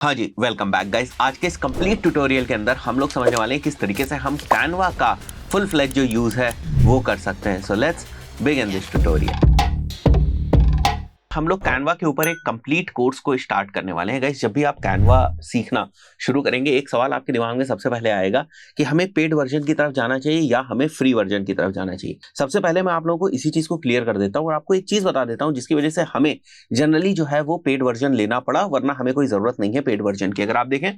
हाँ जी, welcome back guys. आज के इस कंप्लीट ट्यूटोरियल के अंदर हम लोग समझने वाले हैं किस तरीके से हम कैनवा का फुल फ्लेज जो यूज है वो कर सकते हैं। So let's begin this tutorial. हम लोग कैनवा के ऊपर एक कंप्लीट कोर्स को स्टार्ट करने वाले हैं गाइस। जब भी आप कैनवा सीखना शुरू करेंगे, एक सवाल आपके दिमाग में सबसे पहले आएगा कि हमें पेड वर्जन की तरफ जाना चाहिए या हमें फ्री वर्जन की तरफ जाना चाहिए। सबसे पहले मैं आप लोगों को इसी चीज को क्लियर कर देता हूँ और आपको एक चीज बता देता हूँ जिसकी वजह से हमें जनरली जो है वो पेड वर्जन लेना पड़ा, वरना हमें कोई जरूरत नहीं है पेड वर्जन की। अगर आप देखें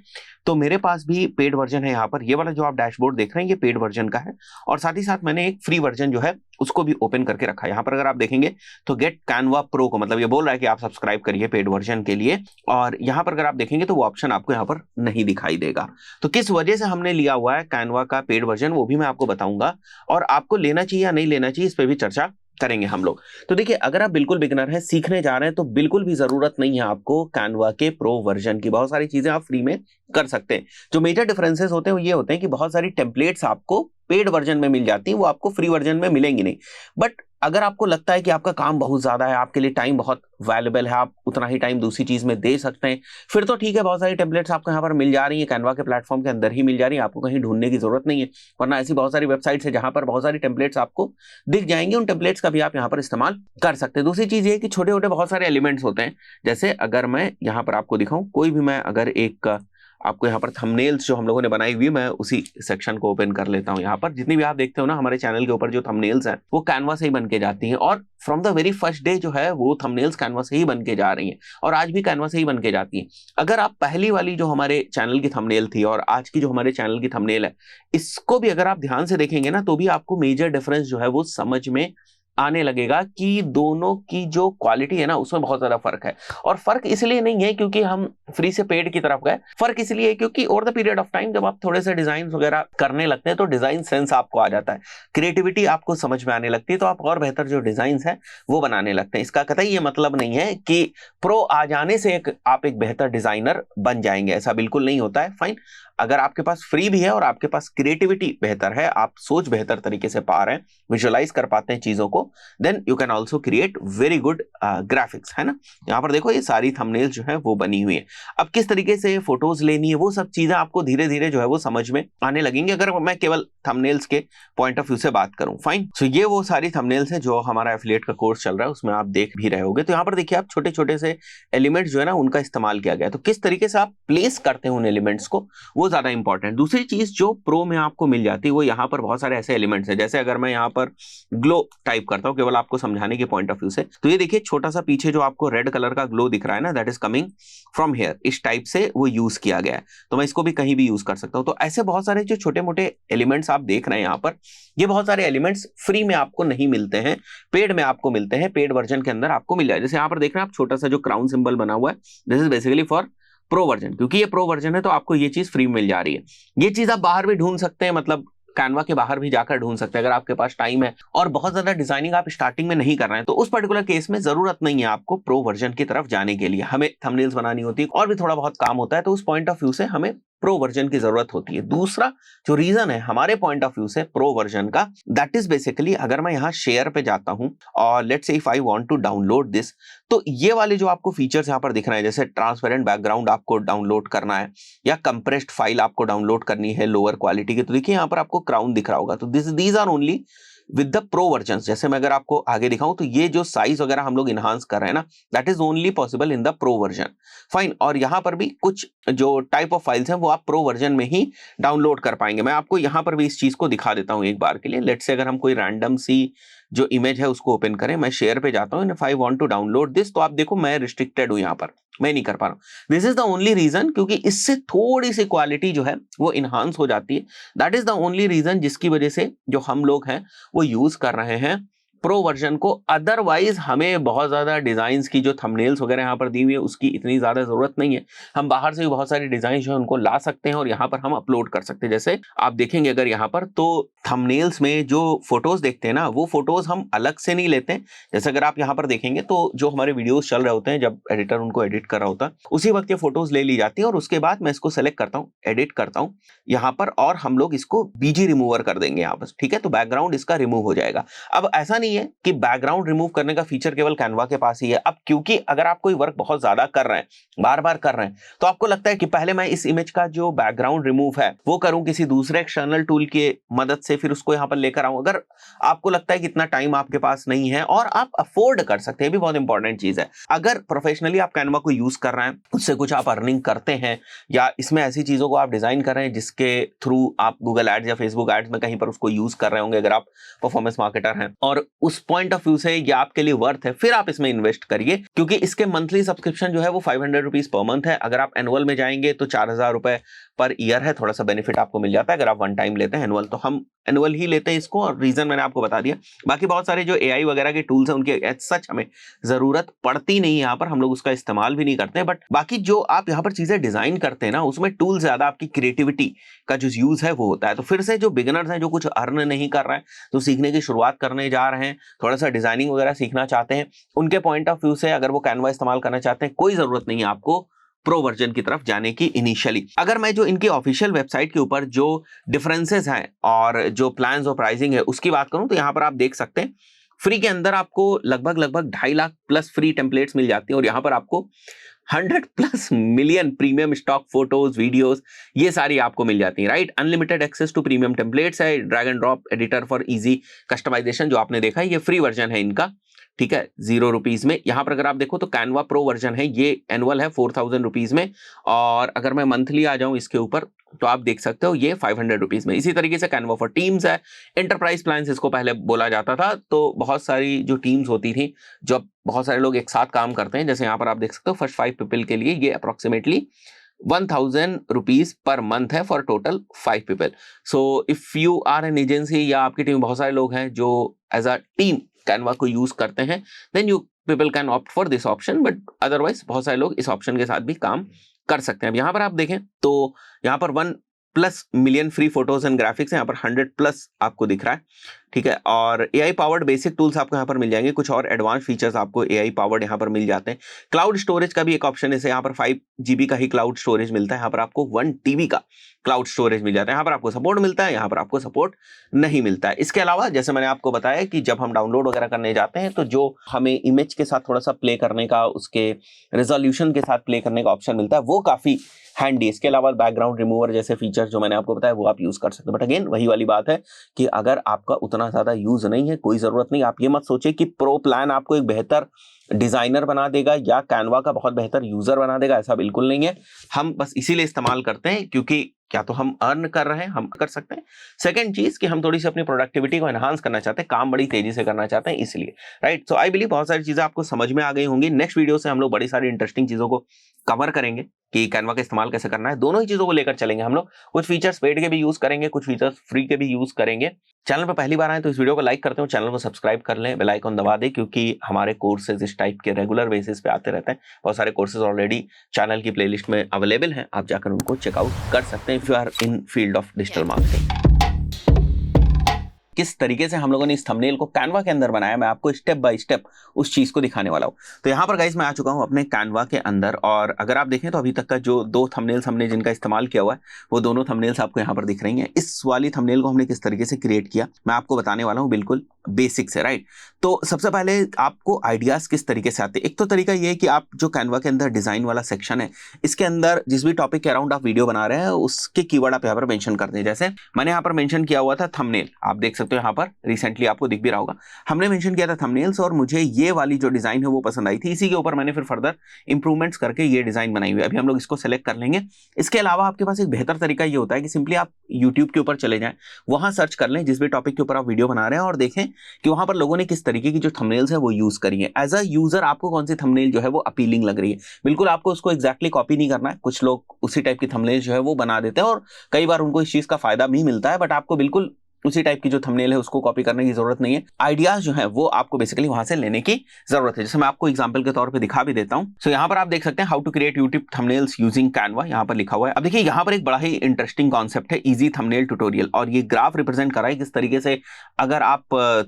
तो मेरे पास भी पेड वर्जन है। यहाँ पर ये वाला जो आप डैशबोर्ड देख रहे हैं ये पेड वर्जन का है और साथ ही साथ मैंने एक फ्री वर्जन जो है उसको भी ओपन करके रखा है। यहाँ पर अगर आप देखेंगे तो गेट कैनवा प्रो को मतलब ये बोल रहा है कि आप सब्सक्राइब करिए पेड वर्जन के लिए, और यहाँ पर अगर आप देखेंगे तो वो ऑप्शन आपको यहाँ पर नहीं दिखाई देगा। तो किस वजह से हमने लिया हुआ है कैनवा का पेड वर्जन वो भी मैं आपको बताऊंगा, और आपको लेना चाहिए या नहीं लेना चाहिए इस पर भी चर्चा करेंगे हम लोग। तो देखिए, अगर आप बिल्कुल बिगिनर हैं, सीखने जा रहे हैं, तो बिल्कुल भी जरूरत नहीं है आपको कैनवा के प्रो वर्जन की। बहुत सारी चीजें आप फ्री में कर सकते हैं। जो मेजर डिफरेंसेस होते हैं वो ये होते हैं कि बहुत सारी टेम्पलेट्स आपको पेड वर्जन में मिल जाती हैं, वो आपको फ्री वर्जन में मिलेंगी नहीं। बट अगर आपको लगता है कि आपका काम बहुत ज्यादा है, आपके लिए टाइम बहुत वैल्यूबल है, आप उतना ही टाइम दूसरी चीज में दे सकते हैं, फिर तो ठीक है। बहुत सारी टेम्पलेट्स आपको यहाँ पर मिल जा रही है, कैनवा के प्लेटफॉर्म के अंदर ही मिल जा रही है, आपको कहीं ढूंढने की जरूरत नहीं है। वरना ऐसी बहुत सारी वेबसाइट्स है जहां पर बहुत सारी टेम्पलेट्स आपको दिख जाएंगी, उन टेम्पलेट्स का भी आप यहाँ पर इस्तेमाल कर सकते हैं। दूसरी चीज ये कि छोटे छोटे बहुत सारे एलिमेंट्स होते हैं। जैसे अगर मैं यहाँ पर आपको दिखाऊं, कोई भी मैं अगर एक आपको यहाँ पर थंबनेल्स जो हम लोगों ने बनाई हुई, मैं उसी सेक्शन को ओपन कर लेता हूँ। यहाँ पर जितनी भी आप देखते हो ना हमारे चैनल के ऊपर जो थंबनेल्स हैं वो कैनवा से ही बन के जाती हैं, और from the very first day जो है वो थंबनेल्स कैनवा से ही बन के जा रही हैं और आज भी कैनवा से ही बन के जाती हैं। अगर आप पहली वाली जो हमारे चैनल की थंबनेल थी और आज की जो हमारे चैनल की थंबनेल है, इसको भी अगर आप ध्यान से देखेंगे ना तो भी आपको मेजर डिफरेंस जो है वो समझ में आने लगेगा कि दोनों की जो क्वालिटी है ना उसमें बहुत ज्यादा फर्क है। और फर्क इसलिए नहीं है क्योंकि हम फ्री से पेड की तरफ गए, फर्क इसलिए है क्योंकि over the period of time जब आप थोड़े से डिजाइन वगैरह करने लगते हैं तो डिजाइन सेंस आपको आ जाता है, क्रिएटिविटी आपको समझ में आने लगती है, तो आप और बेहतर जो डिजाइन है वो बनाने लगते हैं। इसका कतई ये मतलब नहीं है कि प्रो आ जाने से आप एक बेहतर डिजाइनर बन जाएंगे, ऐसा बिल्कुल नहीं होता है। फाइन, अगर आपके पास फ्री भी है और आपके पास क्रिएटिविटी बेहतर है, आप सोच बेहतर तरीके से पा रहे हैं, विजुअलाइज कर पाते हैं चीजों को, then you can also create very good graphics, है ना। यहाँ पर देखो ये सारी थंबनेल जो है वो बनी हुई है। अब किस तरीके से फोटोज लेनी है वो सब चीजें आपको धीरे धीरे जो है वो समझ में आने लगेंगी, अगर मैं केवल थंबनेल्स के पॉइंट ऑफ व्यू से बात करूं। फाइन, सो ये वो सारी थंबनेल्स है जो हमारा एफिलिएट का कोर्स चल रहा है उसमें आप देख भी रहे होगे। तो यहाँ पर देखिए आप छोटे छोटे से एलिमेंट्स जो है ना उनका इस्तेमाल किया गया है। तो किस तरीके से आप प्लेस करते हैं उन एलिमेंट्स को वो ज्यादा इंपॉर्टेंट। दूसरी चीज जो प्रो में आपको मिल जाती है वो यहाँ पर बहुत सारे ऐसे एलिमेंट्स हैं। जैसे अगर मैं यहाँ पर ग्लो टाइप करता हूँ केवल आपको समझाने के पॉइंट ऑफ व्यू से, तो ये देखिए छोटा सा पीछे जो आपको रेड कलर का ग्लो दिख रहा है ना, that is coming from here. इस टाइप से वो यूज किया गया है, तो मैं इसको भी कहीं भी यूज कर सकता हूँ। तो ऐसे बहुत सारे जो छोटे मोटे एलिमेंट्स आप देख रहे हैं यहाँ पर, ये बहुत सारे एलिमेंट्स फ्री में आपको नहीं मिलते हैं, पेड में आपको मिलते हैं, पेड वर्जन के अंदर आपको मिल जाए। जैसे यहाँ पर देख रहे हैं आप छोटा सा जो क्राउन सिंबल बना हुआ है, this is basically for pro version, क्योंकि ये प्रो वर्जन है तो आपको ये चीज फ्री में मिल जा रही है। ये चीज आप बाहर भी ढूंढ सकते हैं, मतलब कैनवा के बाहर भी जाकर ढूंढ सकते हैं अगर आपके पास टाइम है और बहुत ज्यादा डिजाइनिंग आप स्टार्टिंग में नहीं कर रहे हैं, तो उस पर्टिकुलर केस में जरूरत नहीं है आपको प्रो वर्जन की तरफ जाने के लिए। हमें थंबनेल्स बनानी होती है और भी थोड़ा बहुत काम होता है, तो उस पॉइंट ऑफ व्यू से हमें प्रो वर्जन की जरूरत होती है। दूसरा जो रीजन है हमारे पॉइंट ऑफ व्यू से प्रो वर्जन का, दैट इज बेसिकली अगर मैं यहाँ शेयर पे जाता हूं और let's say if I want to download this, तो ये वाले जो आपको फीचर्स यहाँ पर दिख रहे हैं, जैसे ट्रांसपेरेंट बैकग्राउंड आपको डाउनलोड करना है या कंप्रेस्ड फाइल आपको डाउनलोड करनी है लोअर क्वालिटी की, तो देखिए यहाँ पर आपको क्राउन दिख रहा होगा। तो these are only with the pro version. जैसे मैं अगर आपको आगे दिखाऊं तो ये जो साइज वगैरह हम लोग इनहांस कर रहे हैं ना, that is only possible in the pro version. Fine, और यहाँ पर भी कुछ जो टाइप ऑफ फाइल्स हैं वो आप प्रो वर्जन में ही डाउनलोड कर पाएंगे। मैं आपको यहाँ पर भी इस चीज को दिखा देता हूँ एक बार के लिए। लेट्स से अगर हम कोई रैंडम सी जो इमेज है उसको ओपन करें, मैं शेयर पे जाता हूँ, if I want to download this, तो आप देखो मैं रिस्ट्रिक्टेड हूँ, यहाँ पर मैं नहीं कर पा रहा हूँ। This is the only reason, क्योंकि इससे थोड़ी सी क्वालिटी जो है वो इनहांस हो जाती है। That is the only reason जिसकी वजह से जो हम लोग हैं वो यूज कर रहे हैं प्रो वर्जन को। अदरवाइज हमें बहुत ज्यादा डिजाइन की जो थंबनेल्स वगैरह यहाँ पर दी हुई है उसकी इतनी ज्यादा जरूरत नहीं है। हम बाहर से भी बहुत सारी डिजाइन जो है उनको ला सकते हैं और यहाँ पर हम अपलोड कर सकते हैं। जैसे आप देखेंगे अगर यहाँ पर, तो थंबनेल्स में जो फोटोज देखते हैं ना वो फोटोज हम अलग से नहीं लेते हैं। जैसे अगर आप यहाँ पर देखेंगे तो जो हमारे वीडियोस चल रहे होते हैं, जब एडिटर उनको एडिट कर रहा होता है उसी वक्त ये फोटोज ले ली जाती है और उसके बाद मैं इसको सेलेक्ट करता हूँ, एडिट करता हूँ यहाँ पर, और हम लोग इसको बीजी रिमूवर कर देंगे यहाँ पर, ठीक है। तो बैकग्राउंड इसका रिमूव हो जाएगा। अब ऐसा नहीं नहीं है कि बैकग्राउंड रिमूव करने का फीचर केवल कैनवा के पास ही है। अब क्योंकि अगर आप कोई वर्क बहुत ज्यादा कर रहे हैं, बार बार कर रहे हैं, तो आपको लगता है कि पहले मैं इस इमेज का जो बैकग्राउंड रिमूव है वो करूं किसी दूसरे एक्सटर्नल टूल की मदद से, फिर उसको यहां पर लेकर आऊं। अगर आपको लगता है कि इतना टाइम आपके पास नहीं है और आप अफोर्ड कर सकते हैं, भी बहुत इंपॉर्टेंट चीज है। अगर प्रोफेशनली आप कैनवा को यूज कर रहे हैं, उससे कुछ आप अर्निंग करते हैं, या इसमें ऐसी चीजों को आप डिजाइन कर रहे हैं जिसके थ्रू आप गूगल एड्स या फेसबुक एड्स में कहीं पर उसको यूज कर रहे होंगे, अगर आप परफॉर्मेंस मार्केटर हैं और उस पॉइंट ऑफ व्यू से ये आपके लिए वर्थ है, फिर आप इसमें इन्वेस्ट करिए। क्योंकि इसके मंथली सब्सक्रिप्शन जो है वो 500 रुपीज पर मंथ है। अगर आप एनुअल में जाएंगे तो 4000 रुपए पर ईयर है। थोड़ा सा बेनिफिट आपको मिल जाता है अगर आप वन टाइम लेते हैं एनुअल, तो हम एनुअल ही लेते हैं इसको, और रीजन मैंने आपको बता दिया। बाकी बहुत सारे जो एआई वगैरह के टूल्स हैं उनकी सच हमें जरूरत पड़ती नहीं, यहाँ पर हम लोग उसका इस्तेमाल भी नहीं करते हैं। बट बाकी जो आप यहाँ पर चीजें डिजाइन करते हैं ना, उसमें टूल ज्यादा आपकी क्रिएटिविटी का जो यूज है वो होता है। तो फिर से जो बिगिनर्स हैं, जो कुछ अर्न नहीं कर रहे हैं, तो सीखने की शुरुआत करने जा रहे हैं, थोड़ा सा डिजाइनिंग वगैरह सीखना चाहते हैं, उनके पॉइंट ऑफ व्यू से अगर वो कैनवा इस्तेमाल करना चाहते हैं, कोई जरूरत नहीं है आपको प्रो वर्जन की तरफ जाने की इनिशियली। अगर मैं जो इनकी ऑफिशियल वेबसाइट के ऊपर जो डिफरेंसेस हैं और जो प्लान्स और प्राइसिंग है उसकी बात करूं, तो यहां पर आप देख सकते हैं फ्री के अंदर आपको लगभग 2.5 लाख प्लस फ्री टेम्पलेट्स मिल जाती हैं, और यहां पर आपको 100+ million premium stock photos, videos, ये सारी आपको मिल जाती हैं, right. Unlimited access to premium templates है, drag and drop editor for easy customisation जो आपने देखा है, ये फ्री वर्जन है इनका, ठीक है, 0 रुपीज में। यहां पर अगर आप देखो तो कैनवा प्रो वर्जन है, ये एनुअल है 4000 रुपीज में, और अगर मैं मंथली आ जाऊं इसके ऊपर तो आप देख सकते हो ये 500 रुपीज में। इसी तरीके से कैनवा फॉर टीम्स है, एंटरप्राइज प्लान्स इसको पहले बोला जाता था। तो बहुत सारी जो टीम्स होती थी, जब बहुत सारे लोग एक साथ काम करते हैं, जैसे यहाँ पर आप देख सकते हो फर्स्ट 5 पीपल के लिए ये अप्रोक्सीमेटली 1000 रुपीज पर मंथ है for total 5 people. So if you are an agency या आपकी टीम में बहुत सारे लोग हैं जो एज अ टीम कैनवा को यूज करते हैं, then you people can opt for this option, but otherwise बहुत सारे लोग इस ऑप्शन के साथ भी काम कर सकते हैं। अब यहाँ पर आप देखें तो यहाँ पर 1+ million free photos and graphics है, यहाँ पर 100+ आपको दिख रहा है, ठीक है। और एआई पावर्ड बेसिक टूल्स आपको यहाँ पर मिल जाएंगे, कुछ और एडवांस फीचर्स आपको एआई पावर्ड यहाँ पर मिल जाते हैं। क्लाउड स्टोरेज का भी एक ऑप्शन है, यहाँ पर 5 GB का ही क्लाउड स्टोरेज मिलता है, यहाँ पर आपको 1 TB का क्लाउड स्टोरेज मिल जाता है। यहाँ पर आपको सपोर्ट मिलता है, यहाँ पर आपको सपोर्ट नहीं मिलता है। इसके अलावा जैसे मैंने आपको बताया कि जब हम डाउनलोड वगैरह करने जाते हैं तो जो हमें इमेज के साथ थोड़ा सा प्ले करने का, उसके रेजोल्यूशन के साथ प्ले करने का ऑप्शन मिलता है, वो काफी हैंडी। इसके अलावा बैकग्राउंड रिमूवर जैसे फीचर जो मैंने आपको बताया वो आप यूज कर सकते हैं। बट अगेन वही वाली बात है कि अगर आपका उतना ज्यादा यूज नहीं है, कोई जरूरत नहीं। आप ये मत सोचे कि प्रो प्लान आपको एक बेहतर डिजाइनर बना देगा या कैनवा का बहुत बेहतर यूजर बना देगा, ऐसा बिल्कुल नहीं है। हम बस इसीलिए इस्तेमाल करते हैं क्योंकि क्या तो हम अर्न कर रहे हैं, हम कर सकते हैं। सेकंड चीज कि हम थोड़ी सी अपनी प्रोडक्टिविटी को एनहांस करना चाहते हैं, काम बड़ी तेजी से करना चाहते हैं, इसलिए, राइट। सो आई बिलीव बहुत सारी चीजें आपको समझ में आ गई होंगी। नेक्स्ट वीडियो से हम लोग बड़ी सारी इंटरेस्टिंग चीजों को कवर करेंगे कि कैनवा का इस्तेमाल कैसे करना है। दोनों ही चीजों को लेकर चलेंगे हम लोग। कुछ फीचर्स पेड के भी यूज करेंगे, कुछ फीचर्स फ्री के भी यूज करेंगे। चैनल पर पहली बार आए तो इस वीडियो को लाइक करते हो, चैनल को सब्सक्राइब कर लें, बेल आइकन दबा दें, क्योंकि हमारे कोर्सेज इस टाइप के रेगुलर बेसिस पे आते रहते हैं। बहुत सारे कोर्सेज ऑलरेडी चैनल की प्लेलिस्ट में अवेलेबल हैं, आप जाकर उनको चेकआउट कर सकते हैं if you are in field of digital marketing. किस तरीके से हम लोगों ने इस थंबनेल को कैनवा के अंदर बनाया, मैं आपको स्टेप बाय स्टेप उस चीज को दिखाने वाला हूं। तो यहाँ पर गाइस मैं आ चुका हूं अपने कैनवा के अंदर, और अगर आप देखें तो अभी तक का जो 2 थंबनेल्स हमने जिनका इस्तेमाल किया हुआ है वो दोनों थंबनेल्स आपको यहाँ पर दिख रही हैं। इस वाली थंबनेल को हमने किस तरीके से क्रिएट किया मैं आपको बताने वाला हूँ, बिल्कुल बेसिक से, राइट। तो सबसे पहले आपको आइडियाज किस तरीके से आते हैं। एक तो तरीका ये है कि आप जो कैनवा के अंदर डिजाइन वाला सेक्शन है, इसके अंदर जिस भी टॉपिक के अराउंड आप वीडियो बना रहे हैं उसके कीवर्ड आप यहाँ पर मेंशन कर दें। जैसे मैंने यहाँ पर मेंशन किया हुआ था थंबनेल, आप देख सकते हो यहाँ पर रिसेंटली आपको दिख भी रहा होगा, हमने मेंशन किया था थंबनेल्स, और मुझे ये वाली जो डिजाइन है वो पसंद आई थी। इसी के ऊपर मैंने फिर फर्दर इंप्रूवमेंट्स करके ये डिजाइन बनाई हुई है। अभी हम लोग इसको सेलेक्ट कर लेंगे। इसके अलावा आपके पास एक बेहतर तरीका ये होता है कि सिंपली आप यूट्यूब के ऊपर चले जाएं, वहां सर्च कर लें जिस भी टॉपिक के ऊपर आप वीडियो बना रहे हैं, और देखें कि वहां पर लोगों ने किस तरीके की जो थंबनेल्स है वो यूज करी है। एज अ यूजर आपको कौन सी थंबनेल जो है वो अपीलिंग लग रही है। बिल्कुल आपको उसको एग्जैक्टली कॉपी नहीं करना है। कुछ लोग उसी टाइप की थंबनेल जो है वो बना देते हैं और कई बार उनको इस चीज का फायदा भी मिलता है, बट आपको बिल्कुल उसी टाइप की जो थंबनेल है उसको कॉपी करने की जरूरत नहीं है। आइडियाज जो है वो आपको बेसिकली वहां से लेने की जरूरत है। जैसे मैं आपको एग्जांपल के तौर पे दिखा भी देता हूं। सो यहाँ पर आप देख सकते हैं how to create YouTube thumbnails using Canva, यहाँ पर लिखा हुआ है। अब देखिए यहाँ पर एक बड़ा ही इंटरेस्टिंग कॉन्सेप्ट है, इजी थंबनेल ट्यूटोरियल, और ये ग्राफ रिप्रेजेंट कर रहा है किस तरीके से अगर आप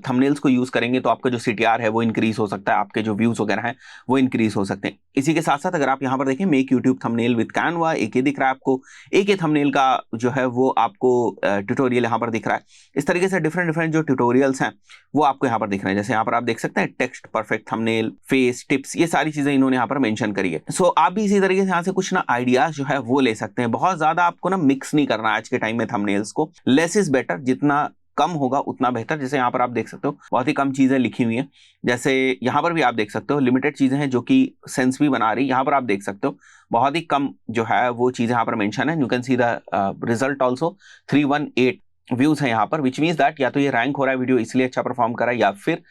थंबनेल्स को यूज करेंगे तो आपका जो CTR है वो इंक्रीज हो सकता है, आपके जो व्यूज वगैरह हैं वो इंक्रीज हो सकते हैं। इसी के साथ साथ अगर आप यहाँ पर देखें make YouTube thumbnail with Canva, एक ये दिख रहा है आपको, एक ये थंबनेल का जो है वो आपको ट्यूटोरियल यहाँ पर दिख रहा है। इस तरीके से डिफरेंट डिफरेंट जो ट्यूटोरियल्स हैं वो आपको यहाँ पर दिख रहे हैं। जैसे यहाँ पर आप देख सकते हैं text, perfect thumbnail, face, tips, ये सारी चीजें इन्होंने यहाँ पर मेंशन करी है। सो आप भी इसी तरीके से यहाँ से कुछ ना आइडियाज जो है वो ले सकते हैं। बहुत ज्यादा आपको ना मिक्स नहीं करना है आज के टाइम में थंबनेल्स को, लेस इज बेटर, जितना कम होगा उतना बेहतर। जैसे यहाँ पर आप देख सकते हो बहुत ही कम चीजें लिखी हुई हैं, जैसे यहाँ पर भी आप देख सकते हो लिमिटेड चीजें हैं जो कि सेंस भी बना रही। यहाँ पर आप देख सकते हो बहुत ही कम जो है वो चीजें यहाँ पर मेंशन है। You can see the result also 318 views है यहाँ पर, विच मीन्स दैट या तो ये रैंक हो रहा है वीडियो इसलिए अच्छा परफॉर्म कर रहा है, या फिर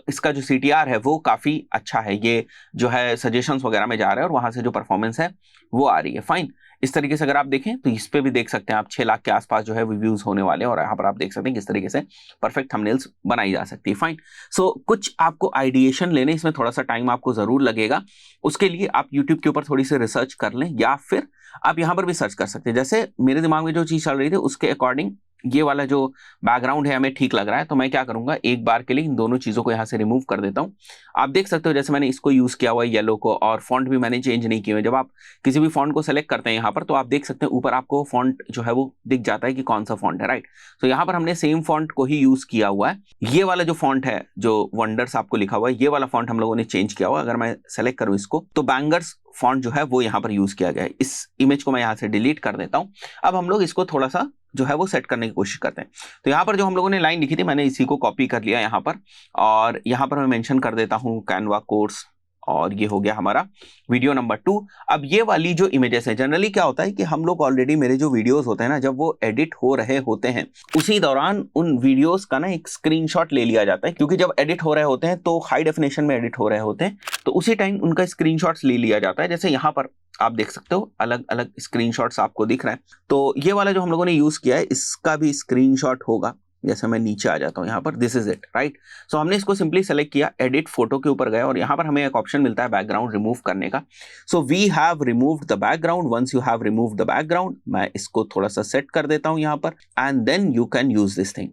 इसका जो CTR है वो काफी अच्छा है, ये जो है सजेशंस वगैरह में जा रहा है और वहां से जो परफॉर्मेंस है वो आ रही है। फाइन, इस तरीके से अगर आप देखें तो इस पे भी देख सकते हैं आप 6 लाख के आसपास जो है व्यूज होने वाले हैं, और यहाँ पर आप देख सकते हैं किस तरीके से परफेक्ट थंबनेल्स बनाई जा सकती है। फाइन, सो कुछ आपको आइडिएशन लेने, इसमें थोड़ा सा टाइम आपको जरूर लगेगा। उसके लिए आप यूट्यूब के ऊपर थोड़ी सी रिसर्च कर लें, या फिर आप यहाँ पर भी सर्च कर सकते हैं। जैसे मेरे दिमाग में जो चीज चल रही थी उसके अकॉर्डिंग ये वाला जो बैकग्राउंड है हमें ठीक लग रहा है, तो मैं क्या करूंगा एक बार के लिए इन दोनों चीजों को यहाँ से रिमूव कर देता हूँ। आप देख सकते हो जैसे मैंने इसको यूज किया हुआ है येलो को, और फॉन्ट भी मैंने चेंज नहीं किया है। जब आप किसी भी फॉन्ट को सेलेक्ट करते हैं यहाँ पर तो आप देख सकते हैं ऊपर आपको फॉन्ट जो है वो दिख जाता है कि कौन सा फॉन्ट है, राइट। तो यहाँ पर हमने सेम फॉन्ट को ही यूज किया हुआ है। ये वाला जो फॉन्ट है जो वंडर्स आपको लिखा हुआ है, ये वाला फॉन्ट हम लोगों ने चेंज किया हुआ है। अगर मैं सेलेक्ट करूँ इसको तो बैंगर्स फॉन्ट जो है वो यहाँ पर यूज किया गया है। इस इमेज को मैं यहाँ से डिलीट कर देता हूँ। अब हम लोग इसको थोड़ा सा जो है वो सेट करने की कोशिश करते हैं। तो यहाँ पर जो हम लोगों ने लाइन लिखी थी मैंने इसी को कॉपी कर लिया यहाँ पर, और यहाँ पर मैं मेंशन कर देता हूँ कैनवा कोर्स, और ये हो गया हमारा वीडियो नंबर 2। अब ये वाली जो इमेजेस है, जनरली क्या होता है कि हम लोग ऑलरेडी मेरे जो वीडियोस होते हैं ना, जब वो एडिट हो रहे होते हैं उसी दौरान उन वीडियोस का ना एक स्क्रीनशॉट ले लिया जाता है, क्योंकि जब एडिट हो रहे होते हैं तो हाई डेफिनेशन में एडिट हो रहे होते हैं, तो उसी टाइम उनका स्क्रीनशॉट्स ले लिया जाता है। जैसे यहाँ पर आप देख सकते हो अलग अलग स्क्रीनशॉट्स आपको दिख रहे हैं। तो ये वाला जो हम लोगों ने यूज किया है इसका भी स्क्रीनशॉट होगा। जैसे मैं नीचे आ जाता हूँ यहाँ पर, दिस इज इट, राइट। सो हमने इसको सिंपली सेलेक्ट किया, एडिट फोटो के ऊपर गए, और यहाँ पर हमें एक ऑप्शन मिलता है बैकग्राउंड रिमूव करने का। So we have removed the background. Once you have removed the background, मैं इसको थोड़ा सा सेट कर देता हूँ यहाँ पर, and then you can use this thing.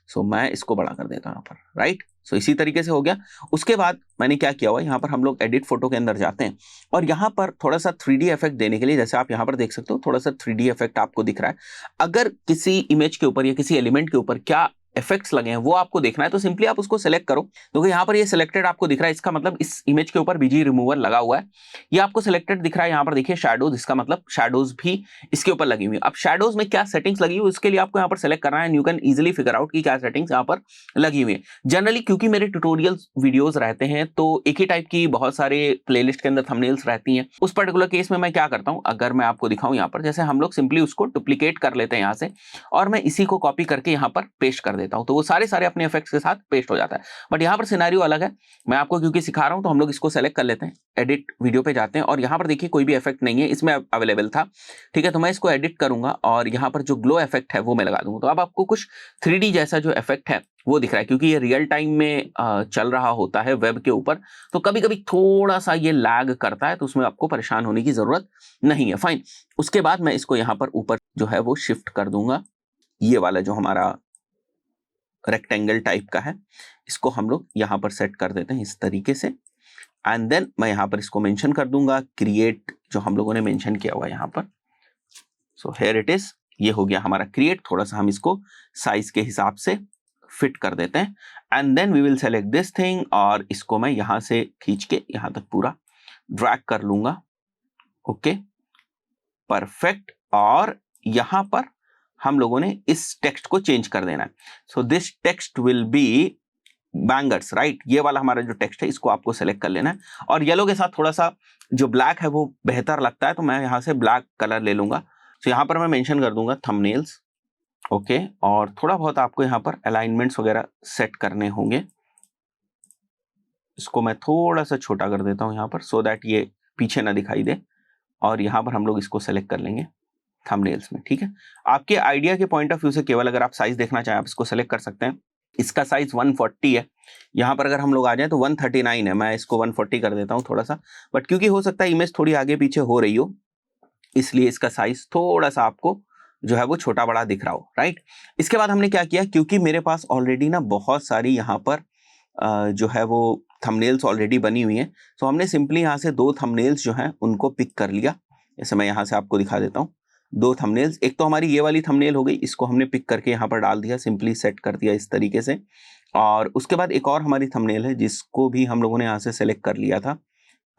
So मैं इसको बड़ा कर देता हूँ यहाँ पर, राइट। सो इसी तरीके से हो गया। उसके बाद मैंने क्या किया हुआ है, यहाँ पर हम लोग एडिट फोटो के अंदर जाते हैं, और यहाँ पर थोड़ा सा 3D इफेक्ट देने के लिए, जैसे आप यहाँ पर देख सकते हो थोड़ा सा 3D इफेक्ट आपको दिख रहा है। अगर किसी इमेज के ऊपर या किसी एलिमेंट के ऊपर क्या इफेक्ट्स लगे हैं वो आपको देखना है, तो सिंपली आप उसको सेलेक्ट करो। क्योंकि यहाँ पर ये सिलेक्टेड आपको दिख रहा है, इसका मतलब इस इमेज के ऊपर बीजी रिमूवर लगा हुआ है। ये आपको सिलेक्टेड दिख रहा है। यहाँ पर देखिए शैडोज, इसका मतलब शैडोज भी इसके ऊपर लगी हुई है। अब शैडोज में क्या सेटिंग्स लगी हुई है उसके लिए आपको यहाँ पर सेलेक्ट करना है। You can easily figure out कि क्या सेटिंग्स यहाँ पर लगी हुई है। जनरली क्योंकि मेरे ट्यूटोरियल वीडियोस रहते हैं तो एक ही टाइप की बहुत सारे प्लेलिस्ट के अंदर थंबनेल्स रहती हैं। उस पर्टिकुलर केस में मैं क्या करता हूँ, अगर मैं आपको दिखाऊं यहाँ पर, जैसे हम लोग सिंपली उसको डुप्लीकेट कर लेते हैं यहाँ से, और मैं इसी को कॉपी करके यहाँ पर पेस्ट कर देता हूँ, तो वो सारे अपने इफेक्ट्स के साथ पेस्ट हो जाता है। बट यहाँ पर सिनेरियो अलग है, मैं आपको क्योंकि सिखा रहा हूँ तो हम लोग इसको सेलेक्ट कर लेते हैं, एडिट वीडियो पे जाते हैं, और यहाँ पर देखिए कोई भी इफेक्ट नहीं है, इसमें अवेलेबल था, ठीक है। तो मैं इसको एडिट करूंगा और यहाँ पर जो ग्लो इफेक्ट है वो मैं लगा दूंगा। तो अब आपको कुछ 3D जैसा जो इफेक्ट है वो दिख रहा है, क्योंकि ये रियल टाइम में चल रहा होता है वेब के ऊपर, तो कभी कभी थोड़ा सा ये लैग करता है, तो उसमें आपको परेशान होने की जरूरत नहीं है। फाइन, उसके बाद मैं इसको यहाँ पर ऊपर जो है वो शिफ्ट कर दूंगा। ये वाला जो हमारा रेक्टेंगल टाइप का है, इसको हम लोग यहाँ पर सेट कर देते हैं इस तरीके से, एंड देन मैं यहाँ पर इसको मेंशन कर दूंगा क्रिएट, जो हम लोगों ने मेंशन किया हुआ है यहाँ पर। सो हियर इट इज, ये हो गया हमारा क्रिएट। थोड़ा सा हम इसको साइज के हिसाब से फिट कर देते हैं, and then we will select this thing, और इसको मैं यहाँ से खींच के यहाँ तक पूरा ड्रैग कर लूंगा। Okay, perfect. और यहाँ पर हम लोगों ने इस टेक्स्ट को चेंज कर देना है। So this text will be bangers, right. ये वाला हमारा जो टेक्स्ट है इसको आपको सेलेक्ट कर लेना है, और येलो के साथ थोड़ा सा जो ब्लैक है वो बेहतर लगता है, तो मैं यहाँ से ब्लैक कलर ले लूंगा। तो यहाँ पर मैं मेंशन कर दूंगा थंबनेल्स, ओके। और थोड़ा बहुत आपको यहाँ पर अलाइनमेंट्स वगैरह सेट करने होंगे। इसको मैं थोड़ा सा छोटा कर देता हूँ यहाँ पर, सो दैट ये पीछे ना दिखाई दे, और यहाँ पर हम लोग इसको सेलेक्ट कर लेंगे थंबनेल्स में, ठीक है। आपके आइडिया के पॉइंट ऑफ व्यू से केवल अगर आप साइज देखना चाहें आप इसको सेलेक्ट कर सकते हैं। इसका साइज 140 है, यहाँ पर अगर हम लोग आ जाएं तो 139 है। मैं इसको 140 कर देता हूँ थोड़ा सा, बट क्योंकि हो सकता है इमेज थोड़ी आगे पीछे हो रही हो, इसलिए इसका साइज थोड़ा सा आपको जो है वो छोटा बड़ा दिख रहा हो, राइट। इसके बाद हमने क्या किया, क्योंकि मेरे पास ऑलरेडी ना बहुत सारी यहाँ पर जो है वो थंबनेल्स ऑलरेडी बनी हुई हैं। सो हमने सिंपली यहाँ से 2 थंबनेल्स जो हैं उनको पिक कर लिया। जैसे मैं यहाँ से आपको दिखा देता हूँ 2 थंबनेल्स। एक तो हमारी ये वाली थंबनेल हो गई, इसको हमने पिक करके यहाँ पर डाल दिया, सिंपली सेट कर दिया इस तरीके से। और उसके बाद एक और हमारी थंबनेल है जिसको भी हम लोगों ने यहाँ से सेलेक्ट कर लिया था,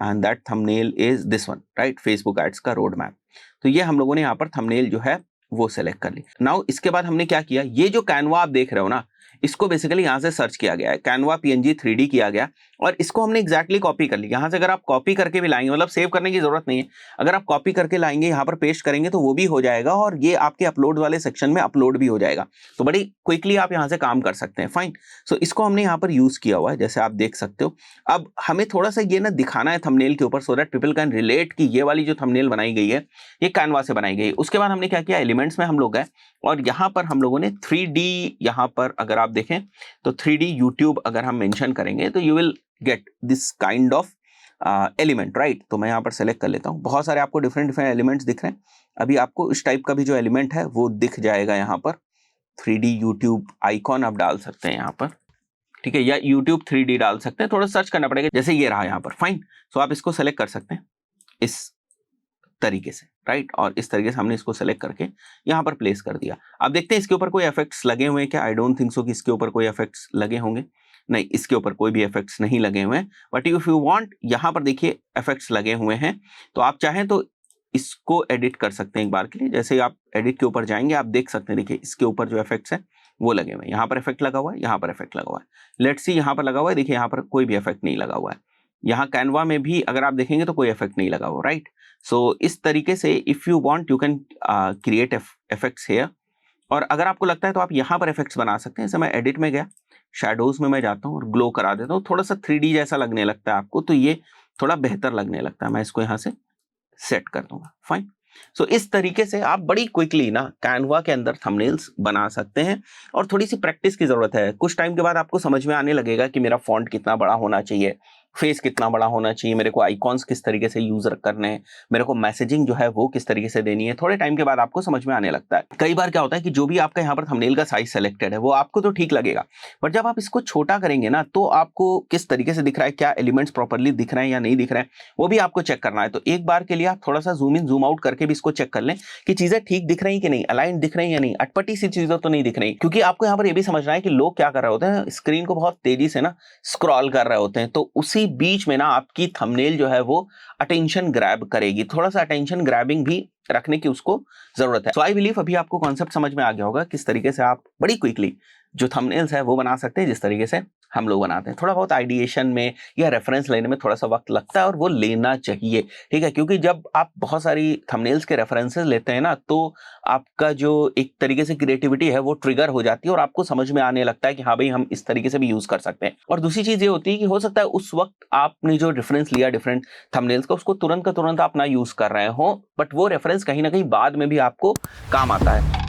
and that thumbnail is this one, right, Facebook ads का रोड मैप। तो ये हम लोगों ने यहाँ पर थंबनेल जो है वो सेलेक्ट कर ली। नाउ इसके बाद हमने क्या किया, ये जो कैनवा आप देख रहे हो ना, इसको बेसिकली यहाँ से सर्च किया गया है, कैनवा PNG 3D किया गया, और इसको हमने एग्जैक्टली कॉपी कर लिया। यहाँ से अगर आप कॉपी करके भी लाएंगे, मतलब सेव करने की जरूरत नहीं है, अगर आप कॉपी करके लाएंगे यहाँ पर पेस्ट करेंगे तो वो भी हो जाएगा, और ये आपके अपलोड वाले सेक्शन में अपलोड भी हो जाएगा। तो बड़ी क्विकली आप यहाँ से काम कर सकते हैं। फाइन, सो इसको हमने यहाँ पर यूज किया हुआ है, जैसे आप देख सकते हो। अब हमें थोड़ा सा ये ना दिखाना है थंबनेल के ऊपर, so that people can relate कि ये वाली जो थंबनेल बनाई गई है ये कैनवा से बनाई गई है। उसके बाद हमने क्या किया, एलिमेंट्स में हम लोग गए और यहाँ पर हम लोगों ने 3D, यहाँ पर अगर आप देखें तो 3D YouTube अगर हम मेंशन करेंगे तो you will get this kind of element, right. तो मैं यहाँ पर सेलेक्ट कर लेता हूँ, बहुत सारे आपको डिफरेंट डिफरेंट एलिमेंट्स दिख रहे हैं। अभी आपको इस टाइप का भी जो एलिमेंट है वो दिख जाएगा यहाँ पर। 3D YouTube आइकॉन आप डाल सकते हैं यहाँ पर, ठीक है, या YouTube 3D डाल सकते हैं, थोड़ा सर्च करना पड़ेगा, जैसे ये रहा यहाँ पर। फाइन, सो आप इसको सेलेक्ट कर सकते हैं इस तरीके से, राइट, और इस तरीके से हमने इसको सेलेक्ट करके यहाँ पर प्लेस कर दिया। अब देखते हैं इसके ऊपर कोई इफेक्ट्स लगे हुए हैं क्या। आई डोंट थिंक सो कि इसके ऊपर कोई इफेक्ट्स लगे होंगे, नहीं, इसके ऊपर कोई भी इफेक्ट्स नहीं लगे हुए हैं। बट इफ यू वांट, यहाँ पर देखिए इफेक्ट्स लगे हुए हैं, तो आप चाहें तो इसको एडिट कर सकते हैं एक बार के लिए। जैसे आप एडिट के ऊपर जाएंगे आप देख सकते हैं, देखिए इसके ऊपर जो इफेक्ट्स है वो लगे हुए हैं। यहाँ पर इफेक्ट लगा हुआ है, यहाँ पर इफेक्ट लगा हुआ है, लेट्स सी यहाँ पर लगा हुआ है, देखिए यहाँ पर कोई भी इफेक्ट नहीं लगा हुआ है। यहाँ कैनवा में भी अगर आप देखेंगे तो कोई इफेक्ट नहीं लगा हुआ, राइट। सो इस तरीके से if you want you can create effects here, और अगर आपको लगता है तो आप यहाँ पर इफेक्ट्स बना सकते हैं। जैसे मैं एडिट में गया, शैडोज में मैं जाता हूँ और ग्लो करा देता हूँ, थोड़ा सा 3D जैसा लगने लगता है आपको, तो ये थोड़ा बेहतर लगने लगता है। मैं इसको यहाँ से सेट कर दूंगा। फाइन, सो इस तरीके से आप बड़ी क्विकली ना कैनवा के अंदर थंबनेल्स बना सकते हैं, और थोड़ी सी प्रैक्टिस की जरूरत है। कुछ टाइम के बाद आपको समझ में आने लगेगा कि मेरा फॉन्ट कितना बड़ा होना चाहिए, फेस कितना बड़ा होना चाहिए, मेरे को आइकॉन्स किस तरीके से यूज करने हैं, मेरे को मैसेजिंग जो है वो किस तरीके से देनी है। थोड़े टाइम के बाद आपको समझ में आने लगता है। कई बार क्या होता है कि जो भी आपका यहाँ पर थंबनेल का साइज सेलेक्टेड है वो आपको तो ठीक लगेगा, बट जब आप इसको छोटा करेंगे ना तो आपको किस तरीके से दिख रहा है, क्या एलिमेंट्स प्रॉपर्ली दिख रहे हैं या नहीं दिख रहे हैं, वो भी आपको चेक करना है। तो एक बार के लिए आप थोड़ा सा जूम इन जूम आउट करके भी इसको चेक कर लें कि चीजें ठीक दिख रही कि नहीं, अलाइन दिख रही या नहीं, अटपटी सी चीजें तो नहीं दिख रही। क्योंकि आपको यहाँ पर यह भी समझना है कि लोग क्या कर रहे होते हैं, स्क्रीन को बहुत तेजी से ना स्क्रॉल कर रहे होते हैं, तो उसी बीच में ना आपकी थंबनेल जो है वो अटेंशन ग्रैब करेगी। थोड़ा सा अटेंशन ग्रैबिंग भी रखने की उसको जरूरत है। सो आई बिलीव अभी आपको कॉन्सेप्ट समझ में आ गया होगा किस तरीके से आप बड़ी क्विकली जो थंबनेल्स है वो बना सकते हैं, जिस तरीके से हम लोग बनाते हैं। थोड़ा बहुत आइडिएशन में या रेफरेंस लेने में थोड़ा सा वक्त लगता है, और वो लेना चाहिए, ठीक है, क्योंकि जब आप बहुत सारी थंबनेल्स के रेफरेंसेस लेते हैं ना तो आपका जो एक तरीके से क्रिएटिविटी है वो ट्रिगर हो जाती है, और आपको समझ में आने लगता है कि हाँ भाई हम इस तरीके से भी यूज कर सकते हैं। और दूसरी चीज ये होती है कि हो सकता है उस वक्त आपने जो रेफरेंस लिया डिफरेंट थंबनेल्स का, उसको तुरंत का तुरंत आप ना यूज कर रहे हो, बट वो रेफरेंस कहीं ना कहीं बाद में भी आपको काम आता है।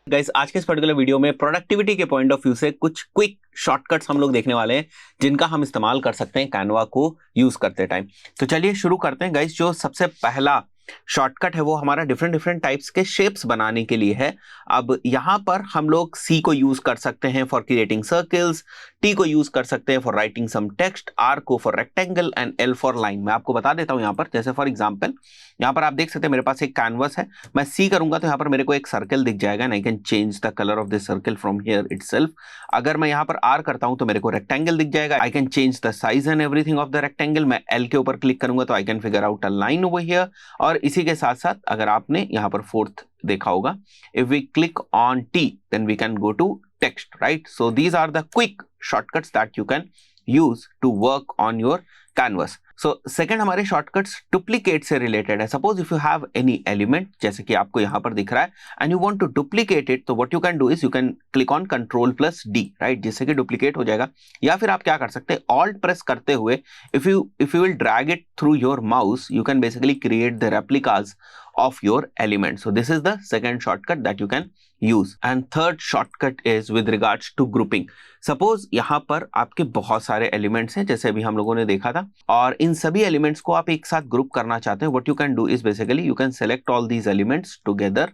गाइस, आज के इस पर्टिकुलर वीडियो में प्रोडक्टिविटी के पॉइंट ऑफ व्यू से कुछ क्विक शॉर्टकट्स हम लोग देखने वाले हैं जिनका हम इस्तेमाल कर सकते हैं कैनवा को यूज करते टाइम। तो चलिए शुरू करते हैं गाइस। जो सबसे पहला शॉर्टकट है वो हमारा डिफरेंट टाइप्स के शेप्स बनाने के लिए है। अब यहां पर हम लोग C को यूज कर सकते हैं फॉर क्रिएटिंग सर्कल्स, T को यूज कर सकते हैं for writing some text, R को for rectangle and L for line. मैं आपको बता देता हूं यहाँ पर, जैसे फॉर एग्जांपल यहाँ पर आप देख सकते हैं मेरे पास एक कैनवस है, मैं C करूंगा तो यहाँ पर मेरे को एक सर्कल दिख जाएगा, and I can change the colour of this circle from here itself. अगर मैं यहाँ पर R करता हूं तो मेरे को रेक्टेंगल दिख जाएगा, I can change the size and everything of the rectangle. मैं L के ऊपर क्लिक करूंगा तो I can figure out a line over here. और इसी के साथ साथ अगर आपने यहाँ पर फोर्थ देखा होगा, if we click on T then we can go to text, right? So these are the quick shortcuts that you can use to work on your canvas. So second हमारे shortcuts duplicate से related है। Suppose if you have any element, जैसे कि आपको यहाँ पर दिख रहा है, and you want to duplicate it, तो what you can do is you can click on Control plus D, right? जिससे कि duplicate हो जाएगा। या फिर आप क्या कर सकते हैं, Alt press करते हुए if you will drag it through your mouse, you can basically create the replicas of your element. So this is the second shortcut that you can use. And third shortcut is with regards to grouping. Suppose यहाँ पर आपके बहुत सारे elements हैं जैसे अभी हम लोगों ने देखा था, और इन सभी elements को आप एक साथ ग्रुप करना चाहते हैं। What you can do is basically you can select all these elements together.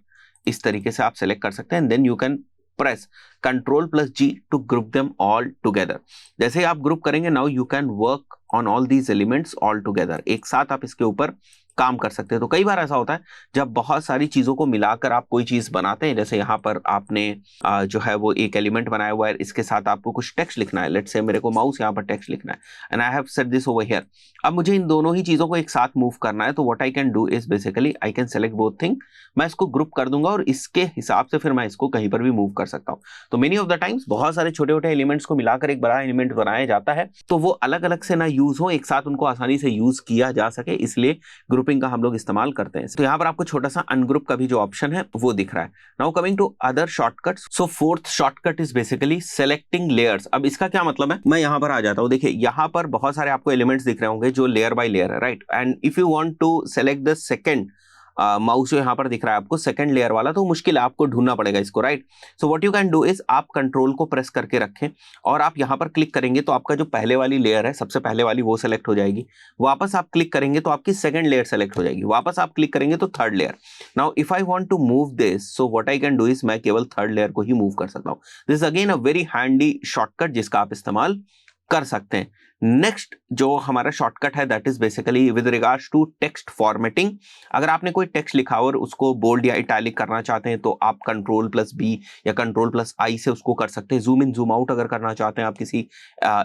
इस तरीके से आप select कर सकते हैं, and then you can press Ctrl+G to group them all together. जैसे ही आप ग्रुप करेंगे, now you can work on all these elements all together, एक साथ आप इसके ऊपर काम कर सकते हैं। तो कई बार ऐसा होता है जब बहुत सारी चीजों को मिलाकर आप कोई चीज बनाते हैं, जैसे यहाँ पर आपने जो है वो एक एलिमेंट बनाया हुआ है, इसके साथ आपको कुछ टेक्स्ट लिखना है। लेट्स से मेरे को माउस यहाँ पर टेक्स्ट लिखना है and I have set this over here. अब मुझे इन दोनों ही चीजों को एक साथ मूव करना है, तो what I can do is basically I can select both thing, मैं इसको ग्रुप कर दूंगा और इसके हिसाब से फिर मैं इसको कहीं पर भी मूव कर सकता हूँ। तो मेनी ऑफ द टाइम्स बहुत सारे छोटे छोटे एलिमेंट्स को मिलाकर एक बड़ा एलिमेंट बनाया जाता है, तो वो अलग अलग से ना यूज हो, एक साथ उनको आसानी से यूज किया जा सके, इसलिए ग्रुपिंग का हम लोग इस्तेमाल करते हैं। तो यहाँ पर आपको छोटा सा अनग्रुप का भी जो ऑप्शन है वो दिख रहा है। Now coming to other shortcuts, so fourth shortcut is basically selecting layers. अब इसका क्या मतलब है, मैं यहाँ पर आ जाता हूँ। देखिए यहाँ पर बहुत सारे आपको एलिमेंट्स दिख रहे होंगे जो लेयर बाय लेयर है, right. And if you want to select the second mouse जो यहाँ पर दिख रहा है आपको सेकंड लेयर वाला, तो मुश्किल है, आपको ढूंढना पड़ेगा इसको, right. So what you can do is आप कंट्रोल को प्रेस करके रखें और आप यहाँ पर क्लिक करेंगे तो आपका जो पहले वाली लेयर है, सबसे पहले वाली, वो सेलेक्ट हो जाएगी। वापस आप क्लिक करेंगे तो आपकी सेकंड लेयर सेलेक्ट हो जाएगी। वापस आप क्लिक करेंगे तो third layer. Now if I want to move this, so what I can do is मैं केवल थर्ड लेयर को ही मूव कर सकता हूँ। This is again a very handy shortcut जिसका आप इस्तेमाल कर सकते हैं। नेक्स्ट जो हमारा शॉर्टकट है that is basically with regards to text formatting. अगर आपने कोई टेक्स्ट लिखा और उसको बोल्ड या इटैलिक करना चाहते हैं तो आप Ctrl+B या Ctrl+I से उसको कर सकते हैं। जूम इन जूम आउट अगर करना चाहते हैं आप किसी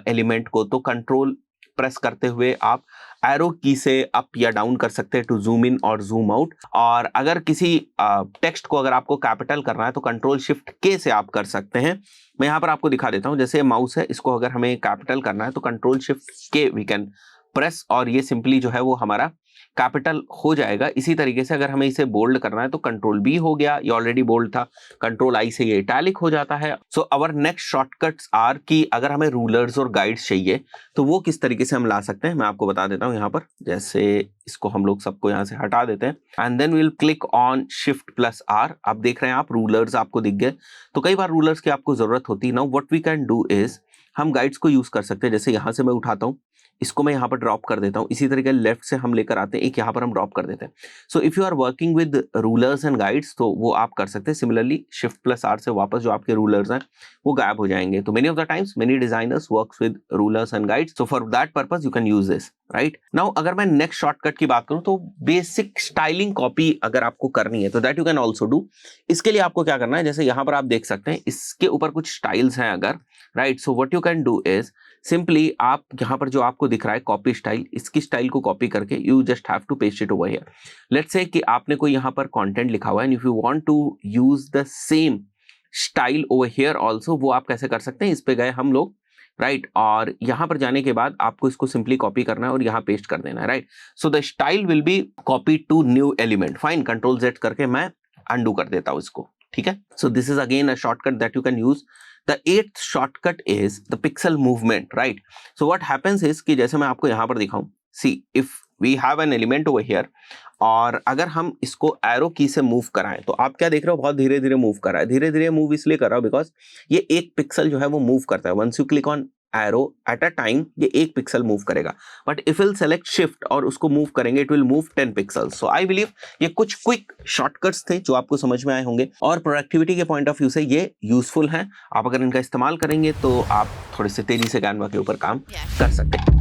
एलिमेंट को, तो कंट्रोल प्रेस करते हुए आप एरो की से अप या डाउन कर सकते हैं टू जूम इन और जूम आउट। और अगर किसी टेक्स्ट को अगर आपको कैपिटल करना है तो Ctrl+Shift+K से आप कर सकते हैं। मैं यहाँ पर आपको दिखा देता हूँ, जैसे माउस है, इसको अगर हमें कैपिटल करना है तो Ctrl+Shift+K वी कैन प्रेस और ये सिंपली जो है वो हमारा कैपिटल हो जाएगा। इसी तरीके से अगर हमें इसे बोल्ड करना है तो Ctrl+B हो गया, ये ऑलरेडी बोल्ड था, Ctrl+I से ये इटैलिक हो जाता है। सो अवर नेक्स्ट शॉर्टकट्स आर कि अगर हमें रूलर्स और गाइड्स चाहिए तो वो किस तरीके से हम ला सकते हैं, मैं आपको बता देता हूँ। यहाँ पर जैसे इसको हम लोग सबको यहाँ से हटा देते हैं and then will click on Shift+R। आप देख रहे हैं आप रूलर्स आपको दिख गए। तो कई बार रूलर्स की आपको जरूरत होती है। Now what we can do is हम गाइड्स को यूज कर सकते हैं। जैसे यहाँ से मैं उठाता हूँ, इसको मैं यहाँ पर ड्रॉप कर देता हूँ, इसी तरीके लेफ्ट से हम लेकर आते हैं, एक यहाँ पर हम ड्रॉप कर देते हैं। So if you are working with rulers and guides तो वो आप कर सकते हैं। सिमिलरली Shift+R से वापस जो आपके रूलर्स हैं वो गायब हो जाएंगे। तो many of the times many designers works with rulers and guides, so for that purpose you can use this, right. Now अगर मैं नेक्स्ट शॉर्टकट की बात करूं तो बेसिक स्टाइलिंग कॉपी अगर आपको करनी है तो that you can also do. इसके लिए आपको क्या करना है, जैसे यहाँ पर आप देख सकते हैं इसके ऊपर कुछ स्टाइल्स हैं अगर, right. So what you can do is simply आप यहाँ पर जो आपको दिख रहा है कॉपी स्टाइल, इसकी स्टाइल को कॉपी करके you just have to paste it over here. Let's say कि आपने कोई यहाँ पर कंटेंट लिखा हुआ है and if you want to use the same style over here also, वो आप कैसे कर सकते हैं, इस पे गए हम लोग, राइट। और यहाँ पर जाने के बाद आपको इसको सिंपली कॉपी करना है और यहाँ पेस्ट कर देना है, right. So the style will be copy to new element. Fine, Ctrl+Z करके मैं अनडू कर देता हूँ इसको, ठीक है। So this is again a shortcut that you can use. The eighth shortcut is the pixel movement, right? So what happens is कि जैसे मैं आपको यहाँ पर दिखाऊं, see if we have an element over here और अगर हम इसको एरो की से मूव कराएं तो आप क्या देख रहे हो, बहुत धीरे धीरे मूव कर रहा है। धीरे धीरे मूव इसलिए कर रहा हूं बिकॉज ये एक पिक्सल जो है वो मूव करता है। Once you click on arrow at a time ये एक पिक्सल मूव करेगा, but if will select shift और उसको मूव करेंगे it will move 10 pixels. So I believe ये कुछ क्विक शॉर्टकट्स थे जो आपको समझ में आए होंगे और प्रोडक्टिविटी के पॉइंट ऑफ व्यू से ये यूजफुल हैं। आप अगर इनका इस्तेमाल करेंगे तो आप थोड़े से तेजी से कैनवा के ऊपर काम कर सकते हैं।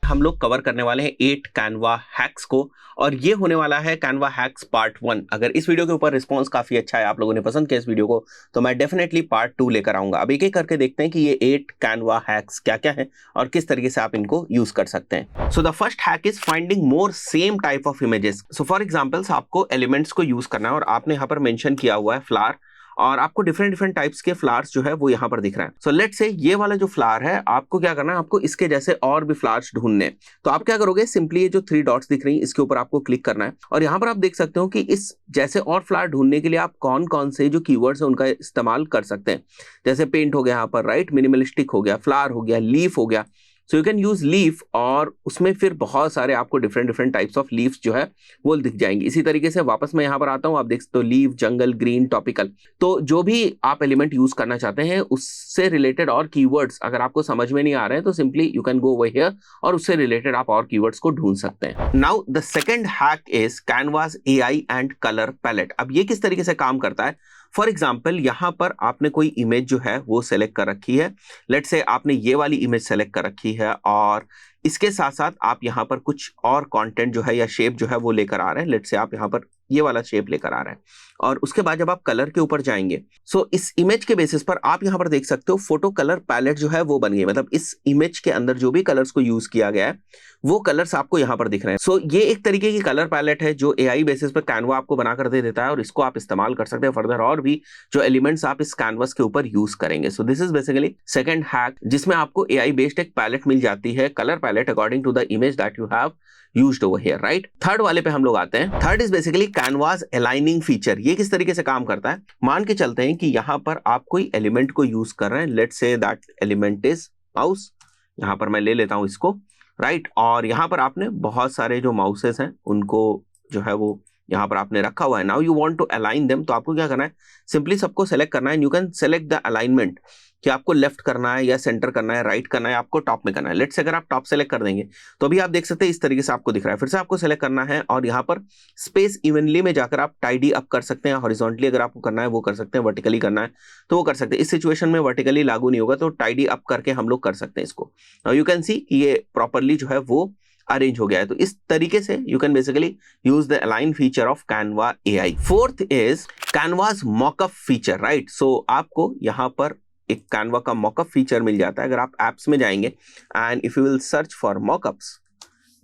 हम लोग कवर करने वाले हैं 8 कैनवा हैक्स को और ये होने वाला है कैनवा हैक्स पार्ट 1। अगर इस वीडियो के ऊपर रिस्पांस काफी अच्छा है, आप लोगों ने पसंद किया इस वीडियो को, तो मैं डेफिनेटली पार्ट 2 लेकर आऊंगा। अब एक एक करके देखते हैं कि ये 8 कैनवा हैक्स क्या क्या है और किस तरीके से आप इनको यूज कर सकते हैं। So the first hack is finding more same type of images. So for examples आपको एलिमेंट्स को यूज करना है और आपने यहाँ पर मेंशन किया हुआ है फ्लावर और आपको डिफरेंट टाइप्स के फ्लावर्स जो है वो यहाँ पर दिख रहे हैं। सो लेट्स से ये वाला जो फ्लावर है आपको क्या करना है, आपको इसके जैसे और भी फ्लावर्स ढूंढने। तो आप क्या करोगे, सिंपली ये जो 3 डॉट्स दिख रही हैं इसके ऊपर आपको क्लिक करना है और यहाँ पर आप देख सकते हो कि इस जैसे और फ्लावर ढूंढने के लिए आप कौन कौन से जो कीवर्ड्स है उनका इस्तेमाल कर सकते हैं। जैसे पेंट हो गया यहाँ पर, राइट, मिनिमलिस्टिक हो गया, फ्लावर हो गया, लीफ हो गया। सो यू कैन यूज लीफ और उसमें फिर बहुत सारे आपको डिफरेंट टाइप्स ऑफ लीव्स जो है वो दिख जाएंगी। इसी तरीके से वापस मैं यहाँ पर आता हूँ, आप देख सकते हो लीफ, जंगल, ग्रीन, टॉपिकल। तो जो भी आप एलिमेंट यूज करना चाहते हैं उससे रिलेटेड और कीवर्ड्स अगर आपको समझ में नहीं आ रहे हैं तो simply you can go over here और उससे रिलेटेड आप और कीवर्ड्स को ढूंढ सकते हैं। Now the second hack is Canva's AI and colour palette. अब ये किस तरीके से काम करता है, फॉर एग्जाम्पल यहाँ पर आपने कोई इमेज जो है वो सेलेक्ट कर रखी है, लेट्स से आपने ये वाली इमेज सेलेक्ट कर रखी है और इसके साथ साथ आप यहाँ पर कुछ और कंटेंट जो है या शेप जो है वो लेकर आ रहे हैं। लेट्स से आप यहाँ पर ये वाला शेप लेकर आ रहे हैं और उसके बाद जब आप कलर के ऊपर जाएंगे सो इस इमेज के बेसिस पर आप यहाँ पर देख सकते हो फोटो कलर पैलेट जो है वो बन गई। मतलब इस इमेज के अंदर जो भी कलर्स को यूज किया गया है वो कलर्स आपको यहाँ पर दिख रहे हैं। सो ये एक तरीके की कलर पैलेट है जो एआई बेसिस पर कैनवा आपको बना कर दे देता है और इसको आप इस्तेमाल कर सकते हैं फर्दर और भी जो एलिमेंट्स आप इस कैनवस के ऊपर यूज करेंगे। So this is basically second hack जिसमें आपको एआई बेस्ड एक पैलेट मिल जाती है, colour palette according to the image that you have used over here, right? Third वाले पे हम लोग आते हैं। Third is basically Canva's aligning feature. ये किस तरीके से काम करता है, मान के चलते हैं कि यहाँ पर आप कोई एलिमेंट को यूज कर रहे हैं, let's say that element is mouse. यहाँ पर मैं ले लेता हूं इसको, राइट? और यहाँ पर आपने बहुत सारे जो माउसेस हैं उनको जो है वो यहाँ पर आपने रखा हुआ है। Now you want to align them, तो आपको क्या करना है, सिंपली सबको सेलेक्ट करना है। You can select the alignment कि आपको लेफ्ट करना है या सेंटर करना है, राइट करना है, आपको टॉप में करना है। लेट्स अगर आप टॉप सेलेक्ट कर देंगे तो अभी आप देख सकते हैं इस तरीके से आपको दिख रहा है। फिर से आपको सेलेक्ट करना है और यहाँ पर स्पेस इवनली में जाकर आप टाइडी अप कर सकते हैं। हॉरिजॉन्टली अगर आपको करना है वो कर सकते हैं, वर्टिकली करना है तो वो कर सकते हैं। इस सिचुएशन में वर्टिकली लागू नहीं होगा तो टाइडी अप करके हम लोग कर सकते हैं इसको। यू कैन सी ये प्रॉपरली जो है वो अरेंज हो गया है। तो इस तरीके से you can basically use the align feature of Canva AI. Fourth is Canva's mockup feature, right? So आपको यहाँ पर एक कैनवा का मॉकअप फीचर मिल जाता है। अगर आप एप्स में जाएंगे and if you will search for mockups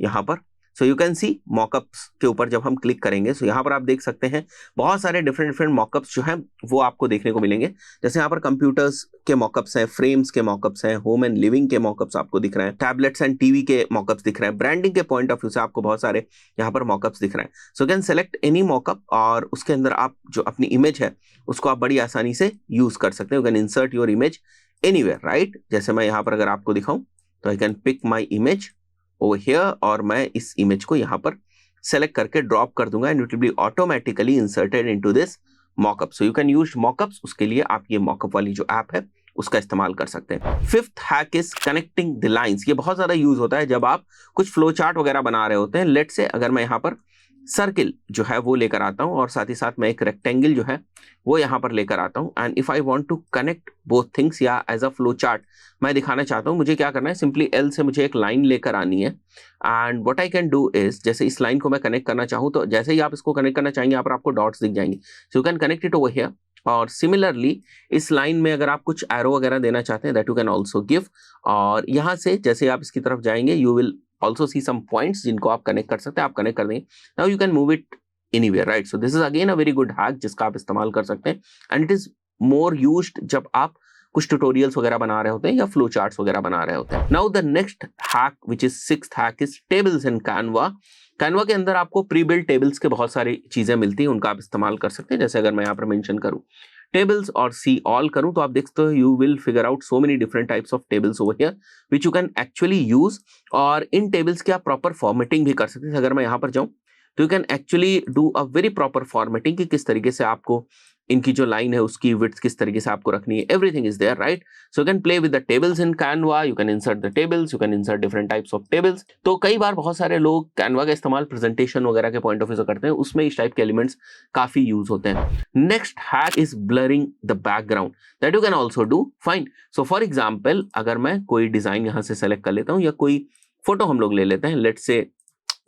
यहाँ पर, सो यू कैन सी मॉकअप्स के ऊपर जब हम क्लिक करेंगे सो यहाँ पर आप देख सकते हैं बहुत सारे डिफरेंट मॉकअप्स जो हैं वो आपको देखने को मिलेंगे। जैसे यहाँ पर कंप्यूटर्स के मॉकअप्स हैं, फ्रेम्स के मॉकअप्स हैं, होम एंड लिविंग के मॉकअप्स आपको दिख रहे हैं, टैबलेट्स एंड टीवी के मॉकअप्स दिख रहे हैं, ब्रांडिंग के पॉइंट ऑफ व्यू से आपको बहुत सारे यहाँ पर मॉकअप्स दिख रहे हैं। So can select any mock-up और उसके अंदर आप जो अपनी इमेज है उसको आप बड़ी आसानी से यूज कर सकते हैं। You can insert your image anywhere, right? जैसे मैं यहाँ पर अगर आपको दिखाऊं तो I can pick my image over here और मैं इस इमेज को यहाँ पर सेलेक्ट करके ड्रॉप कर दूंगा and it will be automatically inserted into this mock-up. So you can use mockups, उसके लिए आप ये मॉकअप वाली जो ऐप है उसका इस्तेमाल कर सकते हैं। Fifth hack is connecting the lines. ये बहुत ज्यादा यूज होता है जब आप कुछ फ्लो चार्ट वगैरह बना रहे होते हैं। लेट्स से अगर मैं यहाँ पर सर्किल जो है वो लेकर आता हूं और साथ ही साथ मैं एक रेक्टेंगल जो है वो यहाँ पर लेकर आता हूं and if I want to connect both things या एज अ फ्लो चार्ट मैं दिखाना चाहता हूं, मुझे क्या करना है, सिंपली एल से मुझे एक लाइन लेकर आनी है and what I can do is, जैसे इस लाइन को मैं कनेक्ट करना चाहूँ तो जैसे ही आप इसको कनेक्ट करना चाहेंगे यहाँ पर आपको डॉट्स दिख जाएंगे। सो you can connect it over here और सिमिलरली इस लाइन में अगर आप कुछ एरो वगैरह देना चाहते हैं that you can also give. और यहाँ से जैसे आप इसकी तरफ जाएंगे you will also see some points जिनको आप कनेक्ट कर सकते हैं, आप कनेक्ट कर देंगे। now you can move it anywhere, right? so this is again a very good hack जिसका आप इस्तेमाल कर सकते हैं and it is more used जब आप कुछ ट्यूटोरियल्स वगैरह बना रहे होते हैं या फ्लो चार्ट्स वगैरह बना रहे होते हैं। now the next hack which is sixth hack is tables in Canva। Canva के अंदर आपको प्री बिल्ड टेबल्स के बहुत सारी चीजें मिलती हैं, उनका आप इस्तेमाल कर सकते हैं। जैसे अगर मैं यहाँ पर मेंशन करूँ टेबल्स और सी ऑल करूं तो आप देखते हो you will figure out so many different types of tables over here which you can actually use. और इन टेबल्स की आप प्रॉपर फॉर्मेटिंग भी कर सकते हैं। अगर मैं यहां पर जाऊं तो you can actually do a very proper formatting कि किस तरीके से आपको इनकी जो लाइन है उसकी विड्थ किस तरीके से आपको रखनी है, everything is there, right? So you can play with the tables in Canva, you can insert the tables, you can insert different types of tables. तो कई बार बहुत सारे लोग कैनवा का इस्तेमाल प्रेजेंटेशन वगैरह के पॉइंट ऑफ व्यू से करते हैं, उसमें इस टाइप के एलिमेंट्स काफी यूज होते हैं। Next hack is blurring the background that you can also do fine. So for example अगर मैं कोई डिजाइन यहाँ से सेलेक्ट कर लेता हूँ या कोई फोटो हम लोग ले लेते हैं, let's say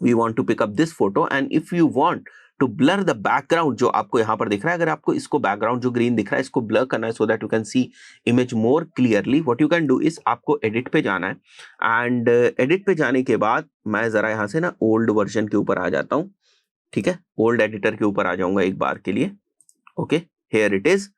we want to pick up this photo and if you want to blur the background जो आपको यहाँ पर दिख रहा है, अगर आपको इसको बैकग्राउंड जो ग्रीन दिख रहा है इसको ब्लर करना है so that you can C image more clearly, what you can do is आपको एडिट पे जाना है एंड एडिट पे जाने के बाद मैं जरा यहाँ से ना ओल्ड वर्जन के ऊपर आ जाता हूँ, ठीक है? ओल्ड एडिटर के ऊपर आ जाऊंगा एक बार के लिए, okay, here it is.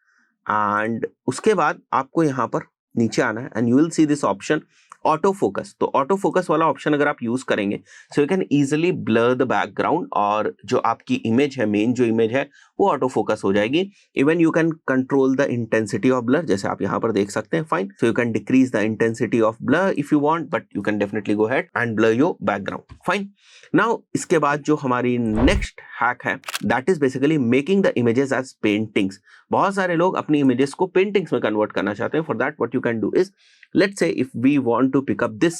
And उसके बाद आपको यहाँ पर नीचे आना है and you will see this option auto focus. तो ऑटो फोकस वाला ऑप्शन अगर आप यूज करेंगे सो you can easily blur the background और जो आपकी इमेज है, मेन जो इमेज है वो ऑटो फोकस हो जाएगी। Even you can control the intensity of blur, जैसे आप यहाँ पर देख सकते हैं, fine. So you can decrease the intensity of blur if you want, but you can definitely go ahead and blur your background, fine. Now इसके बाद जो हमारी नेक्स्ट हैक है that is basically making the images as paintings. बहुत सारे लोग अपनी images को पेंटिंग्स में कन्वर्ट करना चाहते हैं। For that what you can do is, let's say if we want to pick up this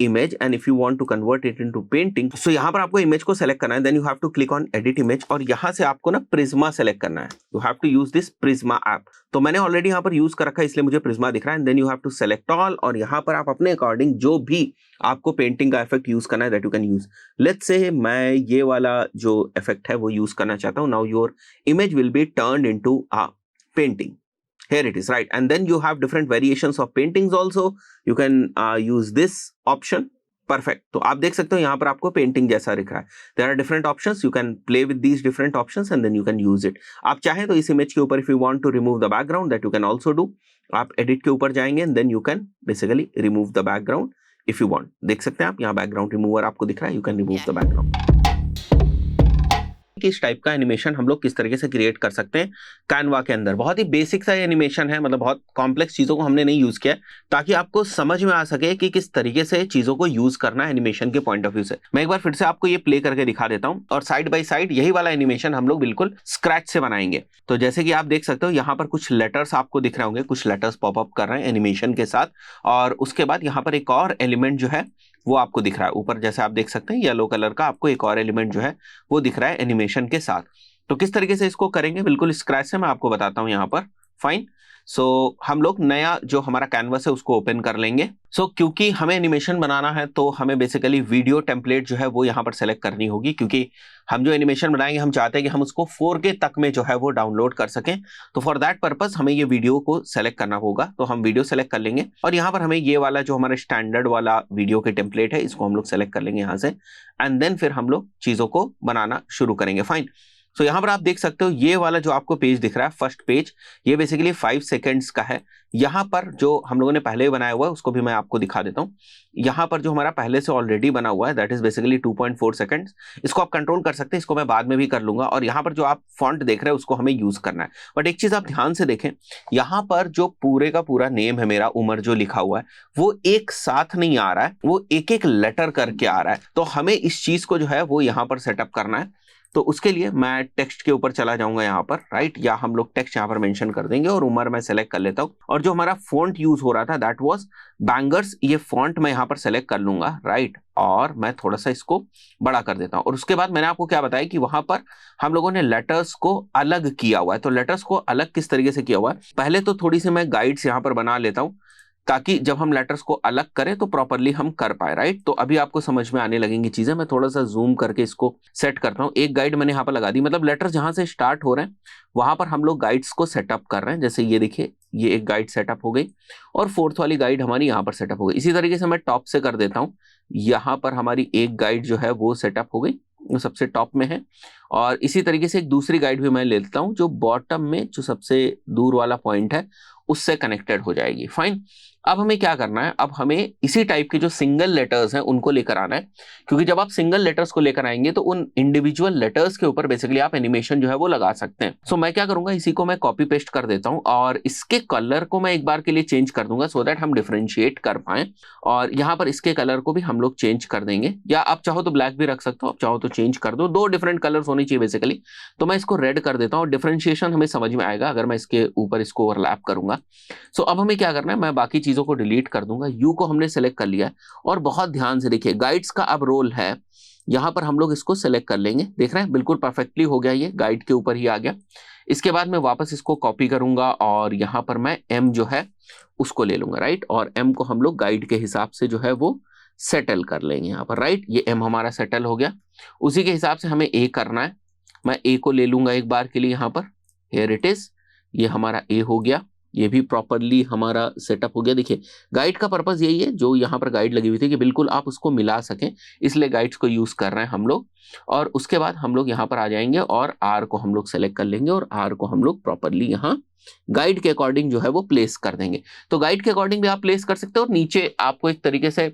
image and if you want to convert it into painting, so यहाँ पर आपको image को select करना है, then you have to click on edit image और यहाँ से आपको ना Prisma select करना है. You have to use this Prisma app. तो मैंने ऑलरेडी यहाँ पर यूज कर रखा है इसलिए मुझे Prisma दिख रहा है. And then you have to select all और यहाँ पर आप अपने अकॉर्डिंग जो भी आपको पेंटिंग का इफेक्ट यूज करना है that you can use. Let's say मैं ये वाला जो इफेक्ट है वो यूज करना चाहता हूँ. Now your image will be turned into a painting. Here it is, right? And then you have different variations of paintings also. You can use this option. Perfect. तो आप देख सकते हो यहाँ पर आपको पेंटिंग जैसा दिख रहा है. There are different options. You can play with these different options and then you can use it. आप चाहें तो इस इमेज के ऊपर if you want to remove the background that you can also do. आप edit के ऊपर जाएंगे and then you can basically remove the background if you want. देख सकते हैं आप यहाँ background remover आपको दिख रहा है. You can remove the background. कि इस टाइप का एनिमेशन हम लोग किस तरीके से क्रिएट कर सकते हैं कैनवा के अंदर. बहुत ही बेसिक सा एनिमेशन है, मतलब बहुत कॉम्प्लेक्स चीजों को हमने नहीं यूज किया है ताकि आपको समझ में आ सके कि किस तरीके से चीजों को यूज करना है एनिमेशन के पॉइंट ऑफ व्यू से. मैं एक बार फिर से आपको ये प्ले करके दिखा देता हूं और साइड बाय साइड यही वाला एनिमेशन हम लोग बिल्कुल स्क्रैच से बनाएंगे. तो जैसे कि आप देख सकते हो यहाँ पर कुछ लेटर्स आपको दिख रहे होंगे, कुछ लेटर्स पॉपअप कर रहे हैं एनिमेशन के साथ और उसके बाद यहाँ पर एक और एलिमेंट जो है वो आपको दिख रहा है ऊपर. जैसे आप देख सकते हैं येलो कलर का आपको एक और एलिमेंट जो है वो दिख रहा है एनिमेशन के साथ. तो किस तरीके से इसको करेंगे बिल्कुल स्क्रैच से मैं आपको बताता हूं यहाँ पर. फाइन. सो हम लोग नया जो हमारा कैनवस है उसको ओपन कर लेंगे. क्योंकि हमें एनिमेशन बनाना है तो हमें बेसिकली वीडियो टेम्पलेट जो है वो यहाँ पर सेलेक्ट करनी होगी, क्योंकि हम जो एनिमेशन बनाएंगे हम चाहते हैं कि हम उसको 4K तक में जो है वो डाउनलोड कर सकें. तो फॉर दैट पर्पस हमें ये वीडियो को सेलेक्ट करना होगा. तो हम वीडियो सेलेक्ट कर लेंगे और यहाँ पर हमें ये वाला जो हमारा स्टैंडर्ड वाला वीडियो के टेम्पलेट है इसको हम लोग सेलेक्ट कर लेंगे यहाँ से एंड देन फिर हम लोग चीजों को बनाना शुरू करेंगे. फाइन. सो यहाँ पर आप देख सकते हो ये वाला जो आपको पेज दिख रहा है फर्स्ट पेज, ये बेसिकली 5 सेकेंड्स का है. यहाँ पर जो हम लोगों ने पहले बनाया हुआ है उसको भी मैं आपको दिखा देता हूँ. यहाँ पर जो हमारा पहले से ऑलरेडी बना हुआ है दैट इज बेसिकली 2.4 सेकेंड्स. इसको आप कंट्रोल कर सकते हैं, इसको मैं बाद में भी कर लूंगा. और यहाँ पर जो आप फॉन्ट देख रहे हैं उसको हमें यूज करना है. बट एक चीज आप ध्यान से देखें, यहाँ पर जो पूरे का पूरा नेम है मेरा उमर जो लिखा हुआ है वो एक साथ नहीं आ रहा है, वो एक एक लेटर करके आ रहा है. तो हमें इस चीज को जो है वो यहाँ पर सेटअप करना है. तो उसके लिए मैं टेक्स्ट के ऊपर चला जाऊंगा यहाँ पर, राइट, या हम लोग टेक्स्ट यहाँ पर मेंशन कर देंगे और उमर मैं सेलेक्ट कर लेता हूँ. और जो हमारा फॉन्ट यूज हो रहा था दैट वाज बैंगर्स, ये फॉन्ट मैं यहाँ पर सेलेक्ट कर लूंगा, राइट, और मैं थोड़ा सा इसको बड़ा कर देता हूँ. और उसके बाद मैंने आपको क्या बताया कि वहां पर हम लोगों ने लेटर्स को अलग किया हुआ है. तो लेटर्स को अलग किस तरीके से किया हुआ है, पहले तो थोड़ी सी मैं गाइड्स यहाँ पर बना लेता हूँ ताकि जब हम लेटर्स को अलग करें तो प्रॉपरली हम कर पाए, राइट. तो अभी आपको समझ में आने लगेंगी चीजें. मैं थोड़ा सा जूम करके इसको सेट करता हूँ. एक गाइड मैंने यहाँ पर लगा दी, मतलब लेटर्स जहां से स्टार्ट हो रहे हैं वहां पर हम लोग गाइड्स को सेटअप कर रहे हैं. जैसे ये देखिए, ये एक गाइड सेटअप हो गई और फोर्थ वाली गाइड हमारी यहाँ पर सेटअप हो गई. इसी तरीके से मैं टॉप से कर देता हूँ. यहाँ पर हमारी एक गाइड जो है वो सेटअप हो गई, वो सबसे टॉप में है. और इसी तरीके से एक दूसरी गाइड भी मैं लेता हूं जो बॉटम में जो सबसे दूर वाला पॉइंट है उससे कनेक्टेड हो जाएगी. फाइन. अब हमें क्या करना है, अब हमें इसी टाइप के जो सिंगल लेटर्स हैं उनको लेकर आना है, क्योंकि जब आप सिंगल लेटर्स को लेकर आएंगे तो उन इंडिविजुअल लेटर्स के ऊपर बेसिकली आप एनिमेशन जो है वो लगा सकते हैं. सो मैं क्या करूंगा, इसी को मैं कॉपी पेस्ट कर देता हूं और इसके कलर को मैं एक बार के लिए चेंज कर दूंगा सो दैट हम डिफरेंशिएट कर पाए. और यहाँ पर इसके कलर को भी हम लोग चेंज कर देंगे, या आप चाहो तो ब्लैक भी रख सकते हो, आप चाहो तो चेंज कर दो. 2 डिफरेंट कलर्स होनी चाहिए बेसिकली. तो मैं इसको रेड कर देता हूँ और डिफरेंशिएशन हमें समझ में आएगा अगर मैं इसके ऊपर इसको ओवरलैप करूंगा. सो अब हमें क्या करना है, मैं बाकी चीजों को डिलीट कर दूंगा. यू को हमने सेलेक्ट कर लिया है और बहुत ध्यान से देखिए गाइड्स का अब रोल है, यहां पर हम लोग इसको सेलेक्ट कर लेंगे. देख रहे हैं बिल्कुल परफेक्टली हो गया, ये गाइड के ऊपर ही आ गया. इसके बाद मैं वापस इसको कॉपी करूंगा और यहां पर मैं एम जो है उसको ले लूंगा, राइट, और एम को हम लोग गाइड के हिसाब से जो है वो सेटल कर लेंगे यहाँ पर, राइट. ये एम हमारा सेटल हो गया. उसी के हिसाब से हमें ए करना है. मैं ए को ले लूंगा एक बार के लिए यहाँ पर. हियर इट इज, ये हमारा ए हो गया. ये भी प्रॉपरली हमारा सेटअप हो गया. देखिए गाइड का पर्पस यही है, जो यहाँ पर गाइड लगी हुई थी कि बिल्कुल आप उसको मिला सकें, इसलिए गाइड्स को यूज कर रहे हैं हम लोग. और उसके बाद हम लोग यहाँ पर आ जाएंगे और आर को हम लोग सेलेक्ट कर लेंगे और आर को हम लोग प्रॉपरली यहाँ गाइड के अकॉर्डिंग जो है वो प्लेस कर देंगे. तो गाइड के अकॉर्डिंग भी आप प्लेस कर सकते हो और नीचे आपको एक तरीके से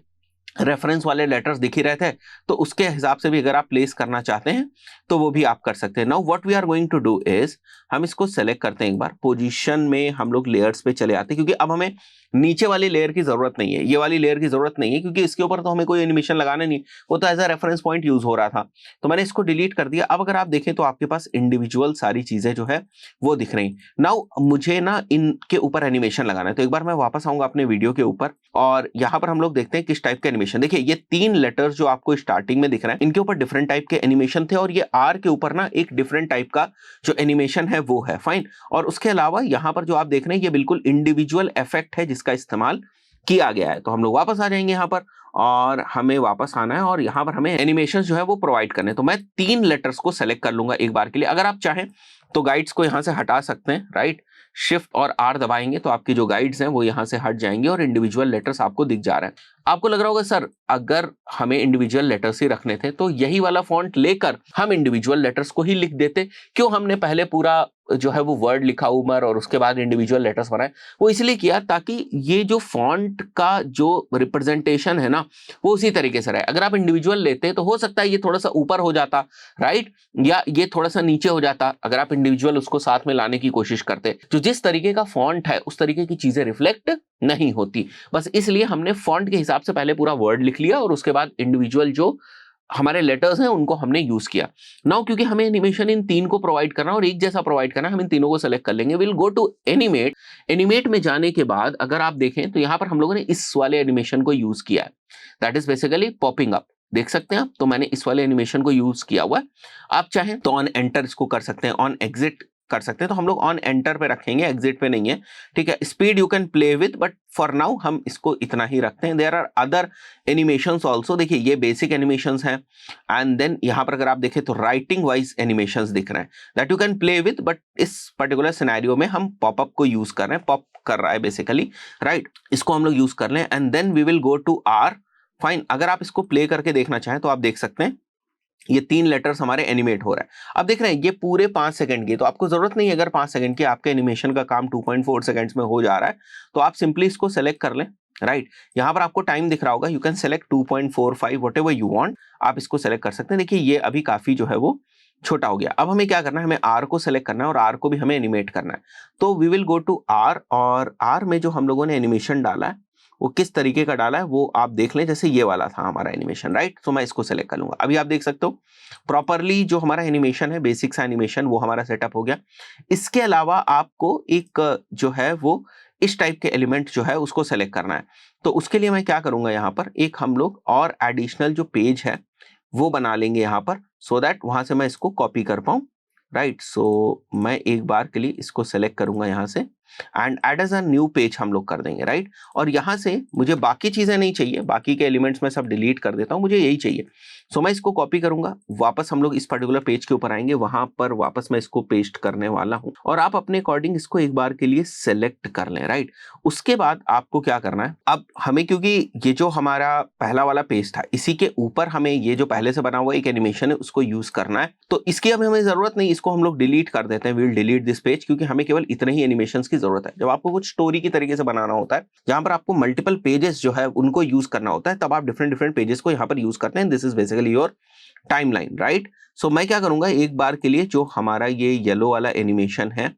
रेफरेंस वाले लेटर्स दिख ही रहे थे, तो उसके हिसाब से भी अगर आप प्लेस करना चाहते हैं तो वो भी आप कर सकते हैं. Now what we are going to do is, हम इसको सेलेक्ट करते हैं एक बार. पोजीशन में हम लोग लेयर्स पे चले आते हैं, क्योंकि अब हमें नीचे वाली लेयर की जरूरत नहीं है, ये वाली लेयर की जरूरत नहीं है, क्योंकि इसके ऊपर तो हमें कोई एनिमेशन लगाना नहीं, वो तो as a reference point use हो रहा था. तो मैंने इसको डिलीट कर दिया. अब अगर आप देखें तो आपके पास इंडिविजुअल सारी चीजें जो है वो दिख रही. नाउ मुझे ना इनके ऊपर एनिमेशन लगाना है, तो एक बार मैं वापस आऊंगा अपने वीडियो के ऊपर और यहाँ पर हम लोग देखते हैं किस टाइप का एनिमेशन एनिमेशन। देखिए ये 3 लेटर्स जो आपको स्टार्टिंग में दिख रहे हैं, इनके ऊपर डिफरेंट टाइप के एनिमेशन थे और ये आर के ऊपर ना एक डिफरेंट टाइप का जो एनिमेशन है वो है, फाइन। और उसके अलावा यहां पर जो आप देख रहे हैं ये बिल्कुल इंडिविजुअल इफेक्ट है जिसका इस्तेमाल किया गया है। तो हम लोग वापस आ जाएंगे यहाँ पर और हमें वापस आना है और यहाँ पर हमें एनिमेशन जो है वो प्रोवाइड करने। तो मैं 3 लेटर्स को सेलेक्ट कर लूंगा एक बार के लिए। अगर आप चाहें तो गाइड्स को यहाँ से हटा सकते हैं, राइट। शिफ्ट और आर दबाएंगे तो आपकी जो गाइड्स हैं वो यहाँ से हट जाएंगे और इंडिविजुअल लेटर्स आपको दिख जा रहे हैं। आपको लग रहा होगा सर अगर हमें इंडिविजुअल लेटर्स ही रखने थे तो यही वाला फॉन्ट लेकर हम इंडिविजुअल लेटर्स को ही लिख देते, क्यों हमने पहले पूरा जो है वो वर्ड लिखा उमर और उसके बाद इंडिविजुअल लेटर्स बनाए। वो इसलिए किया ताकि ये जो फॉन्ट का जो रिप्रेजेंटेशन है ना वो उसी तरीके से रहे। अगर आप इंडिविजुअल लेते तो हो सकता है ये थोड़ा सा ऊपर हो जाता, राइट, या ये थोड़ा सा नीचे हो जाता अगर आप इंडिविजुअल उसको साथ में लाने की कोशिश करते। जो जिस तरीके का फॉन्ट है उस तरीके की चीजें रिफ्लेक्ट नहीं होती, बस इसलिए हमने फॉन्ट के हिसाब से पहले पूरा वर्ड लिख लिया और उसके बाद इंडिविजुअल जो हमारे लेटर्स हैं उनको हमने यूज किया। नाउ क्योंकि हमें एनिमेशन इन 3 को प्रोवाइड करना और एक जैसा प्रोवाइड करना, हम इन तीनों को सेलेक्ट कर लेंगे। Will go to animate. Animate में जाने के बाद अगर आप देखें तो यहां पर हम लोगों ने इस वाले एनिमेशन को यूज किया है, that is basically popping up. देख सकते हैं आप, तो मैंने इस वाले एनिमेशन को यूज किया हुआ है। आप चाहें तो ऑन एंटर इसको कर सकते हैं, ऑन एग्जिट कर सकते हैं। तो हम लोग ऑन एंटर पे रखेंगे, एग्जिट पे नहीं है, ठीक है। Speed you can play with, but for now हम इसको इतना ही रखते हैं। There are other animations also. देखिए ये बेसिक एनिमेशंस हैं एंड देन यहां पर अगर आप देखें तो राइटिंग वाइज एनिमेशंस दिख रहे हैं that you can play with, but इस पर्टिकुलर सिनेरियो में हम पॉपअप को यूज कर रहे हैं, पॉप कर रहा है बेसिकली, राइट। इसको हम लोग यूज कर लें and then we will go to R, fine. अगर आप इसको प्ले करके देखना चाहें तो आप देख सकते हैं ये 3 लेटर्स हमारे एनिमेट हो रहा है। अब देख रहे हैं ये पूरे 5 सेकंड की, तो आपको जरूरत नहीं है अगर 5 सेकंड की आपके एनिमेशन का काम 2.4 सेकंड्स में हो जा रहा है तो आप सिंपली इसको सेलेक्ट कर लें, राइट। यहां पर आपको टाइम दिख रहा होगा, you can select 2.45 whatever you want, आप इसको सेलेक्ट कर सकते हैं। देखिए ये अभी काफी जो है वो छोटा हो गया। अब हमें क्या करना है, हमें आर को सेलेक्ट करना है और आर को भी हमें एनिमेट करना है। तो we will go to R और आर में जो हम लोगों ने एनिमेशन डाला है वो किस तरीके का डाला है वो आप देख लें। जैसे ये वाला था हमारा एनिमेशन, राइट। तो मैं इसको सेलेक्ट कर लूंगा। अभी आप देख सकते हो प्रॉपरली जो हमारा एनिमेशन है, बेसिक सा एनिमेशन वो हमारा सेटअप हो गया। इसके अलावा आपको एक जो है वो इस टाइप के एलिमेंट जो है उसको सेलेक्ट करना है। तो उसके लिए मैं क्या करूंगा, यहाँ पर एक हम लोग और एडिशनल जो पेज है वो बना लेंगे यहाँ पर, सो दैट वहां से मैं इसको कॉपी कर पाऊं, राइट। सो मैं एक बार के लिए इसको सेलेक्ट करूंगा यहाँ से and add as a new page हम लोग कर देंगे, राइट। और यहाँ से मुझे बाकी चीजें नहीं चाहिए, बाकी के एलिमेंट्स में सब डिलीट कर देता हूँ, मुझे यही चाहिए। सो मैं इसको कॉपी करूंगा, वापस हम लोग इस पर्टिकुलर पेज के ऊपर आएंगे, वहां पर वापस मैं इसको पेस्ट करने वाला हूं और आप अपने अकॉर्डिंग इसको एक बार के लिए सेलेक्ट कर लें, राइट। उसके बाद आपको क्या करना है, अब हमें क्योंकि ये जो हमारा पहला वाला पेज था इसी के ऊपर हमें ये जो पहले से बना हुआ एक एनिमेशन है उसको यूज करना है। तो इसकी अब हमें जरूरत नहीं, इसको हम लोग डिलीट कर देते हैं। विल डिलीट दिस पेज, क्योंकि हमें केवल इतने ही एनिमेशन की जरूरत है। जब आपको कुछ स्टोरी की तरीके से बनाना होता है जहां पर आपको मल्टीपल पेजेस जो है उनको यूज करना होता है, तब आप डिफरेंट पेजेस को यहाँ पर यूज करते हैं। This is basically your timeline, right. So मैं क्या करूंगा, एक बार के लिए जो हमारा ये येलो वाला एनिमेशन है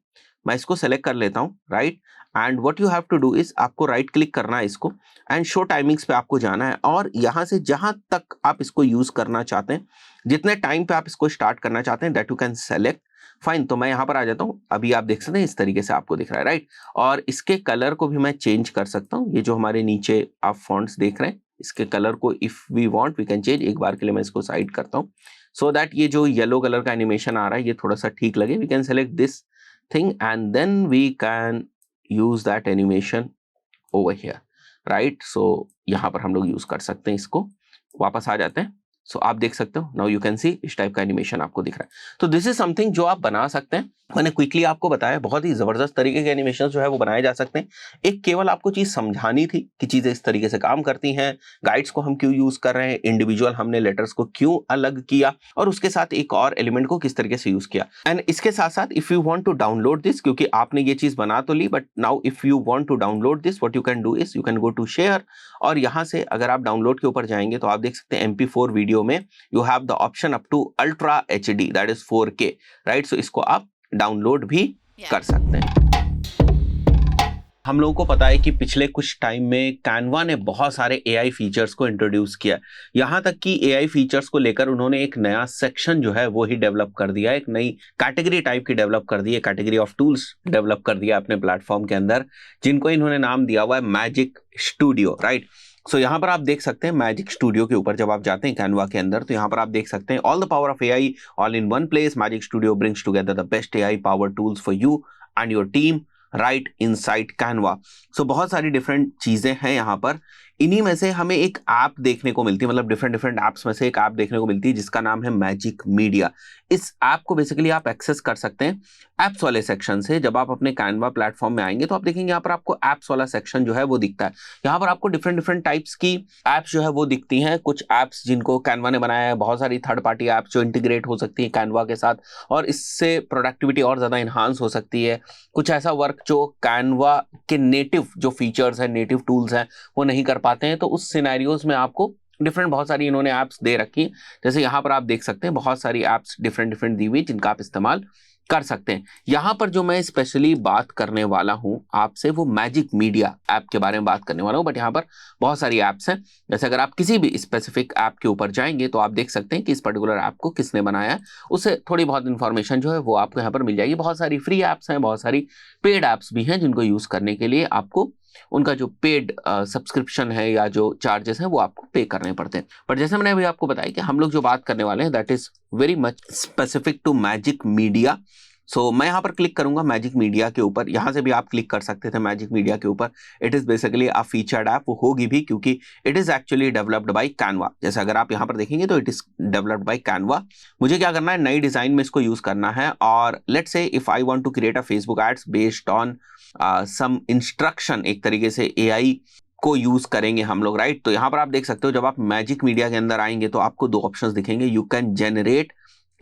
मैं इसको सेलेक्ट कर लेता हूं, right. And what you have to do is आपको राइट क्लिक करना है इसको एंड शो टाइमिंग्स पे आपको जाना है और यहां से जहां तक आप इसको यूज करना चाहते हैं, जितने टाइम पे आप इसको स्टार्ट करना चाहते हैं, that you can select, fine. तो मैं यहाँ पर आ जाता हूँ। अभी आप देख सकते हैं इस तरीके से आपको दिख रहा है, राइट। और इसके कलर को भी मैं चेंज कर सकता हूँ। ये जो हमारे नीचे आप फॉन्ट्स देख रहे हैं इसके कलर को if we want we can change. एक बार के लिए मैं इसको साइड करता हूँ सो दैट ये जो येलो कलर का एनिमेशन आ रहा है ये थोड़ा सा ठीक लगे। We can select this thing and then we can use that animation over here, right. So यहाँ पर हम लोग यूज कर सकते हैं इसको। वापस आ जाते हैं। सो आप देख सकते हो, नाउ यू कैन सी इस टाइप का एनिमेशन आपको दिख रहा है। तो दिस इज समथिंग जो आप बना सकते हैं। मैंने क्विकली आपको बताया, बहुत ही जबरदस्त तरीके के एनिमेशन जो है वो बनाए जा सकते हैं। एक केवल आपको चीज समझानी थी कि चीजें इस तरीके से काम करती हैं, गाइड्स को हम क्यों यूज कर रहे हैं, इंडिविजुअल हमने लेटर्स को क्यों अलग किया और उसके साथ एक और एलिमेंट को किस तरीके से यूज किया। एंड इसके साथ साथ if you want to download this, क्योंकि आपने ये चीज बना तो ली, but now if you want to download this what you can do is you can go to share और यहां से अगर आप डाउनलोड के ऊपर जाएंगे तो आप देख सकते हैं MP4 वीडियो में you have the option up to ultra HD, that is 4K, right. So इसको आप डाउनलोड भी कर सकते हैं। हम लोगों को पता है कि पिछले कुछ टाइम में कैनवा ने बहुत सारे AI फीचर्स को इंट्रोड्यूस किया, यहाँ तक कि AI फीचर्स को लेकर उन्होंने एक नया सेक्शन जो है वो ही डेवलप कर दिया, एक नई कैटेगरी टाइप की डेवलप कर दी है, कैटेगरी ऑफ टूल्स डेवलप कर दिया अपने प्लेटफॉर्म के अंदर, जिनको इन्होंने नाम दिया हुआ है मैजिक स्टूडियो, राइट। सो यहाँ पर आप देख सकते हैं मैजिक स्टूडियो के ऊपर जब आप जाते हैं कैनवा के अंदर, तो यहाँ पर आप देख सकते हैं all the power of AI all in one place, magic studio brings together the best AI power tools for you and your team right inside Canva. सो बहुत सारी डिफरेंट चीजें हैं यहाँ पर। इन्हीं में से हमें एक ऐप देखने को मिलती है, मतलब डिफरेंट डिफरेंट ऐप्स में से एक ऐप देखने को मिलती है जिसका नाम है मैजिक मीडिया। इस ऐप को बेसिकली आप एक्सेस कर सकते हैं ऐप्स वाले सेक्शन से। जब आप अपने कैनवा प्लेटफॉर्म में आएंगे तो आप देखेंगे यहाँ पर आपको ऐप्स वाला सेक्शन जो है वो दिखता है। यहाँ पर आपको डिफरेंट डिफरेंट टाइप्स की ऐप्स जो है वो दिखती हैं। कुछ ऐप्स जिनको कैनवा ने बनाया है, बहुत सारी थर्ड पार्टी ऐप्स जो इंटीग्रेट हो सकती है कैनवा के साथ और इससे प्रोडक्टिविटी और ज्यादा इन्हांस हो सकती है। कुछ ऐसा वर्क जो कैनवा के नेटिव जो फीचर्स हैं, नेटिव टूल्स हैं, वो नहीं कर पाते हैं, तो उस सिनेरियोज में आपको डिफरेंट बहुत सारी इन्होंने ऐप्स दे रखी हैं। जैसे यहाँ पर आप देख सकते हैं बहुत सारी ऐप्स डिफरेंट डिफरेंट दी हुई जिनका आप इस्तेमाल कर सकते हैं। यहाँ पर जो मैं स्पेशली बात करने वाला हूँ आपसे वो मैजिक मीडिया ऐप के बारे में बात करने वाला हूँ, बट यहाँ पर बहुत सारी ऐप्स हैं। जैसे अगर आप किसी भी स्पेसिफिक ऐप के ऊपर जाएंगे तो आप देख सकते हैं कि इस पर्टिकुलर ऐप को किसने बनाया है, उससे थोड़ी बहुत इन्फॉर्मेशन जो है वो आपको यहाँ पर मिल जाएगी। बहुत सारी फ्री ऐप्स हैं, बहुत सारी पेड ऐप्स भी हैं जिनको यूज करने के लिए आपको उनका जो पेड सब्सक्रिप्शन है या जो चार्जेस हैं वो आपको पे करने पड़ते हैं। पर जैसे मैंने अभी आपको बताया कि हम लोग जो बात करने वाले हैं that is very much specific to magic media. So मैं यहाँ पर क्लिक करूंगा मैजिक मीडिया के ऊपर। यहाँ से भी आप क्लिक कर सकते थे मैजिक मीडिया के ऊपर। It is basically a featured app, वो होगी भी क्योंकि it is actually developed by Canva. जैसे अगर आप यहाँ पर देखेंगे तो it is developed by Canva. मुझे क्या करना है, नई डिजाइन में इसको यूज करना है और let's say if I want to create a Facebook ads based on some instruction, एक तरीके से एआई को यूज करेंगे हम लोग, राइट। तो यहाँ पर आप देख सकते हो जब आप मैजिक मीडिया के अंदर आएंगे तो आपको दो ऑप्शंस दिखेंगे। You can generate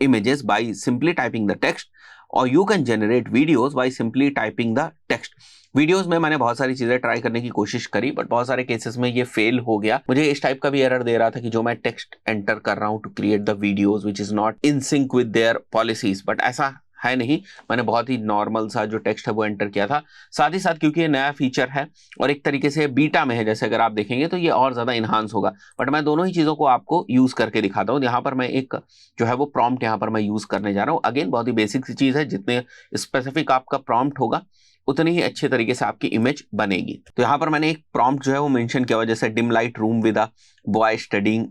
images by simply typing the text और you can generate videos by simply typing the text। Videos में मैंने बहुत सारी चीजें ट्राई करने की कोशिश करी बट बहुत सारे केसेस में ये फेल हो गया। मुझे इस टाइप का भी एरर दे रहा था कि जो मैं टेक्स्ट एंटर कर रहा हूँ to create the videos which is not in sync with their policies, but ऐसा है नहीं। मैंने बहुत ही नॉर्मल सा जो टेक्स्ट है वो एंटर किया था। साथ ही साथ क्योंकि ये नया फीचर है और एक तरीके से बीटा में है, जैसे अगर आप देखेंगे तो ये और ज्यादा इन्हांस होगा, बट मैं दोनों ही चीजों को आपको यूज करके दिखाता हूँ। यहाँ पर मैं एक जो है वो प्रॉम्प्ट यहाँ पर मैं यूज करने जा रहा हूँ। अगेन बहुत ही बेसिक सी चीज है, जितने स्पेसिफिक आपका प्रॉम्प्ट होगा उतनी ही अच्छे तरीके से आपकी इमेज बनेगी। तो यहाँ पर मैंने एक प्रॉम्प्ट जो है वो मेंशन किया हुआ, जैसे dim light room with a boy studying,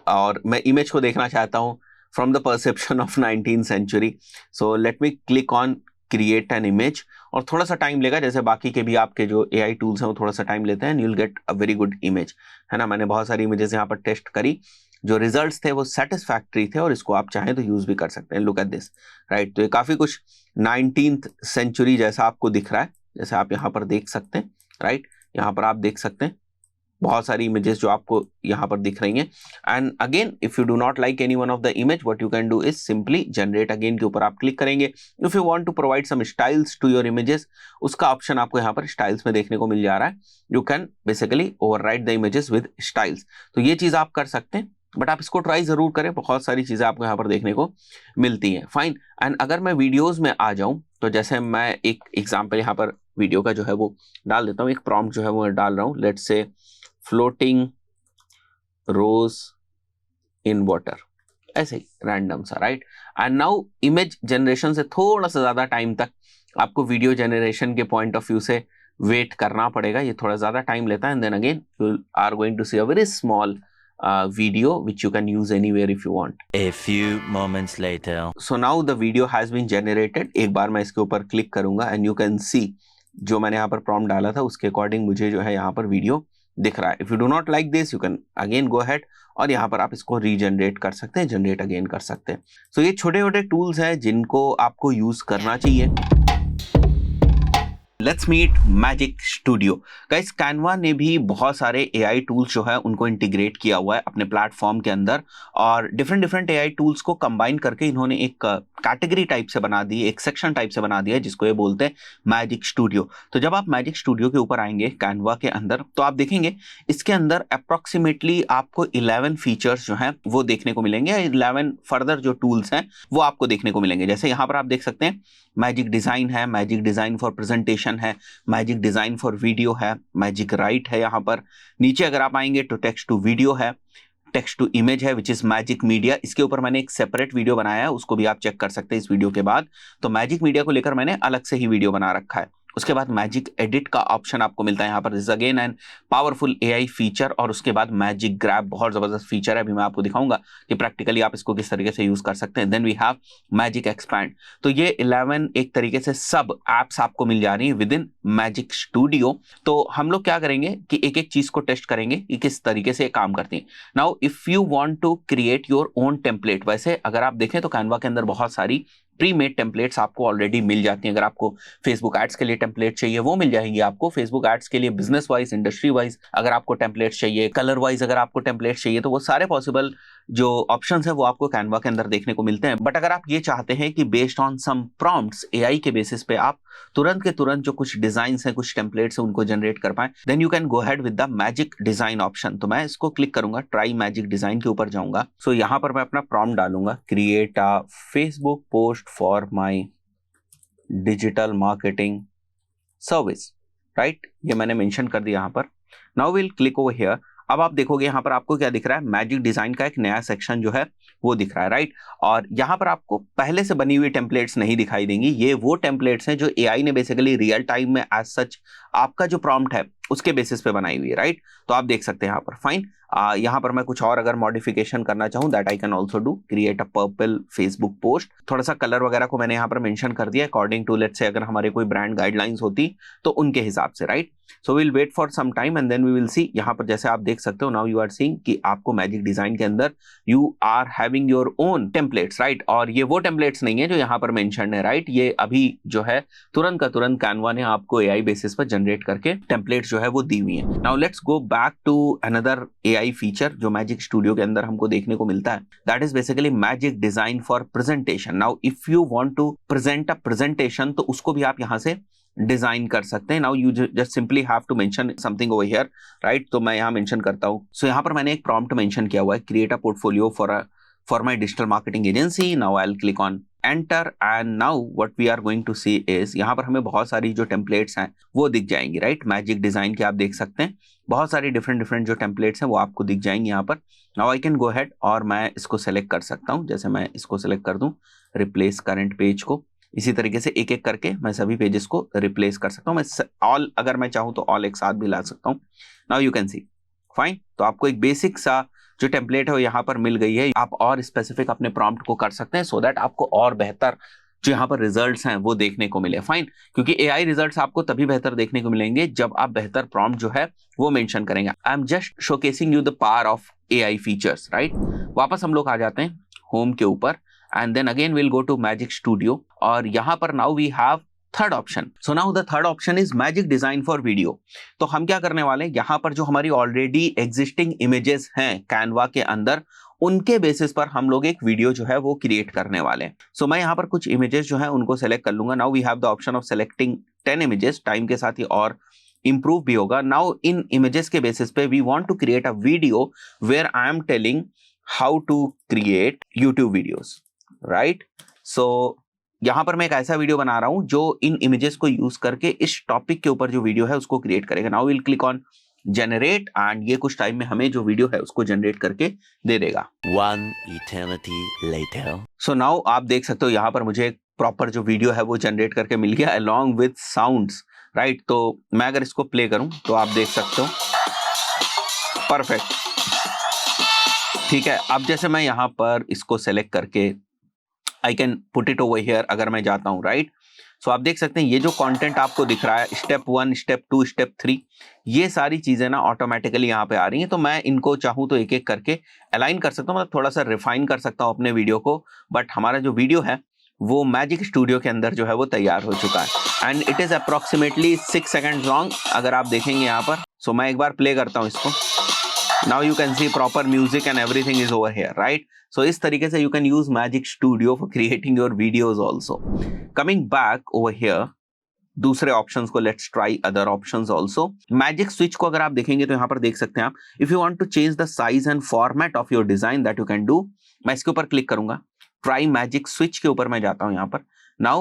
और मैं इमेज को देखना चाहता हूँ from the perception of 19th century। So let me click on create an image और थोड़ा सा टाइम लेगा, जैसे बाकी के भी आपके जो AI टूल्स हैं वो थोड़ा सा टाइम लेते हैं। you'll get a very good image, है ना। मैंने बहुत सारी इमेजेस यहाँ पर टेस्ट करी, जो रिजल्ट्स थे वो सेटिस्फैक्ट्री थे और इसको आप चाहें तो यूज भी कर सकते हैं। Look at this, right. तो ये काफी कुछ 19th सेंचुरी जैसा आपको दिख रहा है, जैसे आप यहाँ पर देख सकते हैं, राइट। यहाँ पर आप देख सकते हैं बहुत सारी इमेजेस जो आपको यहाँ पर दिख रही हैं। And again if you do not like any one of the image, what you can do is simply generate again के ऊपर आप क्लिक करेंगे। If you want to provide some styles to your images, उसका option आपको यहाँ पर styles में देखने को मिल जा रहा है। You can basically overwrite the images with styles. तो ये चीज आप कर सकते हैं, बट आप इसको ट्राई जरूर करें, बहुत सारी चीजें आपको यहाँ पर देखने को मिलती हैं। फाइन। एंड अगर मैं वीडियोज में आ जाऊं तो जैसे मैं एक एग्जाम्पल यहाँ पर वीडियो का जो है वो डाल देता हूँ, एक प्रॉम्प्ट जो है वो डाल रहा हूँ, let's say floating rose in water, ऐसे ही रैंडम सा, right. And now image generation से थोड़ा सा ज्यादा टाइम तक आपको वीडियो जनरेशन के पॉइंट ऑफ व्यू से वेट करना पड़ेगा, ये थोड़ा ज्यादा टाइम लेता है। And then again you are going to see a very small video which you can use anywhere if you want. A few moments later. So now the video has been generated। एक बार मैं इसके ऊपर click करूंगा and you can see जो मैंने यहाँ पर prompt डाला था उसके अकॉर्डिंग मुझे जो है यहाँ पर वीडियो दिख रहा है। If you do not like this you can again go ahead और यहाँ पर आप इसको रीजनरेट कर सकते हैं, जनरेट अगेन कर सकते हैं। So ये छोटे छोटे टूल्स हैं जिनको आपको यूज करना चाहिए। Let's meet magic studio. Guys Canva ने भी बहुत सारे एआई टूल्स जो है उनको इंटीग्रेट किया हुआ है अपने प्लेटफॉर्म के अंदर, और डिफरेंट डिफरेंट एआई टूल्स को कंबाइन करके इन्होंने एक कैटेगरी टाइप से बना दी, एक सेक्शन टाइप से बना दिया जिसको ये बोलते हैं मैजिक स्टूडियो। तो जब आप मैजिक स्टूडियो के ऊपर आएंगे कैनवा के अंदर तो आप देखेंगे इसके अंदर अप्रोक्सीमेटली आपको 11 फीचर्स जो हैं वो देखने को मिलेंगे, 11 फर्दर जो टूल्स हैं वो आपको देखने को मिलेंगे। जैसे यहाँ पर आप देख सकते हैं मैजिक डिजाइन है, मैजिक डिजाइन फॉर प्रेजेंटेशन है, मैजिक डिजाइन फॉर वीडियो है, मैजिक राइट है। यहाँ पर नीचे अगर आप आएंगे तो टेक्स्ट टू वीडियो है, टेक्स्ट टू इमेज है विच इज मैजिक मीडिया। इसके ऊपर मैंने एक सेपरेट वीडियो बनाया है, उसको भी आप चेक कर सकते हैं इस वीडियो के बाद। तो मैजिक मीडिया को लेकर मैंने अलग से ही वीडियो बना रखा है। उसके बाद मैजिक एडिट का ऑप्शन आपको मिलता है यहाँ पर। This again an powerful AI feature. और उसके बाद मैजिक ग्रैब, बहुत जबरदस्त फीचर है, अभी मैं आपको दिखाऊंगा कि प्रैक्टिकली आप इसको किस तरीके से यूज कर सकते हैं। Then we have magic expand. तो ये 11 एक तरीके से सब एप्स आपको मिल जा रही है विद इन मैजिक स्टूडियो। तो हम लोग क्या करेंगे कि एक एक चीज को टेस्ट करेंगे कि किस तरीके से काम करती है। Now if you want to create your own template, वैसे अगर आप देखें तो कैनवा के अंदर बहुत सारी प्री मेड टेम्पलेट्स आपको ऑलरेडी मिल जाती हैं। अगर आपको फेसबुक एड्स के लिए टेम्पलेट चाहिए वो मिल जाएंगी आपको, फेसबुक एड्स के लिए बिजनेस वाइज, इंडस्ट्री वाइज अगर आपको टेम्पलेट्स चाहिए, कलर वाइज अगर आपको टेम्पलेट्स चाहिए, तो वो सारे पॉसिबल जो ऑप्शंस है वो आपको कैनवा के अंदर देखने को मिलते हैं। बट अगर आप ये चाहते हैं कि based on some prompts AI के बेसिस पे आप तुरंत के तुरंत जो कुछ डिजाइन है, कुछ टेम्पलेट्स है, उनको जनरेट कर पाए, then you can go ahead with the magic design option. तो मैं इसको क्लिक करूंगा, ट्राई मैजिक डिजाइन के ऊपर जाऊंगा। सो यहाँ पर मैं अपना प्रॉम्प्ट डालूंगा, create a Facebook post for my digital marketing service, right, ये मैंने मेंशन कर दिया यहाँ पर। Now will click over here. अब आप देखोगे यहाँ पर आपको क्या दिख रहा है, मैजिक डिजाइन का एक नया सेक्शन जो है वो दिख रहा है, राइट। और यहाँ पर आपको पहले से बनी हुई टेम्पलेट्स नहीं दिखाई देंगी, ये वो टेम्पलेट्स हैं जो एआई ने बेसिकली रियल टाइम में एज सच आपका जो प्रॉम्प्ट है उसके बेसिस पे बनाई हुई है, राइट। तो आप देख सकते हैं यहाँ पर, फाइन। यहाँ पर मैं कुछ और अगर मॉडिफिकेशन करना चाहूँ, that I can also do, create a purple Facebook post. थोड़ा सा कलर वगैरह को मैंने यहाँ पर मेंशन कर दिया अकॉर्डिंग टू, लेट्स से अगर हमारे कोई ब्रांड गाइडलाइंस होती तो उनके हिसाब से, right. So will wait for some time and then we will see. यहाँ पर जैसे आप देख सकते हो, नाउ यू आर सीइंग कि आपको मैजिक डिजाइन के अंदर you are having your own templates, right. और ये वो टेम्पलेट्स नहीं है जो यहाँ पर मेंशन है, राइट। ये अभी जो है तुरंत का तुरंत कैनवा ने आपको एआई बेसिस पर जनरेट करके टेम्पलेट्स जो है वो दी हुई है। Now let's go back to another AI feature जो मैजिक स्टूडियो के अंदर हमको देखने को मिलता है, that is basically magic design for presentation. Now if you want to present a presentation, तो उसको भी आप यहाँ से डिजाइन कर सकते हैं। Now you just simply have to mention something over here, right. तो मैं यहाँ मेंशन करता हूँ। सो यहाँ पर मैंने एक प्रॉम्प्ट मेंशन किया हुआ है, create a portfolio for my digital marketing agency. Now I will click on enter and now what we are going to see is, यहाँ पर हमें बहुत सारी जो टेम्पलेट्स हैं वो दिख जाएंगी, राइट। मैजिक डिजाइन के आप देख सकते हैं बहुत सारी डिफरेंट जो टेम्पलेट्स हैं वो आपको दिख जाएंगी यहाँ पर। Now I can go ahead और मैं इसको सेलेक्ट कर सकता हूँ। जैसे मैं इसको सेलेक्ट कर दूं, रिप्लेस करंट पेज को, इसी तरीके से एक एक करके मैं सभी पेजेस को रिप्लेस कर सकता हूँ। मैं ऑल, अगर मैं चाहूँ तो ऑल एक साथ भी ला सकता हूँ। Now you can C, fine. तो आपको एक बेसिक सा जो टेम्पलेट है वो यहाँ पर मिल गई है। आप और स्पेसिफिक अपने प्रॉम्प्ट को कर सकते हैं सो दैट आपको और बेहतर जो यहाँ पर रिजल्ट्स हैं वो देखने को मिले, फाइन। क्योंकि एआई रिजल्ट्स आपको तभी बेहतर देखने को मिलेंगे जब आप बेहतर प्रॉम्प्ट जो है वो मेंशन करेंगे। I am just showcasing you the power of AI features, right. वापस हम लोग आ जाते हैं होम के ऊपर and then again will go to magic studio और यहाँ पर now we have third option. So now the third option is magic design for video. तो हम क्या करने वाले हैं, यहाँ पर जो हमारी ऑलरेडी एग्जिस्टिंग इमेजेस हैं कैनवा के अंदर, उनके बेसिस पर हम लोग एक वीडियो जो है वो क्रिएट करने वाले हैं। सो मैं यहाँ पर कुछ इमेजेस जो है उनको सेलेक्ट कर लूंगा। Now we have the option of selecting 10 images, time के साथ ही और इंप्रूव भी होगा। नाउ इन इमेजेस के बेसिस पे we want to create a video where I am telling how to create YouTube videos, right. So यहां पर मैं एक ऐसा वीडियो बना रहा हूं जो इन इमेजेस को यूज करके इस टॉपिक के ऊपर जो वीडियो है उसको क्रिएट करेगा। Now will click on generate and ये कुछ टाइम में हमें जो वीडियो है उसको जनरेट करके दे देगा। One eternity later. So now आप देख सकते हो यहाँ पर मुझे एक प्रॉपर जो वीडियो है वो जनरेट करके मिल गया अलॉन्ग विद साउंड्स, राइट। तो मैं अगर इसको प्ले करूं तो आप देख सकते हो, परफेक्ट, ठीक है। अब जैसे मैं यहाँ पर इसको सेलेक्ट करके I can put it over here, अगर मैं जाता हूँ, राइट। सो आप देख सकते हैं ये जो कंटेंट आपको दिख रहा है, स्टेप 1, स्टेप 2, स्टेप 3, ये सारी चीजें ना ऑटोमेटिकली यहाँ पे आ रही हैं। तो मैं इनको चाहूँ तो एक एक करके अलाइन कर सकता हूँ, मतलब थोड़ा सा रिफाइन कर सकता हूँ अपने वीडियो को। बट हमारा जो वीडियो है वो मैजिक स्टूडियो के अंदर जो है वो तैयार हो चुका है and it is approximately 6 second long, अगर आप देखेंगे यहाँ पर। सो मैं एक बार प्ले करता हूँ इसको। Now you can see proper music and everything is over here, right? So इस तरीके से you can use Magic Studio for creating your videos also. Coming back over here, दूसरे ऑप्शंस को let's try other options also. Magic Switch को अगर आप देखेंगे तो यहाँ पर देख सकते हैं आप, if you want to change the size and format of your design that you can do, मैं इसके ऊपर क्लिक करूंगा, Try Magic Switch के ऊपर मैं जाता हूँ यहाँ पर. Now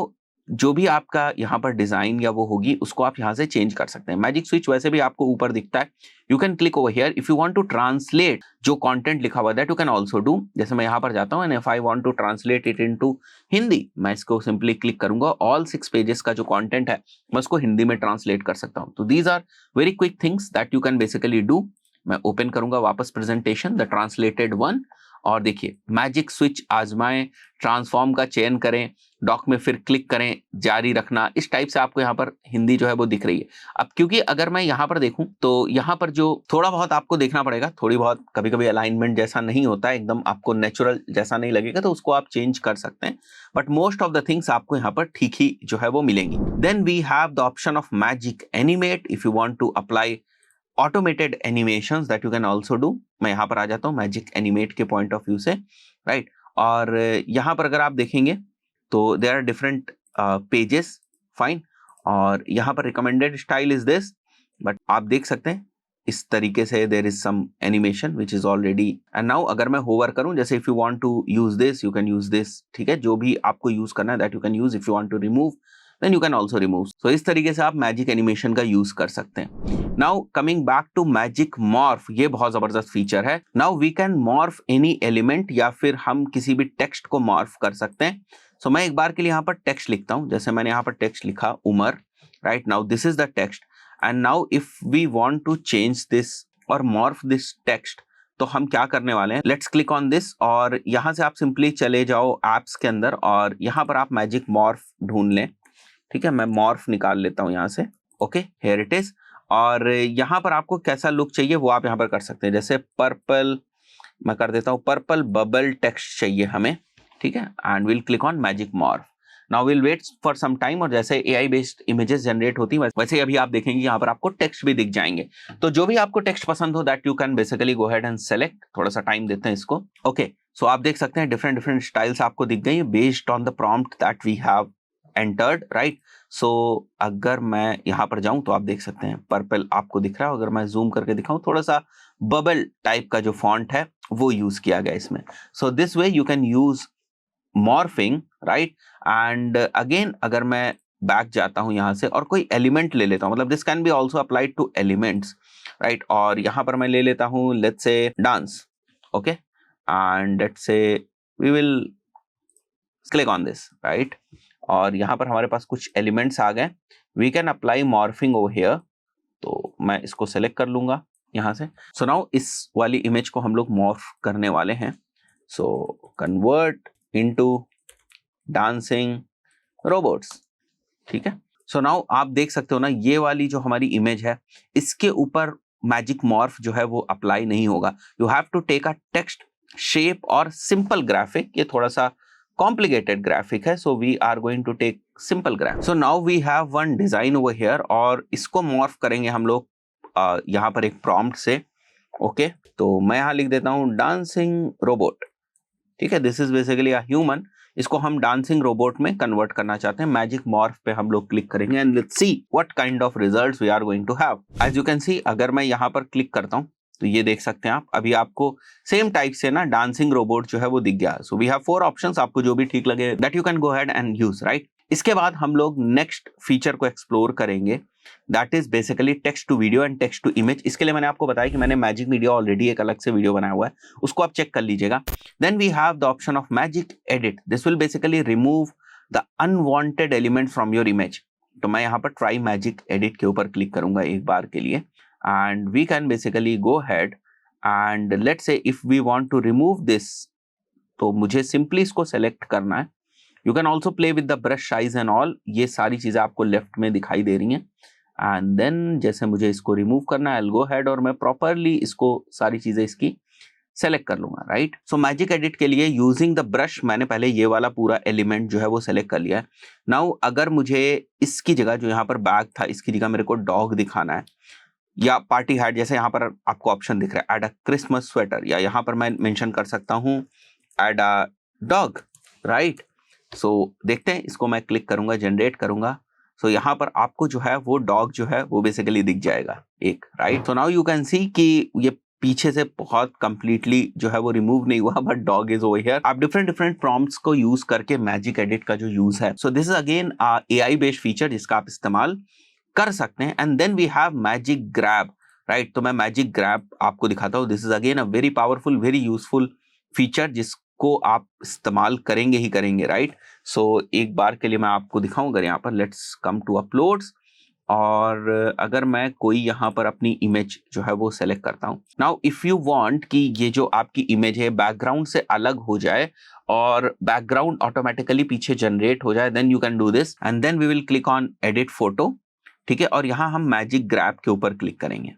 जो भी आपका यहाँ पर डिजाइन या वो होगी उसको आप यहाँ से चेंज कर सकते हैं। मैजिक स्विच वैसे भी आपको ऊपर दिखता है, you can click over here if you want to translate जो कंटेंट लिखा हुआ है that you can also do. जैसे मैं यहाँ पर जाता हूँ and if I want to translate it into Hindi, मैं इसको सिंपली क्लिक करूंगा, ऑल 6 पेजेस का जो कंटेंट है मैं उसको हिंदी में ट्रांसलेट कर सकता हूँ। तो these are very quick things that you can basically do. मैं ओपन करूंगा वापस प्रेजेंटेशन, द ट्रांसलेटेड वन, और देखिए मैजिक स्विच आजमाएं, ट्रांसफॉर्म का चयन करें, डॉक में फिर क्लिक करें, जारी रखना, इस टाइप से आपको यहाँ पर हिंदी जो है वो दिख रही है। अब क्योंकि अगर मैं यहाँ पर देखूं तो यहाँ पर जो थोड़ा बहुत आपको देखना पड़ेगा, थोड़ी बहुत कभी कभी अलाइनमेंट जैसा नहीं होता है, एकदम आपको नेचुरल जैसा नहीं लगेगा, तो उसको आप चेंज कर सकते हैं, but most of the things आपको यहाँ पर ठीक ही जो है वो मिलेंगी। Then we have the option of magic animate if you want to apply automated animations that you can also do. मैं यहाँ पर आ जाता हूँ मैजिक एनिमेट के पॉइंट ऑफ व्यू से, राइट। और यहाँ पर अगर आप देखेंगे तो there are different pages, fine, और यहाँ पर recommended style is this, but आप देख सकते हैं इस तरीके से there is some animation which is already. And now अगर मैं होवर करूं, जैसे if you want to use this you can use this, ठीक है, जो भी आपको यूज करना है that you can use, if you want to remove then you can also remove. So इस तरीके से आप मैजिक एनिमेशन का यूज कर सकते हैं। Now coming back to magic morph, ये बहुत जबरदस्त फीचर है। Now we can morph any element, या फिर हम किसी भी टेक्स्ट को मॉर्फ कर सकते हैं। सो मैं एक बार के लिए यहाँ पर टेक्स्ट लिखता हूँ, जैसे मैंने यहाँ पर टेक्स्ट लिखा Umar, right. Now this is the text and now if we want to change this और मॉर्फ दिस टेक्स्ट, तो हम क्या करने वाले हैं, लेट्स क्लिक ऑन दिस, और यहाँ से आप सिंपली चले जाओ एप्स के अंदर और यहाँ पर आप मैजिक मॉर्फ ढूंढ लें, ठीक है। मैं मॉर्फ निकाल लेता हूँ यहाँ से, ओके, हियर इट इज। और यहाँ पर आपको कैसा लुक चाहिए वो आप यहाँ पर कर सकते हैं, जैसे पर्पल, मैं कर देता हूँ पर्पल बबल टेक्स्ट चाहिए हमें, ठीक है, and will click on magic morph. Now will wait for some time, और जैसे एआई बेस्ड इमेजेस जनरेट होती हैं वैसे अभी आप देखेंगे यहाँ पर आपको टेक्स्ट भी दिख जाएंगे। तो जो भी आपको टेक्स्ट पसंद हो that you can basically go ahead and select. थोड़ा सा टाइम देते हैं इसको, ओके। सो आप देख सकते हैं डिफरेंट डिफरेंट स्टाइल्स आपको दिख गई based on the prompt that we have entered, right. So अगर मैं यहाँ पर जाऊं तो आप देख सकते हैं पर्पल आपको दिख रहा है, अगर मैं जूम करके दिखाऊं थोड़ा सा बबल टाइप का जो फॉन्ट है वो यूज किया गया इसमें। So this way you can use morphing, right. And again अगर मैं बैक जाता हूं यहाँ से और कोई एलिमेंट ले लेता हूं, मतलब this can be also applied to elements, right. और यहाँ पर मैं ले लेता हूं let's say dance, okay, and let's say we will click on this, right. और यहाँ पर हमारे पास कुछ एलिमेंट्स आ गए, we can apply morphing over here, तो मैं इसको सेलेक्ट कर लूंगा यहाँ से। सो नाउ इस वाली इमेज को हम लोग मॉर्फ करने वाले हैं। So convert into dancing robots, ठीक है। सो नाउ आप देख सकते हो ना, ये वाली जो हमारी इमेज है इसके ऊपर मैजिक मॉर्फ जो है वो अप्लाई नहीं होगा। You have to take a text shape और सिंपल ग्राफिक, ये थोड़ा सा कॉम्प्लिकेटेड ग्राफिक है, so we are going to take simple graphic. So now we have one design over here, और इसको मॉर्फ करेंगे हम लोग यहाँ पर एक प्रॉम्प्ट से, ओके। तो मैं यहाँ लिख देता हूँ डांसिंग रोबोट, ठीक है, this is basically a human, इसको हम डांसिंग रोबोट में कन्वर्ट करना चाहते हैं। मैजिक मॉर्फ पे हम लोग क्लिक करेंगे and let's see what kind of results we are going to have. As you can see, अगर मैं यहाँ पर क्लिक करता हूँ तो ये देख सकते हैं आप, अभी आपको सेम टाइप से ना डांसिंग रोबोट जो है वो दिख गया। सो वी हैव 4 ऑप्शंस, आपको जो भी ठीक लगे that you can go ahead and use, right. इसके बाद हम लोग नेक्स्ट फीचर को एक्सप्लोर करेंगे, that is basically text to video and text to image. इसके लिए मैंने आपको बताया कि मैंने मैजिक मीडिया ऑलरेडी एक अलग से वीडियो बनाया हुआ है, उसको आप चेक कर लीजिएगा। Then we have the option of magic edit, this will basically remove the unwanted element from your image. तो मैं यहाँ पर ट्राई मैजिक एडिट के ऊपर क्लिक करूंगा एक बार के लिए, and we can basically go ahead and let's say if we want to remove this, तो मुझे सिंपली इसको सेलेक्ट करना है। You can also play with the brush size and all, ये सारी चीजें आपको लेफ्ट में दिखाई दे रही हैं। एंड देन जैसे मुझे इसको रिमूव करना है, आई विल गो अहेड और मैं प्रॉपरली इसको सारी चीजें इसकी सेलेक्ट कर लूंगा, राइट। सो मैजिक एडिट के लिए यूजिंग द ब्रश मैंने पहले ये वाला पूरा एलिमेंट जो है वो सेलेक्ट कर लिया है। नाउ अगर मुझे इसकी जगह, जो यहाँ पर बैग था इसकी जगह मेरे को डॉग दिखाना है, या पार्टी हैट, जैसे यहाँ पर आपको ऑप्शन दिख रहा है एड अ क्रिसमस स्वेटर, या यहाँ पर मैं मेंशन कर सकता हूँ एड अ डॉग, राइट। सो देखते हैं, इसको मैं क्लिक करूंगा, जनरेट करूंगा, सो यहाँ पर आपको जो है वो डॉग जो है वो बेसिकली दिख जाएगा एक, right. So now you can सी कि ये पीछे से बहुत कंप्लीटली जो है वो रिमूव नहीं हुआ, but dog is over here. आप डिफरेंट डिफरेंट प्रॉम्प्ट्स को यूज करके मैजिक एडिट का जो यूज है, so this is again AI based feature जिसका आप इस्तेमाल कर सकते हैं। And then we have magic grab, right. तो मैं मैजिक ग्रैब आपको दिखाता हूँ। This is again a very powerful, very useful feature जिसको आप इस्तेमाल करेंगे ही करेंगे, राइट। सो एक बार के लिए मैं आपको दिखाऊं, अगर यहाँ पर लेट्स कम टू अपलोड्स, और अगर मैं कोई यहाँ पर अपनी इमेज जो है वो सेलेक्ट करता हूँ। नाउ इफ यू वांट कि ये जो आपकी इमेज है बैकग्राउंड से अलग हो जाए और बैकग्राउंड ऑटोमेटिकली पीछे जनरेट हो जाए, then you can do this and then we will click on edit photo, ठीक है। और यहाँ हम मैजिक ग्रैब के ऊपर क्लिक करेंगे।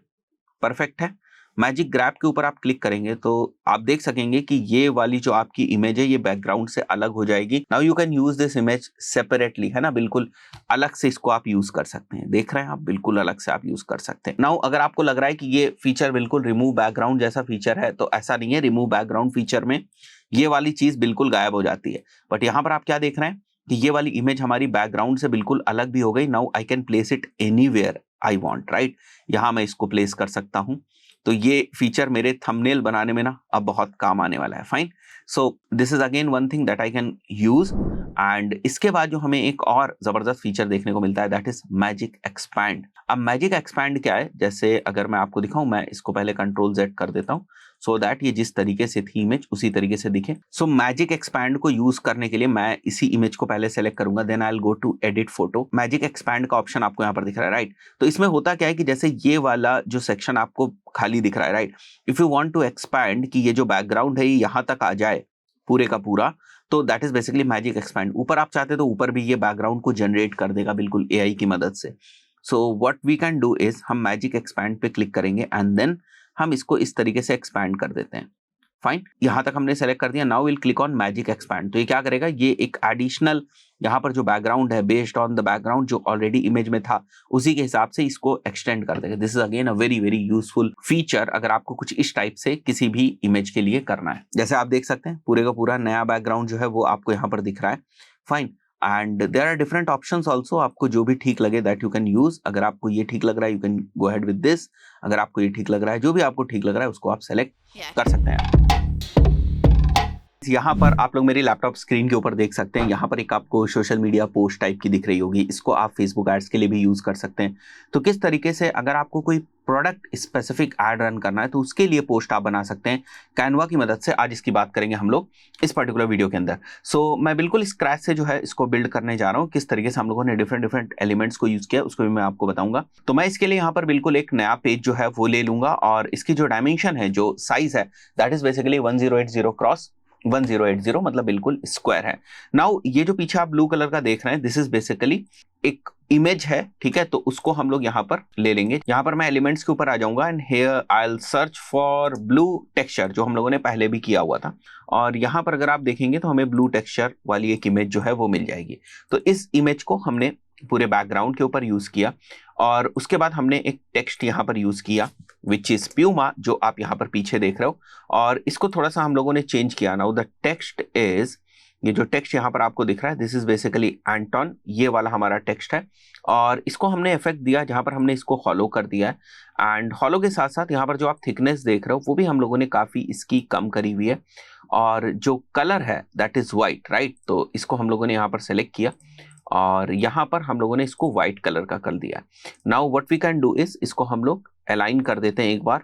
परफेक्ट है। मैजिक ग्रैब के ऊपर आप क्लिक करेंगे तो आप देख सकेंगे कि ये वाली जो आपकी इमेज है ये बैकग्राउंड से अलग हो जाएगी। Now you can use this image separately, है ना, बिल्कुल अलग से इसको आप यूज कर सकते हैं। देख रहे हैं आप, बिल्कुल अलग से आप यूज कर सकते हैं। नाउ अगर आपको लग रहा है कि ये फीचर बिल्कुल रिमूव बैकग्राउंड जैसा फीचर है, तो ऐसा नहीं है। रिमूव बैकग्राउंड फीचर में ये वाली चीज बिल्कुल गायब हो जाती है, बट यहाँ पर आप क्या देख रहे हैं कि ये वाली इमेज हमारी बैकग्राउंड से बिल्कुल अलग भी हो गई। Now I can place it anywhere I want, right. यहाँ मैं इसको प्लेस कर सकता हूँ। तो ये फीचर मेरे थंबनेल बनाने में ना अब बहुत काम आने वाला है। Fine. So this is again one thing that I can use. And इसके बाद जो हमें एक और जबरदस्त फीचर देखने को मिलता है, दैट इज मैजिक एक्सपैंड। अब मैजिक एक्सपैंड क्या है, जैसे अगर मैं आपको दिखाऊं, मैं इसको पहले Ctrl Z कर देता हूं सो दैट ये जिस तरीके से थी इमेज उसी तरीके से दिखे। सो मैजिक एक्सपैंड को यूज करने के लिए मैं इसी इमेज को पहले सेलेक्ट करूंगा, then I will go to edit photo. Magic expand का ऑप्शन आपको यहाँ पर दिख रहा है, राइट। तो इसमें होता क्या है कि जैसे ये वाला जो सेक्शन आपको खाली दिख रहा है, right, if you want to expand कि ये जो बैकग्राउंड है ये यहाँ तक आ जाए पूरे का पूरा, तो that is basically magic expand. ऊपर आप चाहते तो ऊपर भी ये बैकग्राउंड को जनरेट कर देगा बिल्कुल AI की मदद से। So what we can do is हम मैजिक एक्सपैंड पे क्लिक करेंगे एंड देन हम इसको इस तरीके से एक्सपैंड कर देते हैं। फाइन, यहां तक हमने सेलेक्ट कर दिया। Now will click on magic expand. तो ये क्या करेगा, ये एक एडिशनल यहाँ पर जो बैकग्राउंड है बेस्ड ऑन द बैकग्राउंड जो ऑलरेडी इमेज में था उसी के हिसाब से इसको एक्सटेंड कर देगा। This is again a very very useful feature अगर आपको कुछ इस टाइप से किसी भी इमेज के लिए करना है। जैसे आप देख सकते हैं पूरे का पूरा नया बैकग्राउंड जो है वो आपको यहाँ पर दिख रहा है। Fine, and there are different options also, आपको जो भी ठीक लगे दैट यू कैन यूज। अगर आपको ये ठीक लग रहा है you can go ahead with this. अगर आपको ये ठीक लग रहा है, जो भी आपको ठीक लग रहा है उसको आप सेलेक्ट कर सकते हैं। यहाँ पर आप लोग मेरी लैपटॉप स्क्रीन के ऊपर देख सकते हैं, यहाँ पर एक आपको सोशल मीडिया पोस्ट टाइप की दिख रही होगी। इसको आप फेसबुक एड्स के लिए भी यूज कर सकते हैं। तो किस तरीके से अगर आपको कोई प्रोडक्ट स्पेसिफिक एड रन करना है तो उसके लिए पोस्ट आप बना सकते हैं कैनवा की मदद से। आज इसकी बात करेंगे हम लोग इस पर्टिकुलर वीडियो के अंदर। सो मैं बिल्कुल स्क्रैच से जो है इसको बिल्ड करने जा रहा हूँ। किस तरीके से हम लोगों ने डिफरेंट डिफरेंट एलिमेंट्स को यूज किया उसको भी मैं आपको बताऊंगा। तो मैं इसके लिए यहाँ पर बिल्कुल एक नया पेज जो है वो ले लूंगा और इसकी जो डायमेंशन है, जो साइज है, दैट इज बेसिकली 1080 क्रॉस 1080, मतलब बिल्कुल स्क्वायर है। नाउ ये जो पीछे आप ब्लू कलर का देख रहे हैं दिस इज बेसिकली एक इमेज है, ठीक है। तो उसको हम लोग यहाँ पर ले लेंगे। यहाँ पर मैं एलिमेंट्स के ऊपर आ जाऊंगा and here I will search for blue texture, जो हम लोगों ने पहले भी किया हुआ था। और यहाँ पर अगर आप देखेंगे तो हमें ब्लू टेक्सचर वाली एक इमेज जो है वो मिल जाएगी। तो इस इमेज को हमने पूरे बैकग्राउंड के ऊपर यूज किया और उसके बाद हमने एक टेक्स्ट यहाँ पर यूज किया विच इज प्यूमा, जो आप यहाँ पर पीछे देख रहे हो। और इसको थोड़ा सा हम लोगों ने चेंज किया। नाउ द टेक्स्ट इज, ये जो टेक्स्ट यहाँ पर आपको दिख रहा है दिस इज बेसिकली एंटोन, ये वाला हमारा टेक्स्ट है। और इसको हमने इफेक्ट दिया जहाँ पर हमने इसको हॉलो कर दिया है एंड हॉलो के साथ साथ यहाँ पर जो आप थिकनेस देख रहे हो वो भी हम लोगों ने काफी इसकी कम करी हुई है। और जो कलर है दैट इज वाइट, राइट। तो इसको हम लोगों ने यहाँ पर सेलेक्ट किया और यहाँ पर हम लोगों ने इसको व्हाइट कलर का कर दिया। Now what we can do is इसको हम लोग अलाइन कर देते हैं एक बार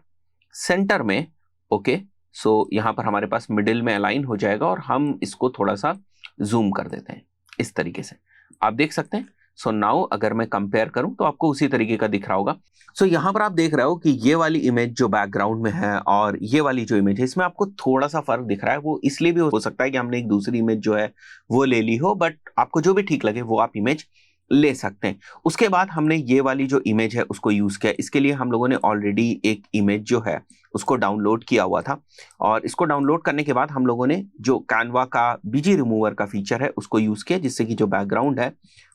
सेंटर में। ओके, सो यहाँ पर हमारे पास मिडिल में अलाइन हो जाएगा और हम इसको थोड़ा सा जूम कर देते हैं इस तरीके से, आप देख सकते हैं। सो नाउ अगर मैं कंपेयर करूं तो आपको उसी तरीके का दिख रहा होगा। सो यहाँ पर आप देख रहे हो कि ये वाली इमेज जो बैकग्राउंड में है और ये वाली जो इमेज है इसमें आपको थोड़ा सा फर्क दिख रहा है। वो इसलिए भी हो सकता है कि हमने एक दूसरी इमेज जो है वो ले ली हो, बट आपको जो भी ठीक लगे वो आप इमेज ले सकते हैं। उसके बाद हमने ये वाली जो इमेज है उसको यूज किया। इसके लिए हम लोगों ने ऑलरेडी एक इमेज जो है उसको डाउनलोड किया हुआ था और इसको डाउनलोड करने के बाद हम लोगों ने जो कैनवा का बीजी रिमूवर का फीचर है उसको यूज किया, जिससे कि जो बैकग्राउंड है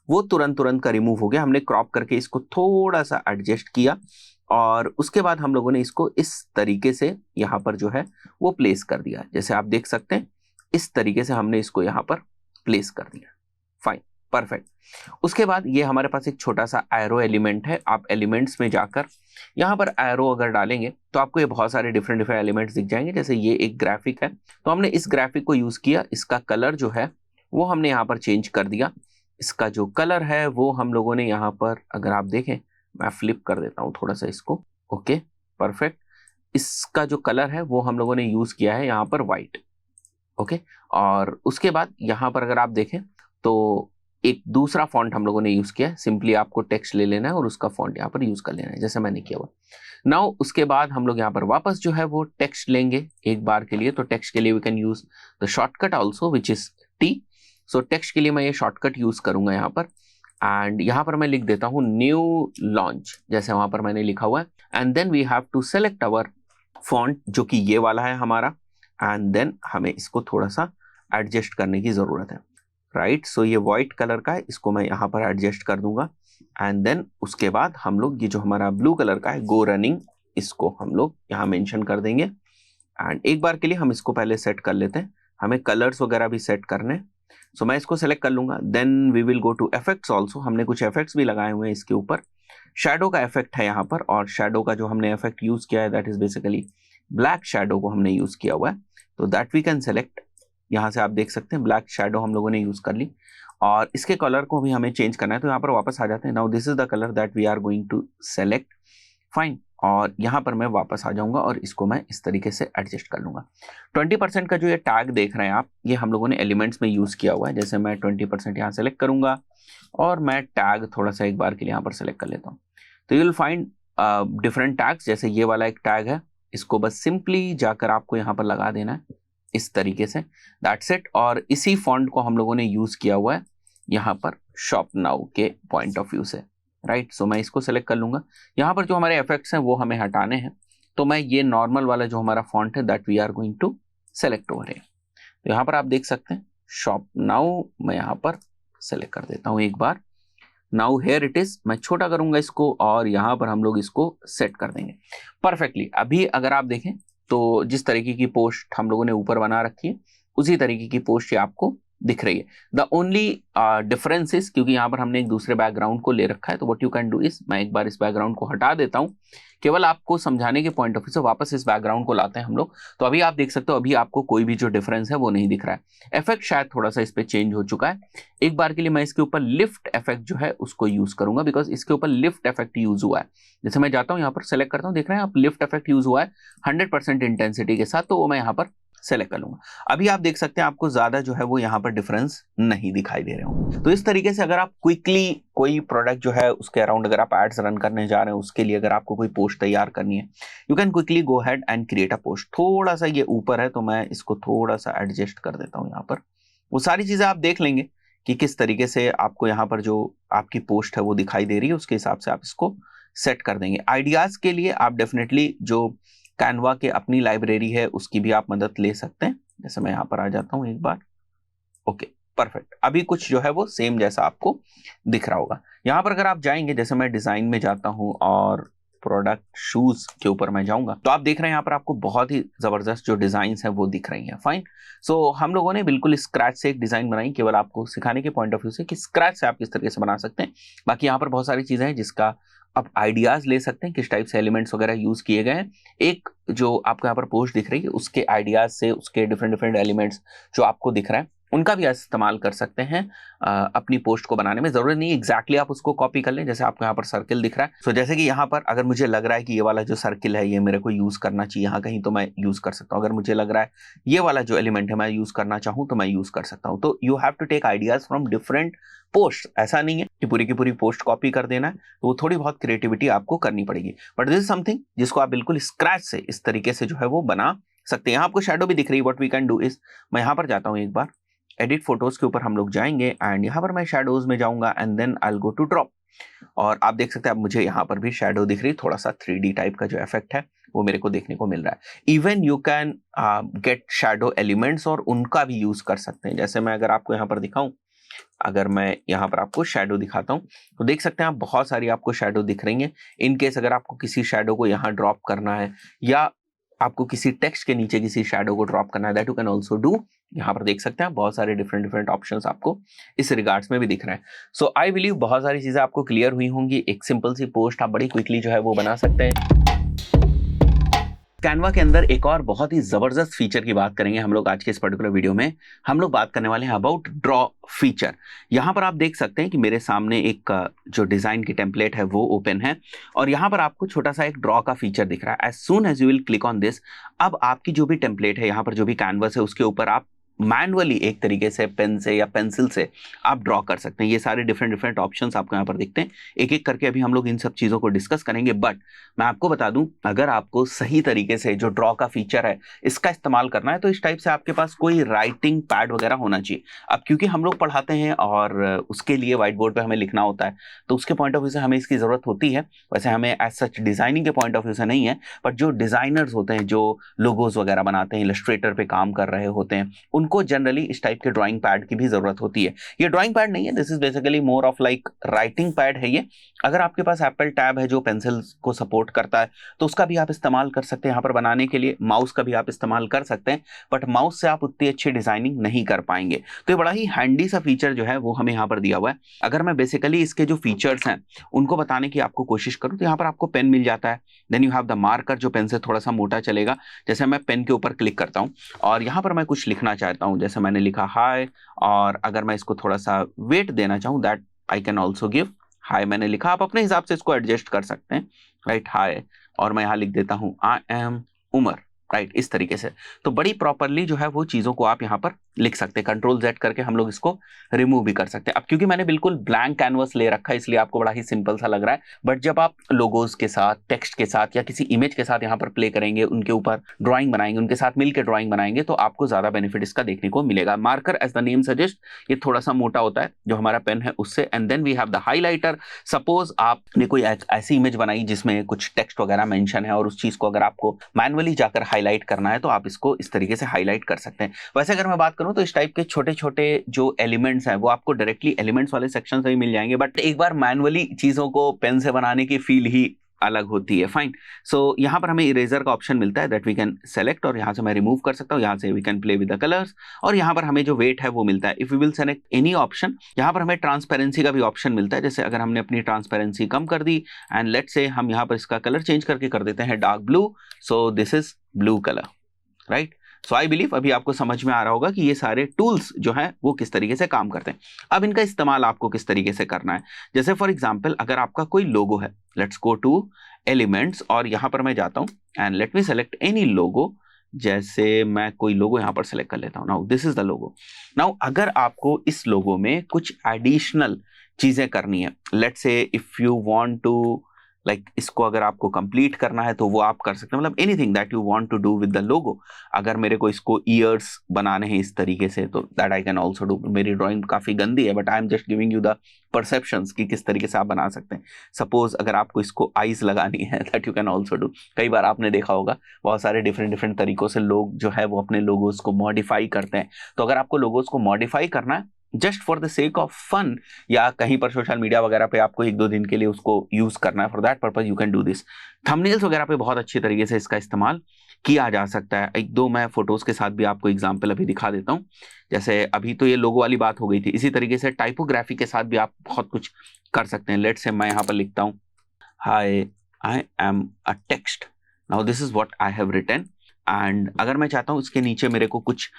वो तुरंत का रिमूव हो गया। हमने क्रॉप करके इसको थोड़ा सा एडजस्ट किया और उसके बाद हम लोगों ने इसको इस तरीके से यहाँ पर जो है वो प्लेस कर दिया। जैसे आप देख सकते हैं इस तरीके से हमने इसको यहाँ पर प्लेस कर दिया। Fine, perfect. उसके बाद ये हमारे पास एक छोटा सा एरो एलिमेंट है। आप एलिमेंट्स में जाकर यहाँ पर एरो अगर डालेंगे तो आपको ये बहुत सारे डिफरेंट डिफरेंट एलिमेंट्स दिख जाएंगे। जैसे ये एक ग्राफिक है, तो हमने इस ग्राफिक को यूज किया, इसका कलर जो है वो हमने यहाँ पर चेंज कर दिया। इसका जो कलर है वो हम लोगों ने यहाँ पर, अगर आप देखें, मैं फ्लिप कर देता हूँ थोड़ा सा इसको। Okay, perfect. इसका जो कलर है वो हम लोगों ने यूज किया है यहाँ पर व्हाइट। ओके, और उसके बाद यहाँ पर अगर आप देखें तो एक दूसरा फॉन्ट हम लोगों ने यूज किया है। सिंपली आपको टेक्स्ट ले लेना है और उसका फॉन्ट यहाँ पर यूज कर लेना है, जैसे मैंने किया हुआ। नाउ उसके बाद हम लोग यहाँ पर वापस जो है वो टेक्स्ट लेंगे एक बार के लिए। तो टेक्स्ट के लिए we can use the shortcut also which is T. So text के लिए मैं ये शॉर्टकट यूज करूंगा यहाँ पर, एंड यहाँ पर मैं लिख देता हूँ न्यू लॉन्च, जैसे वहां पर मैंने लिखा हुआ है। And then we have to select our font, जो कि ये वाला है हमारा, एंड देन हमें इसको थोड़ा सा एडजस्ट करने की जरूरत है, राइट। सो ये व्हाइट कलर का है, इसको मैं यहाँ पर एडजस्ट कर दूंगा। एंड देन उसके बाद हम लोग ये जो हमारा ब्लू कलर का है गो रनिंग, इसको हम लोग यहाँ मेंशन कर देंगे। एंड एक बार के लिए हम इसको पहले सेट कर लेते हैं, हमें कलर्स वगैरह भी सेट करने। सो मैं इसको सेलेक्ट कर लूंगा। Then we will go to effects also. हमने कुछ इफेक्ट्स भी लगाए हुए हैं इसके ऊपर। शैडो का इफेक्ट है यहाँ पर, और शैडो का जो हमने इफेक्ट यूज किया है that is basically black shadow को हमने यूज किया हुआ है। तो दैट वी कैन सेलेक्ट। यहाँ से आप देख सकते हैं ब्लैक शैडो हम लोगों ने यूज कर ली, और इसके कलर को भी हमें चेंज करना है। तो यहाँ पर वापस आ जाते हैं। Now this is the colour that we are going to select, fine. और यहाँ पर मैं वापस आ जाऊंगा और इसको मैं इस तरीके से एडजस्ट कर लूंगा। 20% का जो ये टैग देख रहे हैं आप, ये हम लोगों ने एलिमेंट्स में यूज किया हुआ है। जैसे मैं 20% यहाँ सेलेक्ट करूंगा और मैं टैग थोड़ा सा एक बार के लिए यहाँ पर सेलेक्ट कर लेता हूँ। तो you will find different tags. जैसे ये वाला एक टैग है, इसको बस सिंपली जाकर आपको यहाँ पर लगा देना है इस तरीके से, दैट्स इट। और इसी फॉन्ट को हम लोगों ने यूज किया हुआ है यहाँ पर शॉप नाउ के पॉइंट ऑफ व्यू से, राइट। सो मैं इसको सेलेक्ट कर लूंगा। यहाँ पर जो हमारे इफेक्ट्स हैं वो हमें हटाने हैं, तो मैं ये नॉर्मल वाला जो हमारा फॉन्ट है that we are going to select over here. तो यहाँ पर आप देख सकते हैं शॉप नाउ, मैं यहाँ पर सेलेक्ट कर देता हूँ एक बार। नाउ हेयर इट इज, मैं छोटा करूंगा इसको और यहाँ पर हम लोग इसको सेट कर देंगे परफेक्टली। अभी अगर आप देखें तो जिस तरीके की पोस्ट हम लोगों ने ऊपर बना रखी है उसी तरीके की पोस्ट ये आपको दिख रही है। द ओनली डिफरेंस इज, क्योंकि यहाँ पर हमने एक दूसरे बैकग्राउंड को ले रखा है, तो what you can do is, मैं एक बार इस बैकग्राउंड को हटा देता हूँ केवल आपको समझाने के पॉइंट ऑफ व्यू से। वापस इस बैकग्राउंड को लाते हैं हम लोग। तो अभी आप देख सकते हो अभी आपको कोई भी जो डिफरेंस है वो नहीं दिख रहा है। इफेक्ट शायद थोड़ा सा इस पे चेंज हो चुका है। एक बार के लिए मैं इसके ऊपर लिफ्ट इफेक्ट जो है उसको यूज करूंगा, बिकॉज इसके ऊपर लिफ्ट इफेक्ट यूज हुआ है। जैसे मैं जाता हूँ यहाँ पर सेलेक्ट करता हूँ, देख रहे हैं आप लिफ्ट इफेक्ट यूज हुआ है 100% इंटेंसिटी के साथ, तो वो मैं यहाँ पर सेलेक्ट कर लूंगा। अभी आप देख सकते हैं आपको ज्यादा जो है वो यहाँ पर डिफरेंस नहीं दिखाई दे रहे हो। तो इस तरीके से अगर आप क्विकली कोई प्रोडक्ट जो है उसके अराउंड अगर आप एड्स रन करने जा रहे हैं, उसके लिए अगर आपको कोई पोस्ट तैयार करनी है, you can quickly go head and create a post. थोड़ा सा ये ऊपर है तो मैं इसको थोड़ा सा एडजस्ट कर देता हूँ यहाँ पर। वो सारी चीजें आप देख लेंगे कि किस तरीके से आपको यहाँ पर जो आपकी पोस्ट है वो दिखाई दे रही है, उसके हिसाब से आप इसको सेट कर देंगे। आइडियाज के लिए आप डेफिनेटली जो कैनवा के अपनी लाइब्रेरी है उसकी भी आप मदद ले सकते हैं। जैसे मैं यहाँ पर आ जाता हूँ एक बार। Okay, perfect. अभी कुछ जो है वो सेम जैसा आपको दिख रहा होगा। यहाँ पर अगर आप जाएंगे, जैसे मैं डिजाइन में जाता हूँ और प्रोडक्ट शूज के ऊपर मैं जाऊंगा, तो आप देख रहे हैं यहाँ पर आपको बहुत ही जबरदस्त जो डिजाइन है वो दिख रही हैं। फाइन। सो हम लोगों ने बिल्कुल स्क्रैच से एक डिजाइन बनाई, केवल आपको सिखाने के पॉइंट ऑफ व्यू से कि स्क्रैच से आप किस तरीके से बना सकते हैं। बाकी यहाँ पर बहुत सारी चीजें हैं जिसका आप आइडियाज ले सकते हैं, किस टाइप से एलिमेंट्स वगैरह यूज किए गए हैं। एक जो आपको यहाँ पर पोस्ट दिख रही है उसके आइडियाज से उसके डिफरेंट डिफरेंट एलिमेंट्स जो आपको दिख रहा है उनका भी इस्तेमाल कर सकते हैं अपनी पोस्ट को बनाने में। जरूरी नहीं एग्जैक्टली आप उसको कॉपी कर लें। जैसे आपको यहाँ पर सर्किल दिख रहा है, सो जैसे कि यहाँ पर अगर मुझे लग रहा है कि ये वाला जो सर्किल है ये मेरे को यूज करना चाहिए यहाँ कहीं, तो मैं यूज कर सकता हूँ। अगर मुझे लग रहा है ये वाला जो एलिमेंट है मैं यूज करना चाहूँ तो मैं यूज कर सकता हूँ। तो you have to take ideas from different post. ऐसा नहीं है कि पूरी की पूरी पोस्ट कॉपी कर देना है, तो वो थोड़ी बहुत क्रिएटिविटी आपको करनी पड़ेगी। बट दिस इज समथिंग जिसको आप बिल्कुल स्क्रैच से इस तरीके से जो है वो बना सकते हैं। यहाँ आपको शैडो भी दिख रही है। What we can do is, मैं यहाँ पर जाता हूँ एक बार, एडिट फोटोज के ऊपर हम लोग जाएंगे एंड यहाँ पर मैं शैडोज में जाऊंगा and then I will go to drop. और आप देख सकते हैं अब मुझे यहाँ पर भी शैडो दिख रही, थोड़ा सा 3D टाइप का जो इफेक्ट है वो मेरे को देखने को मिल रहा है। Even you can get shadow elements और उनका भी यूज कर सकते हैं। जैसे मैं अगर आपको यहाँ पर दिखाऊं, अगर मैं यहाँ पर आपको शैडो दिखाता हूँ तो देख सकते हैं आप बहुत सारी आपको शैडो दिख रही हैं। इनकेस अगर आपको किसी शैडो को यहाँ ड्रॉप करना है या आपको किसी टेक्स्ट के नीचे किसी शैडो को ड्रॉप करना है, that you can also do. यहाँ पर देख सकते हैं बहुत सारे डिफरेंट ऑप्शंस आपको इस रिगार्ड्स में भी दिख रहे हैं। सो आई बिलीव बहुत सारी चीजें आपको क्लियर हुई होंगी। एक सिंपल सी पोस्ट आप बड़ी क्विकली जो है वो बना सकते हैं। कैनवा के अंदर एक और बहुत ही जबरदस्त फीचर की बात करेंगे हम लोग आज के इस पर्टिकुलर वीडियो में। हम लोग बात करने वाले हैं अबाउट ड्रॉ फीचर। यहाँ पर आप देख सकते हैं कि मेरे सामने एक जो डिजाइन की टेम्पलेट है वो ओपन है और यहाँ पर आपको छोटा सा एक ड्रॉ का फीचर दिख रहा है। As soon as you will click on this, अब आपकी जो भी टेम्पलेट है, यहाँ पर जो भी कैनवस है, उसके ऊपर आप मैनुअली एक तरीके से पेन से या पेंसिल से आप ड्रॉ कर सकते हैं। ये सारे डिफरेंट ऑप्शंस आपको यहाँ पर दिखते हैं। एक एक करके अभी हम लोग इन सब चीज़ों को डिस्कस करेंगे, बट मैं आपको बता दूं, अगर आपको सही तरीके से जो ड्रॉ का फीचर है इसका इस्तेमाल करना है तो इस टाइप से आपके पास कोई राइटिंग पैड वगैरह होना चाहिए। अब क्योंकि हम लोग पढ़ाते हैं और उसके लिए व्हाइट बोर्ड पर हमें लिखना होता है, तो उसके पॉइंट ऑफ व्यू से हमें इसकी ज़रूरत होती है। वैसे हमें एज सच डिज़ाइनिंग के पॉइंट ऑफ व्यू से नहीं है, बट जो डिज़ाइनर्स होते हैं, जो लोगोज वगैरह बनाते हैं, इलस्ट्रेटर पे काम कर रहे होते हैं, उनको जनरली इस टाइप के ड्राइंग पैड की भी जरूरत होती है। ये ड्राइंग पैड नहीं है, this is basically more of like writing pad है ये। अगर आपके पास एप्पल टैब है जो पेंसिल को सपोर्ट करता है तो उसका भी आप इस्तेमाल कर सकते हैं यहाँ पर बनाने के लिए। माउस का भी आप इस्तेमाल कर सकते हैं, बट माउस से आप उतनी अच्छी डिजाइनिंग नहीं कर पाएंगे। तो ये बड़ा ही हैंडी सा फीचर जो है वो हमें यहाँ पर दिया हुआ है। अगर मैं बेसिकली इसके जो फीचर्स हैं उनको बताने की आपको कोशिश करूँ तो यहाँ पर आपको पेन मिल जाता है। Then you have the marker जो पेन से थोड़ा सा मोटा चलेगा। जैसे मैं पेन के ऊपर क्लिक करता हूँ और यहाँ पर मैं कुछ लिखना चाहता हूँ, जैसे मैंने लिखा हाय, और अगर मैं इसको थोड़ा सा वेट देना चाहूँ, that I can also give. Hi मैंने लिखा, आप अपने हिसाब से इसको एडजस्ट कर सकते हैं, राइट। हाय, और मैं यहाँ लिख देता हूँ आई एम उमर, राइट, इस तरीके से। तो बड़ी प्रॉपरली जो है वो चीज़ों को आप यहाँ पर लिख सकते हैं। कंट्रोल Z करके हम लोग इसको रिमूव भी कर सकते हैं। अब क्योंकि मैंने बिल्कुल ब्लैंक कैनवस ले रखा है इसलिए आपको बड़ा ही सिंपल सा लग रहा है, बट जब आप लोगोस के साथ, टेक्स्ट के साथ या किसी इमेज के साथ यहाँ पर प्ले करेंगे, उनके ऊपर ड्राइंग बनाएंगे, उनके साथ मिलकर ड्राइंग बनाएंगे, तो आपको ज्यादा बेनिफिट इसका देखने को मिलेगा। Marker as the name suggest, ये थोड़ा सा मोटा होता है जो हमारा पेन है उससे। And then we have the highlighter. Suppose आपने कोई ऐसी इमेज बनाई जिसमें कुछ टेक्स्ट वगैरह मेंशन है और उस चीज को अगर आपको मैनुअली जाकर हाईलाइट करना है तो आप इसको इस तरीके से हाईलाइट कर सकते हैं। वैसे अगर मैं बात करूं तो इस टाइप के छोटे छोटे जो एलिमेंट्स हैं वो आपको डायरेक्टली एलिमेंट्स वाले सेक्शन से ही मिल जाएंगे, बट एक बार मैनुअली चीजों को पेन से बनाने की फील ही अलग होती है। फाइन। सो यहाँ पर हमें इरेजर का ऑप्शन मिलता है दैट वी कैन सेलेक्ट, और यहाँ से मैं रिमूव कर सकता हूँ। यहाँ से we can play with the colours, और यहाँ पर हमें जो वेट है वो मिलता है। If we will select any option, यहाँ पर हमें ट्रांसपेरेंसी का भी ऑप्शन मिलता है। जैसे अगर हमने अपनी ट्रांसपेरेंसी कम कर दी एंड लेट्स से हम यहाँ पर इसका कलर चेंज करके कर देते हैं dark blue, so this is blue colour, right. So I believe अभी आपको समझ में आ रहा होगा कि ये सारे टूल्स जो हैं वो किस तरीके से काम करते हैं। अब इनका इस्तेमाल आपको किस तरीके से करना है। जैसे फॉर एग्जांपल अगर आपका कोई लोगो है, लेट्स गो टू एलिमेंट्स, और यहां पर मैं जाता हूं and let me select any logo. जैसे मैं कोई लोगो यहां पर सेलेक्ट कर लेता हूं। Now this is the logo. Now अगर आपको इस लोगो में कुछ एडिशनल चीजें करनी है, let's say if you want to इसको अगर आपको कंप्लीट करना है तो वो आप कर सकते हैं, मतलब anything that you want to do with the logo. अगर मेरे को इसको ईयर्स बनाने हैं इस तरीके से तो that I can also do. मेरी ड्राइंग काफी गंदी है, but I am just giving you the perceptions कि किस तरीके से आप बना सकते हैं। सपोज अगर आपको इसको आईज लगानी है, that you can also do. कई बार आपने देखा होगा बहुत सारे डिफरेंट तरीकों से लोग जो है वो अपने लोगोस को मॉडिफाई करते हैं। तो अगर आपको लोगोस को मॉडिफाई करना है just for the sake of fun, या कहीं पर सोशल मीडिया वगैरह पे आपको 1-2 दिन के लिए उसको यूज करना है, for that purpose you can do this. Thumbnails वगैरह पे बहुत अच्छी तरीके से इसका इस्तेमाल किया जा सकता है। 1-2 मैं फोटोज के साथ भी आपको एग्जांपल अभी दिखा देता हूँ। जैसे अभी तो ये लोगो वाली बात हो गई थी, इसी तरीके से टाइपोग्राफी के साथ भी आप बहुत कुछ कर सकते हैं। लेट्स से मैं यहाँ पर लिखता हूँ hi I am a text, now this is what I have written, and अगर मैं चाहता हूँ इसके नीचे मेरे को कुछ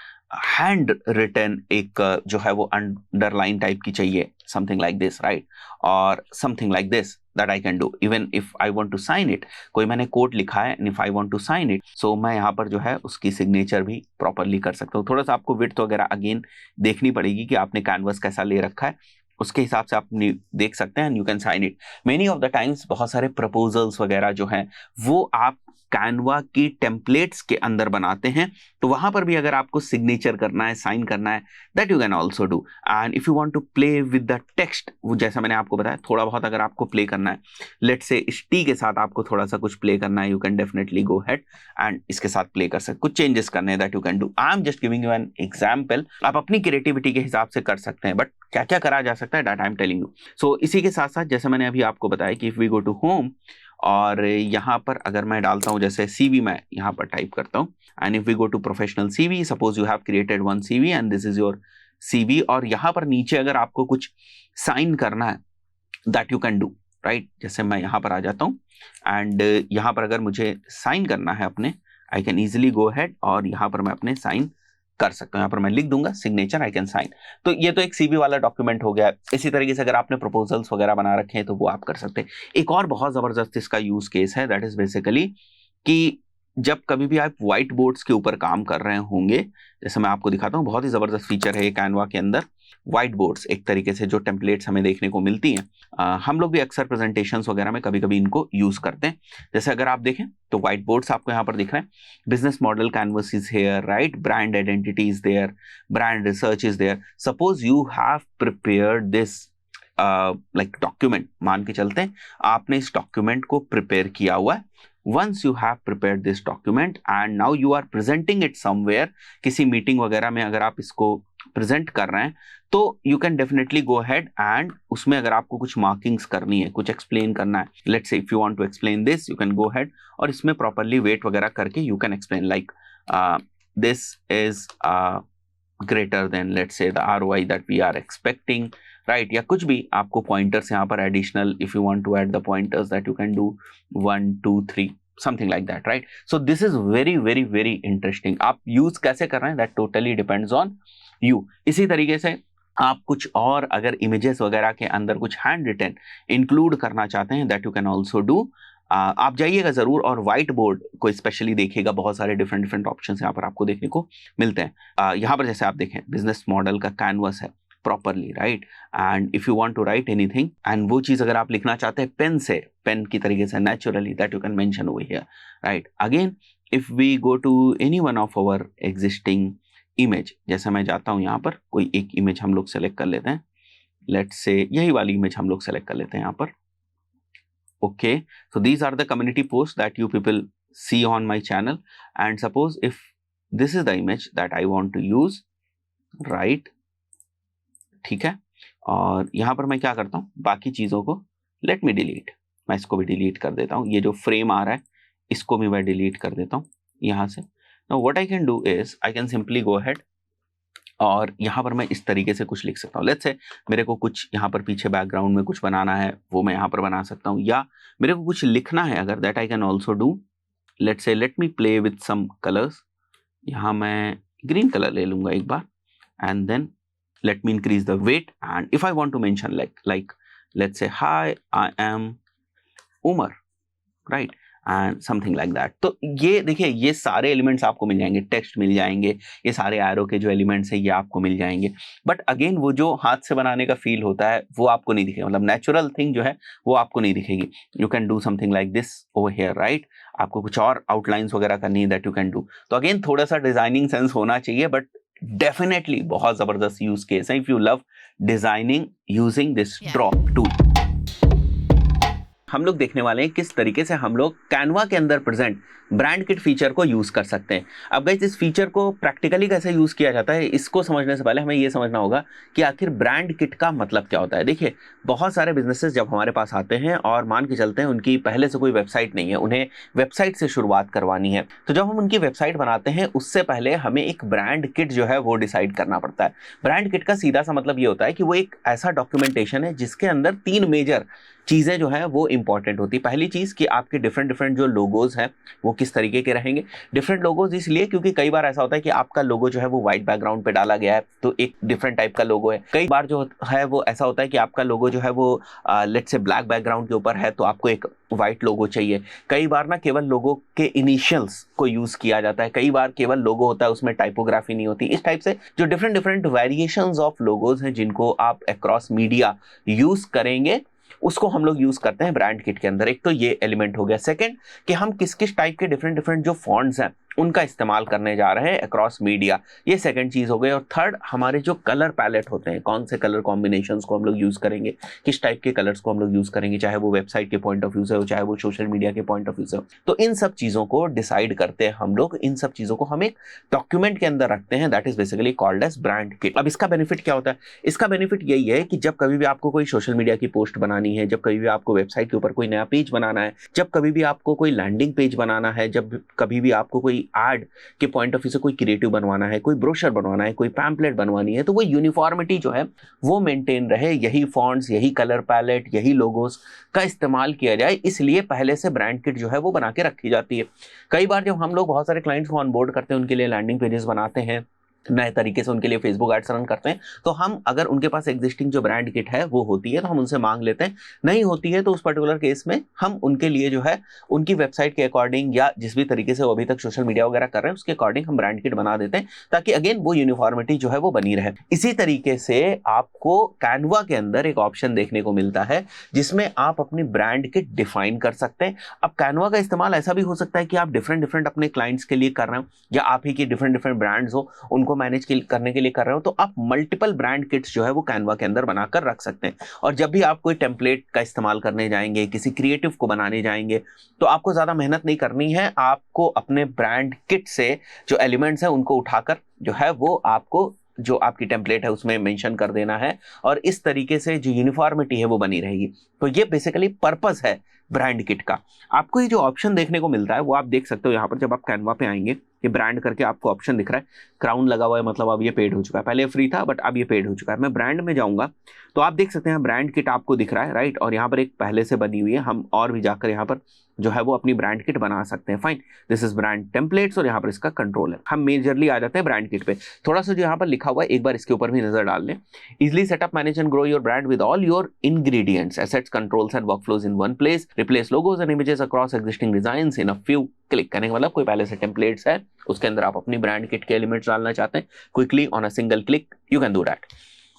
हैंड रिटन एक जो है वो अंडरलाइन टाइप की चाहिए, समथिंग लाइक दिस, राइट, और something like this, that I can do. Even if I want to sign it, कोई मैंने कोड लिखा है and if I want to sign it, so मैं यहाँ पर जो है उसकी सिग्नेचर भी प्रॉपरली कर सकता हूँ। थोड़ा सा आपको विड्थ वगैरह अगेन देखनी पड़ेगी कि आपने कैनवस कैसा ले रखा है, उसके हिसाब से आप देख सकते हैं, you can sign it. Many of the times बहुत सारे प्रपोजल्स वगैरह जो हैं वो आप कैनवा की टेम्पलेट्स के अंदर बनाते हैं, तो वहां पर भी अगर आपको सिग्नेचर करना है, साइन करना है, that you can also do. And if you want to play with the text, वो जैसा मैंने आपको बताया थोड़ा बहुत अगर आपको प्ले करना है, लेट्स से इस टी के साथ आपको थोड़ा सा कुछ प्ले करना है, you can definitely go head and इसके साथ प्ले कर सकते, कुछ चेंजेस करने हैं, that you can do. I am just giving you an example. आप अपनी क्रिएटिविटी के हिसाब से कर सकते हैं, बट क्या क्या करा जा सकता है that I am telling you. So इसी के साथ साथ जैसे मैंने अभी आपको बताया कि if we go to home और यहाँ पर अगर मैं डालता हूँ जैसे CV, मैं यहाँ पर टाइप करता हूँ and if we go to professional CV, suppose you have created one CV and this is your CV, और यहाँ पर नीचे अगर आपको कुछ साइन करना है that you can do, right. जैसे मैं यहाँ पर आ जाता हूँ एंड यहाँ पर अगर मुझे साइन करना है अपने, I can easily go ahead और यहाँ पर मैं अपने साइन कर सकता हूँ। यहाँ पर मैं लिख दूंगा सिग्नेचर, आई कैन साइन। तो ये तो एक CV वाला डॉक्यूमेंट हो गया। इसी तरीके से अगर आपने प्रपोजल्स वगैरह बना रखे हैं तो वो आप कर सकते हैं। एक और बहुत जबरदस्त इसका यूज केस है, दैट इज बेसिकली कि जब कभी भी आप व्हाइट बोर्ड्स के ऊपर काम कर रहे होंगे, जैसे मैं आपको दिखाता हूँ, बहुत ही जबरदस्त फीचर है कैनवा के अंदर, व्हाइट बोर्ड्स एक तरीके से जो टेम्पलेट्स हमें देखने को मिलती हैं। हम लोग भी अक्सर प्रेजेंटेशंस वगैरह में कभी कभी इनको यूज करते हैं। जैसे अगर आप देखें तो व्हाइट बोर्ड्स आपको यहाँ पर दिख रहे हैं, business model canvas is here, right, brand identity is there, brand research is there. Suppose you have prepared this like document, मान के चलते हैं आपने इस डॉक्यूमेंट को प्रिपेयर किया हुआ है। Once you have prepared this document and now you are presenting it somewhere, किसी मीटिंग वगैरह में अगर आप इसको प्रेजेंट कर रहे हैं तो you can definitely go ahead and उसमें अगर आपको कुछ मार्किंग्स करनी है, कुछ एक्सप्लेन करना है, let's say if you want to explain this, you can go ahead और इसमें प्रॉपरली वेट वगैरह करके you can explain like this is greater than let's say the ROI that we are expecting, right, या कुछ भी आपको pointers यहाँ पर additional, if you want to add the pointers that you can do 1 2 3 something like that, right? So this is very very very interesting. आप use कैसे कर रहे हैं that totally depends on you. इसी तरीके से आप कुछ और अगर इमेजेस वगैरह के अंदर कुछ हैंड रिटन इंक्लूड करना चाहते हैं that you can also do. आप जाइएगा जरूर और व्हाइट बोर्ड को स्पेशली देखिएगा, बहुत सारे डिफरेंट ऑप्शन यहाँ पर आपको देखने को मिलते हैं। यहाँ पर जैसे आप देखें बिजनेस मॉडल का कैनवस है properly, right, and if you want to write anything and वो चीज अगर आप लिखना चाहते हैं पेन से, पेन की तरीके से naturally, that you can mention over here, right. Again if we go to any one of our existing image, जैसे मैं जाता हूँ यहाँ पर कोई एक इमेज हम लोग सेलेक्ट कर लेते हैं, लेट्स से यही वाली इमेज हम लोग सेलेक्ट कर लेते हैं यहाँ पर। Okay, so these are the community posts that you people see on my channel, and suppose if this is the image that I want to use, right, ठीक है, और यहाँ पर मैं क्या करता हूँ, बाकी चीज़ों को let me delete, मैं इसको भी डिलीट कर देता हूँ, ये जो फ्रेम आ रहा है इसको भी मैं डिलीट कर देता हूँ यहाँ से। Now what I can do is I can simply go ahead और यहाँ पर मैं इस तरीके से कुछ लिख सकता हूँ। लेट्स से मेरे को कुछ यहाँ पर पीछे बैकग्राउंड में कुछ बनाना है, वो मैं यहाँ पर बना सकता हूँ, या मेरे को कुछ लिखना है अगर, that I can also do. Let's say let me play with some colours, यहाँ मैं ग्रीन कलर ले लूँगा एक बार and then let me increase the weight and if I want to mention like let's say hi I am Umar, right, and something like that. तो ये देखिए ये सारे एलिमेंट्स आपको मिल जाएंगे, टेक्स्ट मिल जाएंगे, ये सारे एरो के जो एलिमेंट्स हैं ये आपको मिल जाएंगे, बट अगेन वो जो हाथ से बनाने का फील होता है वो आपको नहीं दिखेगा, मतलब नेचुरल थिंग जो है वो आपको नहीं दिखेगी। You can do something like this over here, right, आपको कुछ और आउटलाइंस वगैरह करनी है दैट यू कैन डू। तो अगेन थोड़ा सा डिजाइनिंग सेंस होना चाहिए, बट डेफिनेटली बहुत जबरदस्त यूज केस है if you love designing using this draw tool. हम लोग देखने वाले हैं किस तरीके से हम लोग कैनवा के अंदर प्रेजेंट ब्रांड किट फीचर को यूज कर सकते हैं। अब गाइस इस फीचर को प्रैक्टिकली कैसे यूज किया जाता है, इसको समझने से पहले हमें ये समझना होगा कि आखिर ब्रांड किट का मतलब क्या होता है। देखिए बहुत सारे बिजनेसेस जब हमारे पास आते हैं और मान के चलते हैं उनकी पहले से कोई वेबसाइट नहीं है, उन्हें वेबसाइट से शुरुआत करवानी है, तो जब हम उनकी वेबसाइट बनाते हैं उससे पहले हमें एक ब्रांड किट जो है वो डिसाइड करना पड़ता है। ब्रांड किट का सीधा सा मतलब ये होता है कि वो एक ऐसा डॉक्यूमेंटेशन है जिसके अंदर 3 मेजर चीज़ें जो है वो इंपॉर्टेंट होती है। पहली चीज़ कि आपके डिफरेंट जो लोगोज हैं वो किस तरीके के रहेंगे। डिफरेंट लोगोज इसलिए क्योंकि कई बार ऐसा होता है कि आपका लोगो जो है वो व्हाइट बैकग्राउंड पे डाला गया है तो एक डिफरेंट टाइप का लोगो है। कई बार जो है वो ऐसा होता है कि आपका लोगो जो है वो लेट्स से ब्लैक बैकग्राउंड के ऊपर है तो आपको एक व्हाइट लोगो चाहिए। कई बार ना केवल लोगो के इनिशियल्स को यूज किया जाता है, कई बार केवल लोगो होता है उसमें टाइपोग्राफी नहीं होती। इस टाइप से जो डिफरेंट वेरिएशंस ऑफ लोगोज हैं जिनको आप अक्रॉस मीडिया यूज करेंगे उसको हम लोग यूज करते हैं ब्रांड किट के अंदर। एक तो ये एलिमेंट हो गया। सेकंड कि हम किस किस टाइप के डिफरेंट जो फॉन्ट्स हैं उनका इस्तेमाल करने जा रहे हैं अक्रॉस मीडिया। ये सेकंड चीज़ हो गई। और थर्ड, हमारे जो कलर पैलेट होते हैं, कौन से कलर कॉम्बिनेशंस को हम लोग यूज़ करेंगे, किस टाइप के कलर्स को हम लोग यूज़ करेंगे, चाहे वो वेबसाइट के पॉइंट ऑफ व्यू से हो, चाहे वो सोशल मीडिया के पॉइंट ऑफ व्यू से हो। तो इन सब चीज़ों को डिसाइड करते हैं हम लोग, इन सब चीज़ों को हम एक डॉक्यूमेंट के अंदर रखते हैं, that is basically called as brand kit. अब इसका बेनिफिट क्या होता है? इसका बेनिफिट यही है कि जब कभी भी आपको कोई सोशल मीडिया की पोस्ट बनानी है, जब कभी भी आपको वेबसाइट के ऊपर कोई नया पेज बनाना है, जब कभी भी आपको कोई लैंडिंग पेज बनाना है, जब कभी भी आपको कोई एड के पॉइंट ऑफ व्यू से कोई क्रिएटिव बनवाना है, कोई ब्रोशर बनवाना है, कोई पैम्पलेट बनवानी है, तो वो यूनिफॉर्मिटी जो है वो मेंटेन रहे, यही फॉन्ट्स, यही कलर पैलेट, यही लोगोस का इस्तेमाल किया जाए, इसलिए पहले से ब्रांड किट जो है वो बना के रखी जाती है। कई बार जब हम लोग बहुत सारे क्लाइंट्स को ऑनबोर्ड करते हैं, उनके लिए लैंडिंग पेजेस बनाते हैं, नए तरीके से उनके लिए फेसबुक एड्स रन करते हैं, तो हम अगर उनके पास एग्जिस्टिंग जो ब्रांड किट है वो होती है तो हम उनसे मांग लेते हैं, नहीं होती है तो उस पर्टिकुलर केस में हम उनके लिए जो है उनकी वेबसाइट के अकॉर्डिंग या जिस भी तरीके से वो अभी तक सोशल मीडिया वगैरह कर रहे हैं उसके अकॉर्डिंग हम ब्रांड किट बना देते हैं, ताकि अगेन वो यूनिफॉर्मिटी जो है वो बनी रहे। इसी तरीके से आपको कैनवा के अंदर एक ऑप्शन देखने को मिलता है जिसमें आप अपनी ब्रांड किट डिफाइन कर सकते हैं। अब कैनवा का इस्तेमाल ऐसा भी हो सकता है कि आप डिफरेंट अपने क्लाइंट्स के लिए कर रहे हो, या आप ही की डिफरेंट ब्रांड्स हो उनको मैनेज करने के लिए कर रहे हो, तो आप मल्टीपल ब्रांड किट्स जो है वो कैनवा के अंदर बनाकर रख सकते हैं। और जब भी आप कोई टेम्पलेट का इस्तेमाल करने जाएंगे, किसी क्रिएटिव को बनाने जाएंगे, तो आपको ज्यादा मेहनत नहीं करनी है, आपको अपने ब्रांड किट से जो एलिमेंट्स हैं उनको उठाकर जो है वो आपको जो आपकी टेम्पलेट है उसमें मेंशन कर देना है, और इस तरीके से जो यूनिफॉर्मिटी है वो बनी रहेगी। तो ये बेसिकली पर्पस है ब्रांड किट का। आपको ये जो ऑप्शन देखने को मिलता है वो आप देख सकते हो यहाँ पर, जब आप कैनवा पे आएंगे, ये ब्रांड करके आपको ऑप्शन दिख रहा है, क्राउन लगा हुआ है, मतलब अब ये पेड हो चुका है, पहले फ्री था बट अब ये पेड हो चुका है। मैं ब्रांड में जाऊंगा तो आप देख सकते हैं ब्रांड किट आपको दिख रहा है, राइट, और यहाँ पर एक पहले से बनी हुई है, हम और भी जाकर यहाँ पर जो है वो अपनी ब्रांड किट बना सकते हैं। Fine, this is brand templates, और यहाँ पर इसका कंट्रोल है। हम मेजरली आ जाते हैं ब्रांड किट पे। थोड़ा सा जो यहाँ पर लिखा हुआ है एक बार इसके ऊपर भी नजर डाल लें, easily setup, manage and grow your brand with all your ingredients, assets, controls and workflows in one place, replace logos and images across existing designs in a few click. करने का मतलब कोई पहले से टेम्पलेट्स है उसके अंदर आप अपनी ब्रांड किट के एलिमेंट्स डालना चाहते हैं, quickly on a single click you can do that.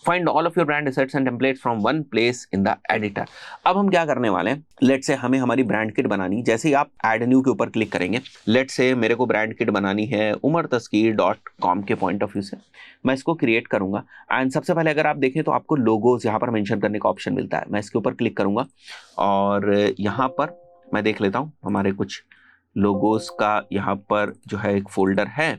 Find all of your brand assets and templates from one place in the editor। अब हम क्या करने वाले हैं, लेट से हमें हमारी ब्रांड किट बनानी, जैसे ही आप ऐड न्यू के ऊपर क्लिक करेंगे, लेट से मेरे को ब्रांड किट बनानी है umartaskeer.com के पॉइंट ऑफ व्यू से, मैं इसको क्रिएट करूंगा। एंड सबसे पहले अगर आप देखें तो आपको लोगोज यहाँ पर मेंशन करने का ऑप्शन मिलता है, मैं इसके ऊपर क्लिक करूंगा और यहाँ पर मैं देख लेता हूँ हमारे कुछ लोगोज का यहाँ पर जो है एक फोल्डर है।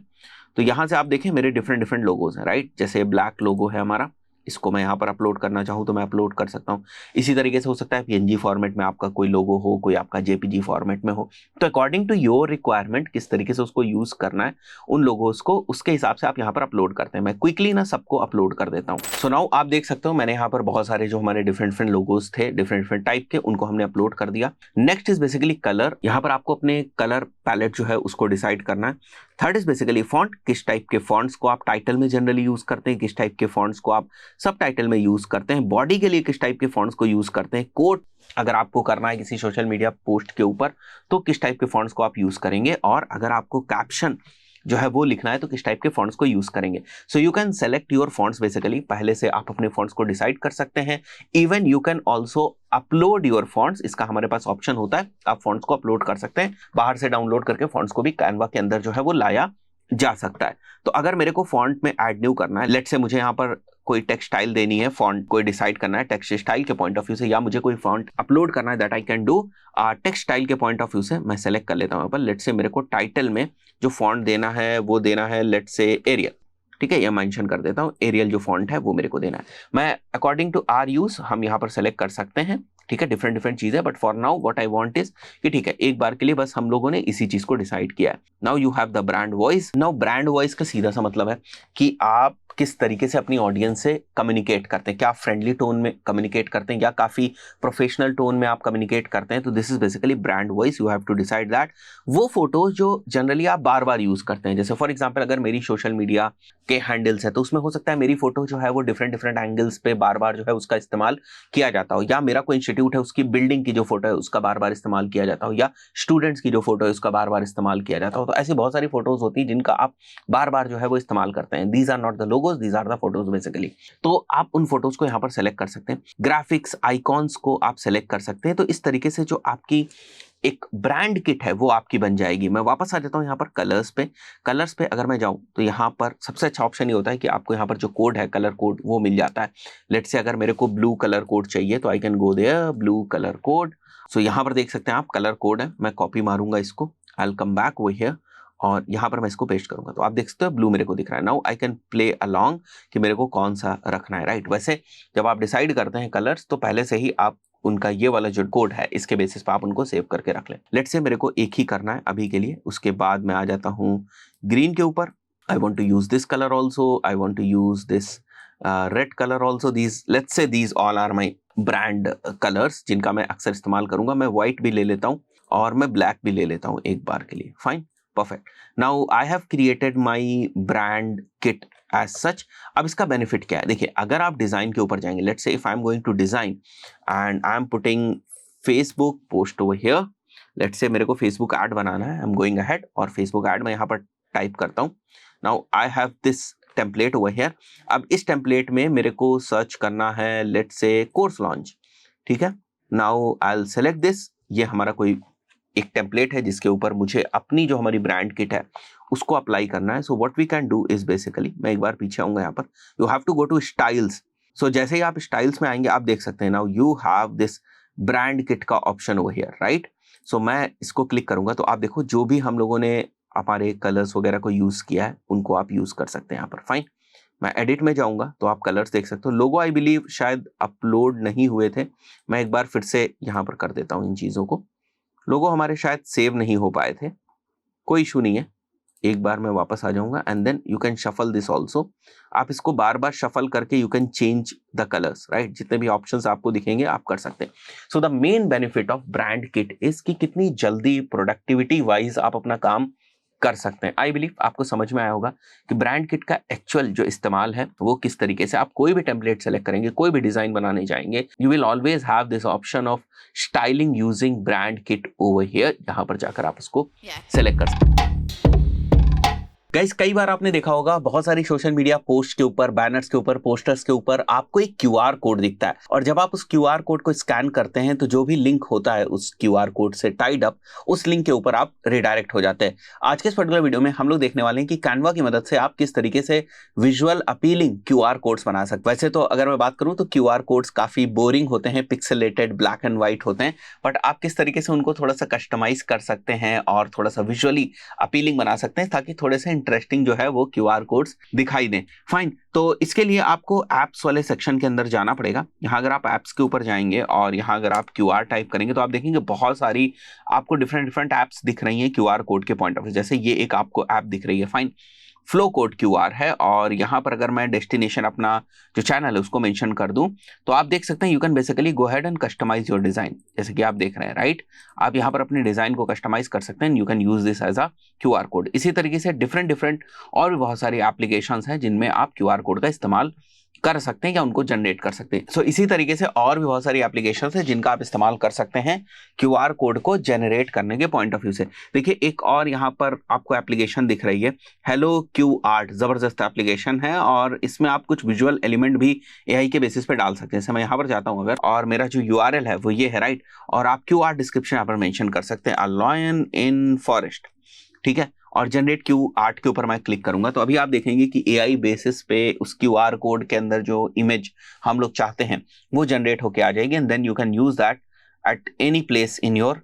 तो यहाँ से आप देखें मेरे डिफरेंट लोगोज हैं, राइट, जैसे ब्लैक लोगो है हमारा, इसको मैं यहाँ पर अपलोड करना चाहूँ तो मैं अपलोड कर सकता हूँ। इसी तरीके से हो सकता है PNG फॉर्मेट में आपका कोई लोगो हो, कोई आपका JPG फॉर्मेट में हो, तो अकॉर्डिंग टू योर रिक्वायरमेंट किस तरीके से उसको यूज करना है उन लोगोस को, उसके हिसाब से आप यहाँ पर अपलोड करते हैं। मैं क्विकली ना सबको अपलोड कर देता हूँ। सो नाउ आप देख सकते हो मैंने यहाँ पर बहुत सारे जो हमारे डिफरेंट लोगोस थे, डिफरेंट टाइप के, उनको हमने अपलोड कर दिया। नेक्स्ट इज बेसिकली कलर, यहाँ पर आपको अपने कलर पैलेट जो है उसको डिसाइड करना है। थर्ड इज बेसिकली फॉन्ट, किस टाइप के फॉन्ट्स को आप टाइटल में जनरली यूज करते हैं, किस टाइप के फॉन्ट्स को आप सब टाइटल में यूज करते हैं, बॉडी के लिए किस टाइप के फॉन्ट्स को यूज करते हैं, कोट अगर आपको करना है किसी सोशल मीडिया पोस्ट के ऊपर तो किस टाइप के फॉन्ट्स को आप यूज करेंगे, और अगर आपको कैप्शन जो है वो लिखना है तो किस टाइप के फॉन्ट्स को यूज करेंगे। सो you can select your fonts, basically पहले से आप अपने फॉन्ट्स को डिसाइड कर सकते हैं। Even you can also upload your fonts, इसका हमारे पास ऑप्शन होता है, आप फॉन्ट्स को अपलोड कर सकते हैं, बाहर से डाउनलोड करके फॉन्ट्स को भी कैनवा के अंदर जो है वो लाया जा सकता है। तो अगर मेरे को फॉन्ट में ऐड न्यू करना है, लेट से मुझे यहाँ पर कोई टेक्स्ट स्टाइल देनी है, फॉन्ट कोई डिसाइड करना है टेक्स्ट स्टाइल के पॉइंट ऑफ व्यू से, या मुझे कोई फॉन्ट अपलोड करना है, that I can do text style के पॉइंट ऑफ व्यू से। मैं सेलेक्ट कर लेता हूँ यहाँ पर, लेट से मेरे को टाइटल में जो फॉन्ट देना है वो देना है लेट से एरियल, ठीक है, यह मेंशन कर देता हूँ, एरियल जो फॉन्ट है वो मेरे को देना है। मैं अकॉर्डिंग टू आर यूज हम यहाँ पर सेलेक्ट कर सकते हैं, ठीक है, डिफरेंट चीज है, but for now what I want is कि ठीक है एक बार के लिए बस हम लोगों ने इसी चीज को डिसाइड किया है। Now you have the brand voice. Now brand voice का सीधा सा मतलब है कि आप किस तरीके से अपनी ऑडियंस से कम्युनिकेट करते हैं, क्या फ्रेंडली टोन में कम्युनिकेट करते हैं या काफी प्रोफेशनल टोन में आप कम्युनिकेट करते हैं, तो this is basically brand voice. You have to decide that. वो फोटोज जो जनरली आप बार बार यूज करते हैं, जैसे फॉर एग्जांपल अगर मेरी सोशल मीडिया के हैंडल्स है तो उसमें हो सकता है मेरी फोटो जो है वो डिफरेंट एंगल्स पे बार बार जो है उसका इस्तेमाल किया जाता हो, या मेरा कोई इंस्टीट्यूट है उसकी बिल्डिंग की जो फोटो है उसका बार बार इस्तेमाल किया जाता हो, या स्टूडेंट्स की जो फोटो है उसका बार बार इस्तेमाल किया जाता हो। तो ऐसी बहुत सारी फोटोज होती है जिनका आप बार बार जो है वो इस्तेमाल करते हैं। These are not the logos, these are the photos basically. तो आप उन फोटोज को यहाँ पर सेलेक्ट कर सकते हैं। ग्राफिक्स आइकॉन्स को आप सेलेक्ट कर सकते हैं। तो इस तरीके से जो आपकी एक ब्रांड किट है वो आपकी बन जाएगी। मैं वापस आ जाता हूँ यहाँ पर कलर्स पे अगर मैं जाऊँ तो यहाँ पर सबसे अच्छा ऑप्शन ये होता है कि आपको यहाँ पर जो कोड है, कलर कोड, वो मिल जाता है। लेट्स से अगर मेरे को ब्लू कलर कोड चाहिए तो I can go there, blue colour code. So यहाँ पर देख सकते हैं आप कलर कोड है, मैं कॉपी मारूंगा इसको, I will come back over here और यहाँ पर मैं इसको पेस्ट करूंगा तो आप देख सकते हो ब्लू मेरे को दिख रहा है। Now I can play along कि मेरे को कौन सा रखना है, राइट। वैसे जब आप डिसाइड करते हैं कलर्स तो पहले से ही आप उनका ये वाला जो कोड है इसके बेसिस पे आप उनको सेव करके रख लें। लेट्स से मेरे को एक ही करना है अभी के लिए। उसके बाद मैं आ जाता हूँ ग्रीन के ऊपर। I want to use this colour also, I want to use this red colour also. These let's say these all are my brand colours जिनका मैं अक्सर इस्तेमाल करूंगा। मैं व्हाइट भी ले लेता हूँ और मैं ब्लैक भी ले लेता हूँ एक बार के लिए। Fine, perfect. Now I have created my brand kit as such. अब इसका बेनिफिट क्या है, देखिए अगर आप डिजाइन के ऊपर जाएंगे, let's say if I am going to design and I am putting Facebook post over here. Let's say मेरे को फेसबुक ऐड बनाना है, आई एम गोइंग अहेड और फेसबुक ऐड में यहाँ पर टाइप करता हूँ। Now I have this template over here. अब इस टेम्पलेट में मेरे को सर्च करना है लेट्स से कोर्स लॉन्च, ठीक है। Now I will select this. ये हमारा कोई एक टेम्पलेट है जिसके ऊपर मुझे अपनी जो हमारी ब्रांड किट है उसको अप्लाई करना है। So what we can do is basically, मैं एक बार पीछे आऊंगा यहाँ पर, you have to go to styles. So जैसे ही आप स्टाइल्स में आएंगे आप देख सकते हैं now you have this brand kit का option over here, right. So मैं इसको क्लिक करूंगा तो आप देखो जो भी हम लोगों ने हमारे कलर्स वगैरह को यूज किया है उनको आप यूज कर सकते हैं यहाँ पर। फाइन, मैं एडिट में जाऊंगा तो आप कलर्स देख सकते हो। लोगो आई बिलीव शायद अपलोड नहीं हुए थे, मैं एक बार फिर से यहाँ पर कर देता हूँ इन चीजों को। लोगो हमारे शायद सेव नहीं हो पाए थे, कोई इशू नहीं है। एक बार मैं वापस आ जाऊंगा and then you can shuffle this also. आप इसको बार बार शफल करके you can change the colours, right. जितने भी ऑप्शंस आपको दिखेंगे आप कर सकते हैं। So the main benefit of brand kit is कि कितनी जल्दी प्रोडक्टिविटी वाइज आप अपना काम कर सकते हैं। आई बिलीव आपको समझ में आया होगा कि ब्रांड किट का एक्चुअल जो इस्तेमाल है वो किस तरीके से। आप कोई भी टेम्पलेट सेलेक्ट करेंगे, कोई भी डिजाइन बनाने जाएंगे, you will always have this option of styling using brand kit over here. यहाँ पर जाकर आप उसको सेलेक्ट कर सकते हैं। गाइस कई बार आपने देखा होगा बहुत सारी सोशल मीडिया पोस्ट के ऊपर, बैनर्स के ऊपर, पोस्टर्स के ऊपर आपको एक क्यूआर कोड दिखता है और जब आप उस क्यूआर कोड को स्कैन करते हैं तो जो भी लिंक होता है उस क्यूआर कोड से टाइड अप, उस लिंक के ऊपर आप रिडायरेक्ट हो जाते हैं। आज के इस पर्टिकुलर वीडियो में हम लोग देखने वाले हैं कि कैनवा की मदद से आप किस तरीके से विजुअल अपीलिंग क्यूआर कोड्स बना सकते हैं। वैसे तो अगर मैं बात करूं तो क्यूआर कोड्स काफी बोरिंग होते हैं, पिक्सेलेटेड, ब्लैक एंड व्हाइट होते हैं, बट आप किस तरीके से उनको थोड़ा सा कस्टमाइज कर सकते हैं और थोड़ा सा विजुअली अपीलिंग बना सकते हैं ताकि थोड़े से इंटरेस्टिंग जो है वो क्यूआर कोड्स दिखाई दें। फाइन, तो इसके लिए आपको एप्स वाले सेक्शन के अंदर जाना पड़ेगा। यहाँ अगर आप एप्स के ऊपर जाएंगे और यहाँ अगर आप क्यूआर टाइप करेंगे तो आप देखेंगे बहुत सारी आपको डिफरेंट एप्स दिख रही हैं क्यूआर कोड के पॉइंट ऑफ व्यू। जैसे ये एक आपको ऐप दिख रही है, फाइन, फ्लो कोड क्यूआर है और यहाँ पर अगर मैं डेस्टिनेशन अपना जो चैनल है उसको मेंशन कर दूं तो आप देख सकते हैं you can basically go ahead and customise your design. जैसे कि आप देख रहे हैं, राइट, आप यहाँ पर अपने डिजाइन को कस्टमाइज कर सकते हैं। You can use this as a QR code. इसी तरीके से डिफरेंट और भी बहुत सारी एप्लीकेशंस हैं जिनमें आप क्यूआर कोड का इस्तेमाल कर सकते हैं या उनको जनरेट कर सकते हैं। सो इसी तरीके से और भी बहुत सारी एप्लीकेशंस हैं जिनका आप इस्तेमाल कर सकते हैं क्यूआर कोड को जनरेट करने के पॉइंट ऑफ व्यू से। देखिए एक और यहाँ पर आपको एप्लीकेशन दिख रही है, हेलो क्यू आर्ट, जबरदस्त एप्लीकेशन है और इसमें आप कुछ विजुअल एलिमेंट भी एआई के बेसिस पे डाल सकते हैं। जैसे मैं यहाँ पर जाता हूँ अगर, और मेरा जो यूआरएल है वो ये है, राइट, और आप क्यू आर्ट डिस्क्रिप्शन यहाँ पर मेंशन कर सकते हैं, अ लॉयन इन फॉरेस्ट, ठीक है, और जनरेट क्यू आर्ट के ऊपर मैं क्लिक करूंगा तो अभी आप देखेंगे कि एआई बेसिस पे उस क्यूआर कोड के अंदर जो इमेज हम लोग चाहते हैं वो जनरेट होके आ जाएगी and then you can use that at any place in your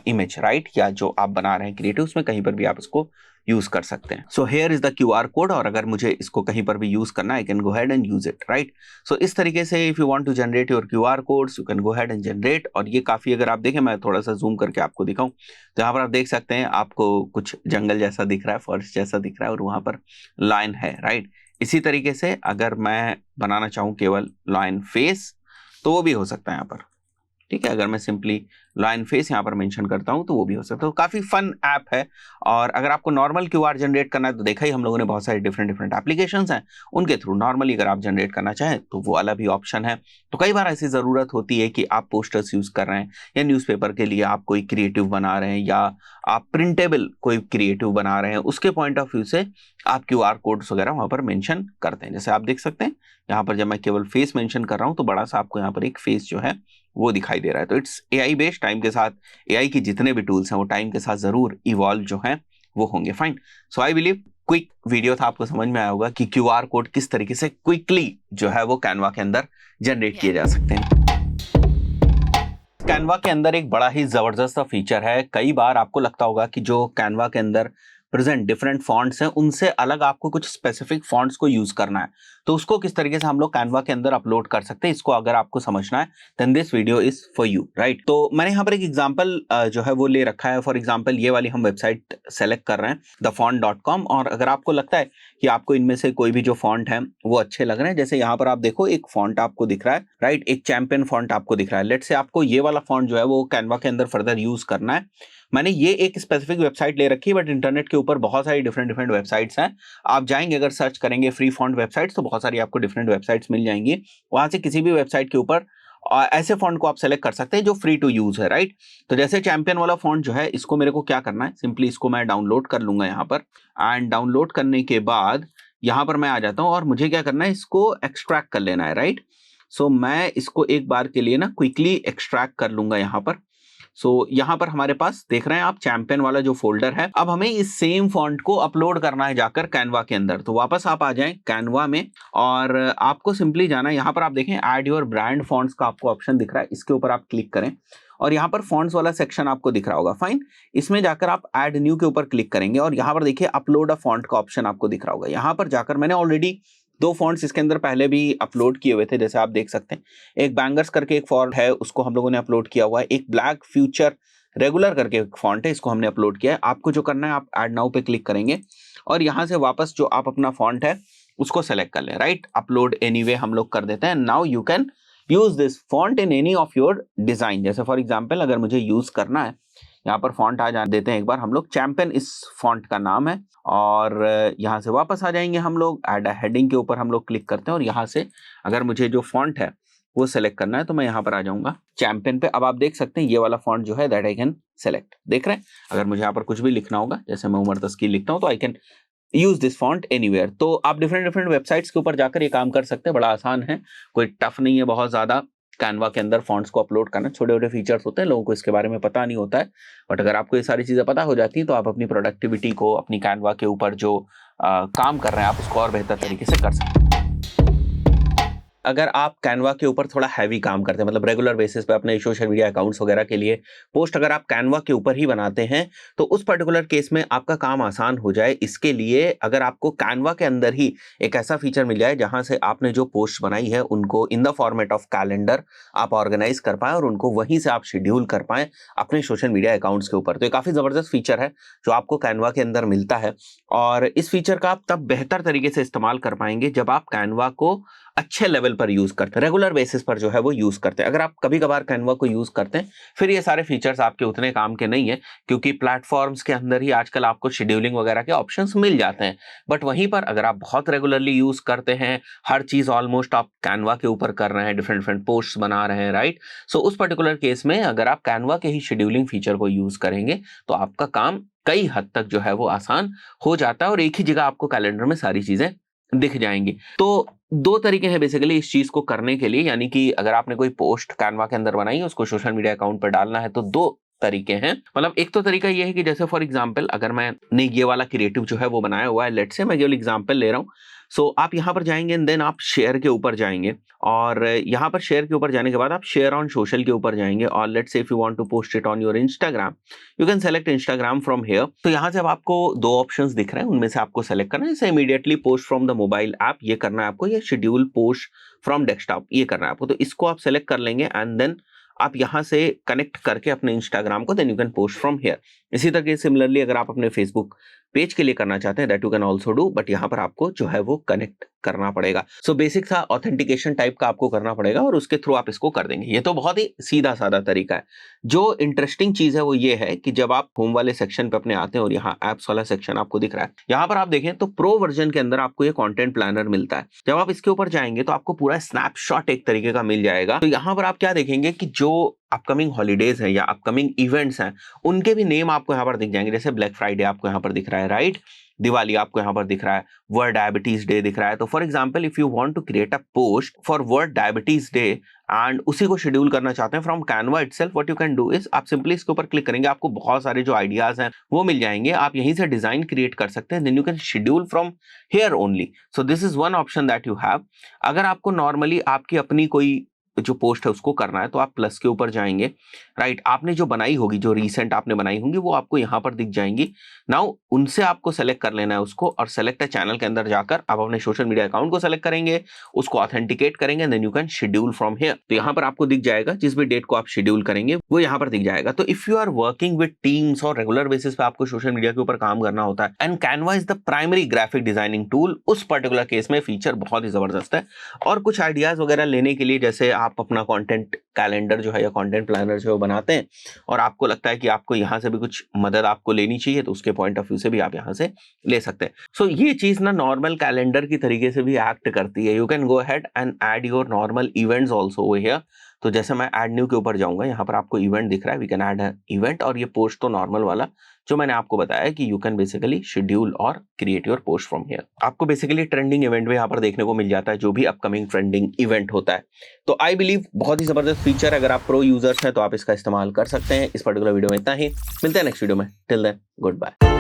image, right, या जो आप बना रहे हैं क्रिएटिव उसमें कहीं पर भी आप इसको यूज कर सकते हैं। So here is the QR code और अगर मुझे इसको कहीं पर भी यूज करना है I can go head and use it, right. So इस तरीके से if you want to generate your QR codes you can go head and generate. और ये काफी, अगर आप देखें मैं थोड़ा सा जूम करके आपको दिखाऊं तो यहाँ पर आप देख सकते हैं आपको कुछ जंगल जैसा दिख रहा है, फॉरेस्ट जैसा दिख रहा है और वहां पर लाइन है, राइट। इसी तरीके से अगर मैं बनाना चाहूँ केवल लाइन फेस तो वो भी हो सकता है यहाँ पर, ठीक है। अगर मैं सिंपली लाइन फेस यहाँ पर मेंशन करता हूँ तो वो भी हो सकता है। तो काफी फन ऐप है। और अगर आपको नॉर्मल क्यूआर जनरेट करना है तो देखा ही हम लोगों ने बहुत सारी डिफरेंट एप्लीकेशंस हैं, उनके थ्रू नॉर्मली अगर आप जनरेट करना चाहें तो वो वाला भी ऑप्शन है। तो कई बार ऐसी जरूरत होती है कि आप पोस्टर्स यूज कर रहे हैं या न्यूज़पेपर के लिए आप कोई क्रिएटिव बना रहे हैं या आप प्रिंटेबल कोई क्रिएटिव बना रहे हैं, उसके पॉइंट ऑफ व्यू से आप क्यूआर कोड्स वगैरह वहां पर मेंशन करते हैं। जैसे आप देख सकते हैं यहाँ पर जब मैं केवल फेस मेंशन कर रहा हूँ तो बड़ा सा आपको यहाँ पर एक फेस जो है वो दिखाई दे रहा है। तो इट्स एआई बेस्ड, टाइम के साथ एआई की जितने भी टूल्स हैं वो टाइम के साथ जरूर इवॉल्व जो हैं वो होंगे। Fine, so I believe quick video था, आपको समझ में आया होगा कि क्यूआर कोड किस तरीके से क्विकली जो है वो कैनवा के अंदर जनरेट किए जा सकते हैं। कैनवा के अंदर एक बड़ा ही जबरदस्त फीचर है। कई बार आपको लगता होगा कि जो कैनवा के अंदर प्रेजेंट डिफरेंट फॉन्ट्स हैं उनसे अलग आपको कुछ स्पेसिफिक फॉन्ट्स को यूज करना है, तो उसको किस तरीके से हम लोग कैनवा के अंदर अपलोड कर सकते हैं, इसको अगर आपको समझना है then this video is for you, right. तो मैंने यहाँ पर एक एग्जांपल जो है वो ले रखा है। फॉर एग्जांपल ये वाली हम वेबसाइट सेलेक्ट कर रहे हैं thefont.com, और अगर आपको लगता है कि आपको इनमें से कोई भी जो फॉन्ट है वो अच्छे लग रहे हैं, जैसे यहाँ पर आप देखो एक फॉन्ट आपको दिख रहा है, राइट, एक चैंपियन फॉन्ट आपको दिख रहा है। लेट्स से आपको ये वाला फॉन्ट जो है वो कैनवा के अंदर फर्दर यूज करना है। मैंने ये एक स्पेसिफिक वेबसाइट ले रखी है, बट इंटरनेट के ऊपर बहुत सारी डिफरेंट वेबसाइट्स हैं। आप जाएंगे अगर सर्च करेंगे फ्री फॉन्ट वेबसाइट्स तो बहुत सारी आपको डिफरेंट वेबसाइट्स मिल जाएंगी। वहां से किसी भी वेबसाइट के ऊपर ऐसे फॉन्ट को आप सेलेक्ट कर सकते हैं जो फ्री टू यूज है, राइट। तो जैसे चैंपियन वाला फॉन्ट जो है इसको मेरे को क्या करना है, सिंपली इसको मैं डाउनलोड कर लूंगा यहाँ पर, एंड डाउनलोड करने के बाद यहाँ पर मैं आ जाता हूँ और मुझे क्या करना है, इसको एक्सट्रैक्ट कर लेना है, राइट। सो मैं इसको एक बार के लिए ना क्विकली एक्सट्रैक्ट कर लूंगा यहाँ पर। सो यहाँ पर हमारे पास देख रहे हैं आप चैंपियन वाला जो फोल्डर है। अब हमें इस सेम फॉन्ट को अपलोड करना है जाकर कैनवा के अंदर। तो वापस आप आ जाएं कैनवा में और आपको सिंपली जाना है, यहाँ पर आप देखें ऐड योर ब्रांड फॉन्ट्स का आपको ऑप्शन दिख रहा है, इसके ऊपर आप क्लिक करें और यहाँ पर फॉन्ट्स वाला सेक्शन आपको दिख रहा होगा। फाइन, इसमें जाकर आप ऐड न्यू के ऊपर क्लिक करेंगे और यहाँ पर देखिए अपलोड अ फॉन्ट का ऑप्शन आपको दिख रहा होगा। यहाँ पर जाकर मैंने ऑलरेडी 2 फॉन्ट्स इसके अंदर पहले भी अपलोड किए हुए थे, जैसे आप देख सकते हैं। एक बैंगर्स करके एक फॉन्ट है, उसको हम लोगों ने अपलोड किया हुआ है। एक ब्लैक फ्यूचर रेगुलर करके एक फॉन्ट है, इसको हमने अपलोड किया है। आपको जो करना है आप ऐड नाउ पे क्लिक करेंगे और यहाँ से वापस जो आप अपना फॉन्ट है उसको सेलेक्ट कर लें, राइट। अपलोड एनीवे हम लोग कर देते हैं। Now you can use this font in any of your design. जैसे फॉर एग्जाम्पल अगर मुझे यूज करना है, यहाँ पर फॉन्ट आ जा देते हैं एक बार हम लोग, चैंपियन इस फॉन्ट का नाम है, और यहाँ से वापस आ जाएंगे हम लोग, ऐड हेडिंग के ऊपर हम लोग क्लिक करते हैं और यहाँ से अगर मुझे जो फॉन्ट है वो सेलेक्ट करना है तो मैं यहाँ पर आ जाऊंगा चैंपियन पे। अब आप देख सकते हैं ये वाला फॉन्ट जो है दैट आई कैन सेलेक्ट, देख रहे हैं। अगर मुझे यहाँ पर कुछ भी लिखना होगा, जैसे मैं उमर तस्कीर लिखता हूँ, तो I can use this font anywhere. तो आप डिफरेंट वेबसाइट्स के ऊपर जाकर ये काम कर सकते हैं, बड़ा आसान है, कोई टफ नहीं है बहुत ज्यादा। कैनवा के अंदर फॉन्ट्स को अपलोड करना, छोटे छोटे फीचर्स होते हैं, लोगों को इसके बारे में पता नहीं होता है, बट अगर आपको ये सारी चीजें पता हो जाती हैं तो आप अपनी प्रोडक्टिविटी को, अपनी कैनवा के ऊपर जो काम कर रहे हैं आप उसको और बेहतर तरीके से कर सकते हैं। अगर आप कैनवा के ऊपर थोड़ा हैवी काम करते हैं, मतलब रेगुलर बेसिस पे अपने सोशल मीडिया अकाउंट्स वगैरह के लिए पोस्ट अगर आप कैनवा के ऊपर ही बनाते हैं तो उस पर्टिकुलर केस में आपका काम आसान हो जाए, इसके लिए अगर आपको कैनवा के अंदर ही एक ऐसा फीचर मिल जाए जहां से आपने जो पोस्ट बनाई है उनको in the format of calendar आप ऑर्गेनाइज कर पाए और उनको वहीं से आप शेड्यूल कर पाए अपने सोशल मीडिया अकाउंट्स के ऊपर। तो ये काफी जबरदस्त फीचर है जो आपको कैनवा के अंदर मिलता है, और इस फीचर का आप तब बेहतर तरीके से इस्तेमाल कर पाएंगे जब आप कैनवा को अच्छे लेवल पर यूज करते हैं, रेगुलर बेसिस पर जो है वो यूज करते हैं। अगर आप कभी कभार कैनवा को यूज करते हैं फिर ये सारे फीचर्स आपके उतने काम के नहीं है, क्योंकि प्लेटफॉर्म्स के अंदर ही आजकल आपको शेड्यूलिंग वगैरह के ऑप्शंस मिल जाते हैं। बट वहीं पर अगर आप बहुत रेगुलरली यूज करते हैं, हर चीज ऑलमोस्ट आप कैनवा के ऊपर कर रहे हैं, डिफरेंट पोस्ट बना रहे हैं, राइट, सो उस पर्टिकुलर केस में अगर आप कैनवा के ही शेड्यूलिंग फीचर को यूज करेंगे तो आपका काम कई हद तक जो है वो आसान हो जाता है और एक ही जगह आपको कैलेंडर में सारी चीजें दिख जाएंगी। तो 2 तरीके हैं बेसिकली इस चीज को करने के लिए, यानी कि अगर आपने कोई पोस्ट कैनवा के अंदर बनाई है उसको सोशल मीडिया अकाउंट पर डालना है तो 2 तरीके हैं। मतलब एक तो तरीका ये है कि जैसे फॉर एग्जांपल अगर मैंने ये वाला क्रिएटिव जो है वो बनाया हुआ है, लेट्स से मैं केवल एग्जांपल ले रहा हूँ, सो आप यहाँ पर जाएंगे एंड देन आप शेयर के ऊपर जाएंगे और यहाँ पर शेयर के ऊपर जाने के बाद आप शेयर ऑन सोशल के ऊपर जाएंगे और let's say if you want to post it on your Instagram you can select Instagram from here. तो यहाँ से अब आपको 2 ऑप्शंस दिख रहे हैं, उनमें से आपको सेलेक्ट करना है, जैसे immediately post from the mobile app ये करना है आपको, या शेड्यूल पोस्ट फ्रॉम डेस्कटॉप ये करना है आपको। तो इसको आप सेलेक्ट कर लेंगे एंड देन आप यहाँ से कनेक्ट करके अपने इंस्टाग्राम को then you can post from here. इसी तरह सिमिलरली अगर आप अपने फेसबुक पेज के लिए करना चाहते हैं that you can also do, but यहाँ पर आपको जो है वो कनेक्ट करना पड़ेगा। सो बेसिक सा ऑथेंटिकेशन टाइप का आपको करना पड़ेगा और उसके थ्रू आप इसको कर देंगे। ये तो बहुत ही सीधा साधा तरीका है। जो इंटरेस्टिंग चीज है वो ये है कि जब आप होम वाले सेक्शन पे अपने आते हैं और यहाँ एप्स वाला सेक्शन आपको दिख रहा है, यहाँ पर आप देखें तो प्रो वर्जन के अंदर आपको ये कंटेंट प्लानर मिलता है। जब आप इसके ऊपर जाएंगे तो आपको पूरा स्नैपशॉट एक तरीके का मिल जाएगा। तो यहाँ पर आप क्या देखेंगे कि जो अपकमिंग हॉलीडेज हैं या अपकमिंग इवेंट्स हैं उनके भी नेम आपको यहाँ पर दिख जाएंगे। जैसे ब्लैक फ्राइडे आपको यहाँ पर दिख रहा है, राइट, दिवाली आपको यहाँ पर दिख रहा है, वर्ल्ड डायबिटीज डे दिख रहा है। तो for example if you want to create a post for world diabetes day and उसी को शेड्यूल करना चाहते हैं from Canva itself, what you can do is आप सिंपली इसके ऊपर क्लिक करेंगे, आपको बहुत सारे जो आइडियाज हैं वो मिल जाएंगे, आप यहीं से डिजाइन क्रिएट कर सकते हैं, then you can schedule from here only. So this is one option that you have. अगर आपको नॉर्मली आपकी अपनी कोई जो पोस्ट है उसको करना है तो आप प्लस के ऊपर जाएंगे, राइट। आपने जो बनाई होगी, जो रिसेंट आपने बनाई होंगी वो आपको यहाँ पर दिख जाएंगी। नाउ उनसे आपको सेलेक्ट कर लेना है उसको, और सेलेक्ट है चैनल के अंदर जाकर आप अपने सोशल मीडिया अकाउंट को सेलेक्ट करेंगे, उसको ऑथेंटिकेट करेंगे, then you can schedule from here. तो यहाँ पर आपको दिख जाएगा जिस भी डेट को आप शेड्यूल करेंगे वो यहाँ पर दिख जाएगा। तो if you are working with teams और रेगुलर बेसिस पे आपको सोशल मीडिया के ऊपर काम करना होता है, and Canva is the primary graphic designing tool, उस पर्टिकुलर केस में फीचर बहुत ही जबरदस्त है। और कुछ आइडियाज वगैरह लेने के लिए, जैसे आप अपना कंटेंट कैलेंडर जो है या कंटेंट प्लानर जो है वो बनाते हैं और आपको लगता है कि आपको यहाँ से भी कुछ मदद आपको लेनी चाहिए, तो उसके पॉइंट ऑफ व्यू से भी आप यहाँ से ले सकते हैं। सो ये चीज ना नॉर्मल कैलेंडर की तरीके से भी एक्ट करती है। You can go ahead and add your normal events also over here. तो जैसे मैं ऐड न्यू के ऊपर जाऊंगा, यहाँ पर आपको इवेंट दिख रहा है, वी कैन ऐड इवेंट, और ये पोस्ट तो नॉर्मल वाला जो मैंने आपको बताया कि यू कैन बेसिकली शेड्यूल और create your post from here. आपको बेसिकली ट्रेंडिंग इवेंट भी यहाँ पर देखने को मिल जाता है, जो भी अपकमिंग ट्रेंडिंग इवेंट होता है। तो आई बिलीव बहुत ही जबरदस्त फीचर, अगर आप प्रो यूजर्स हैं तो आप इसका इस्तेमाल कर सकते हैं। इस पर्टिकुलर वीडियो में इतना ही, मिलते हैं नेक्स्ट वीडियो में, टिल देन गुड बाय।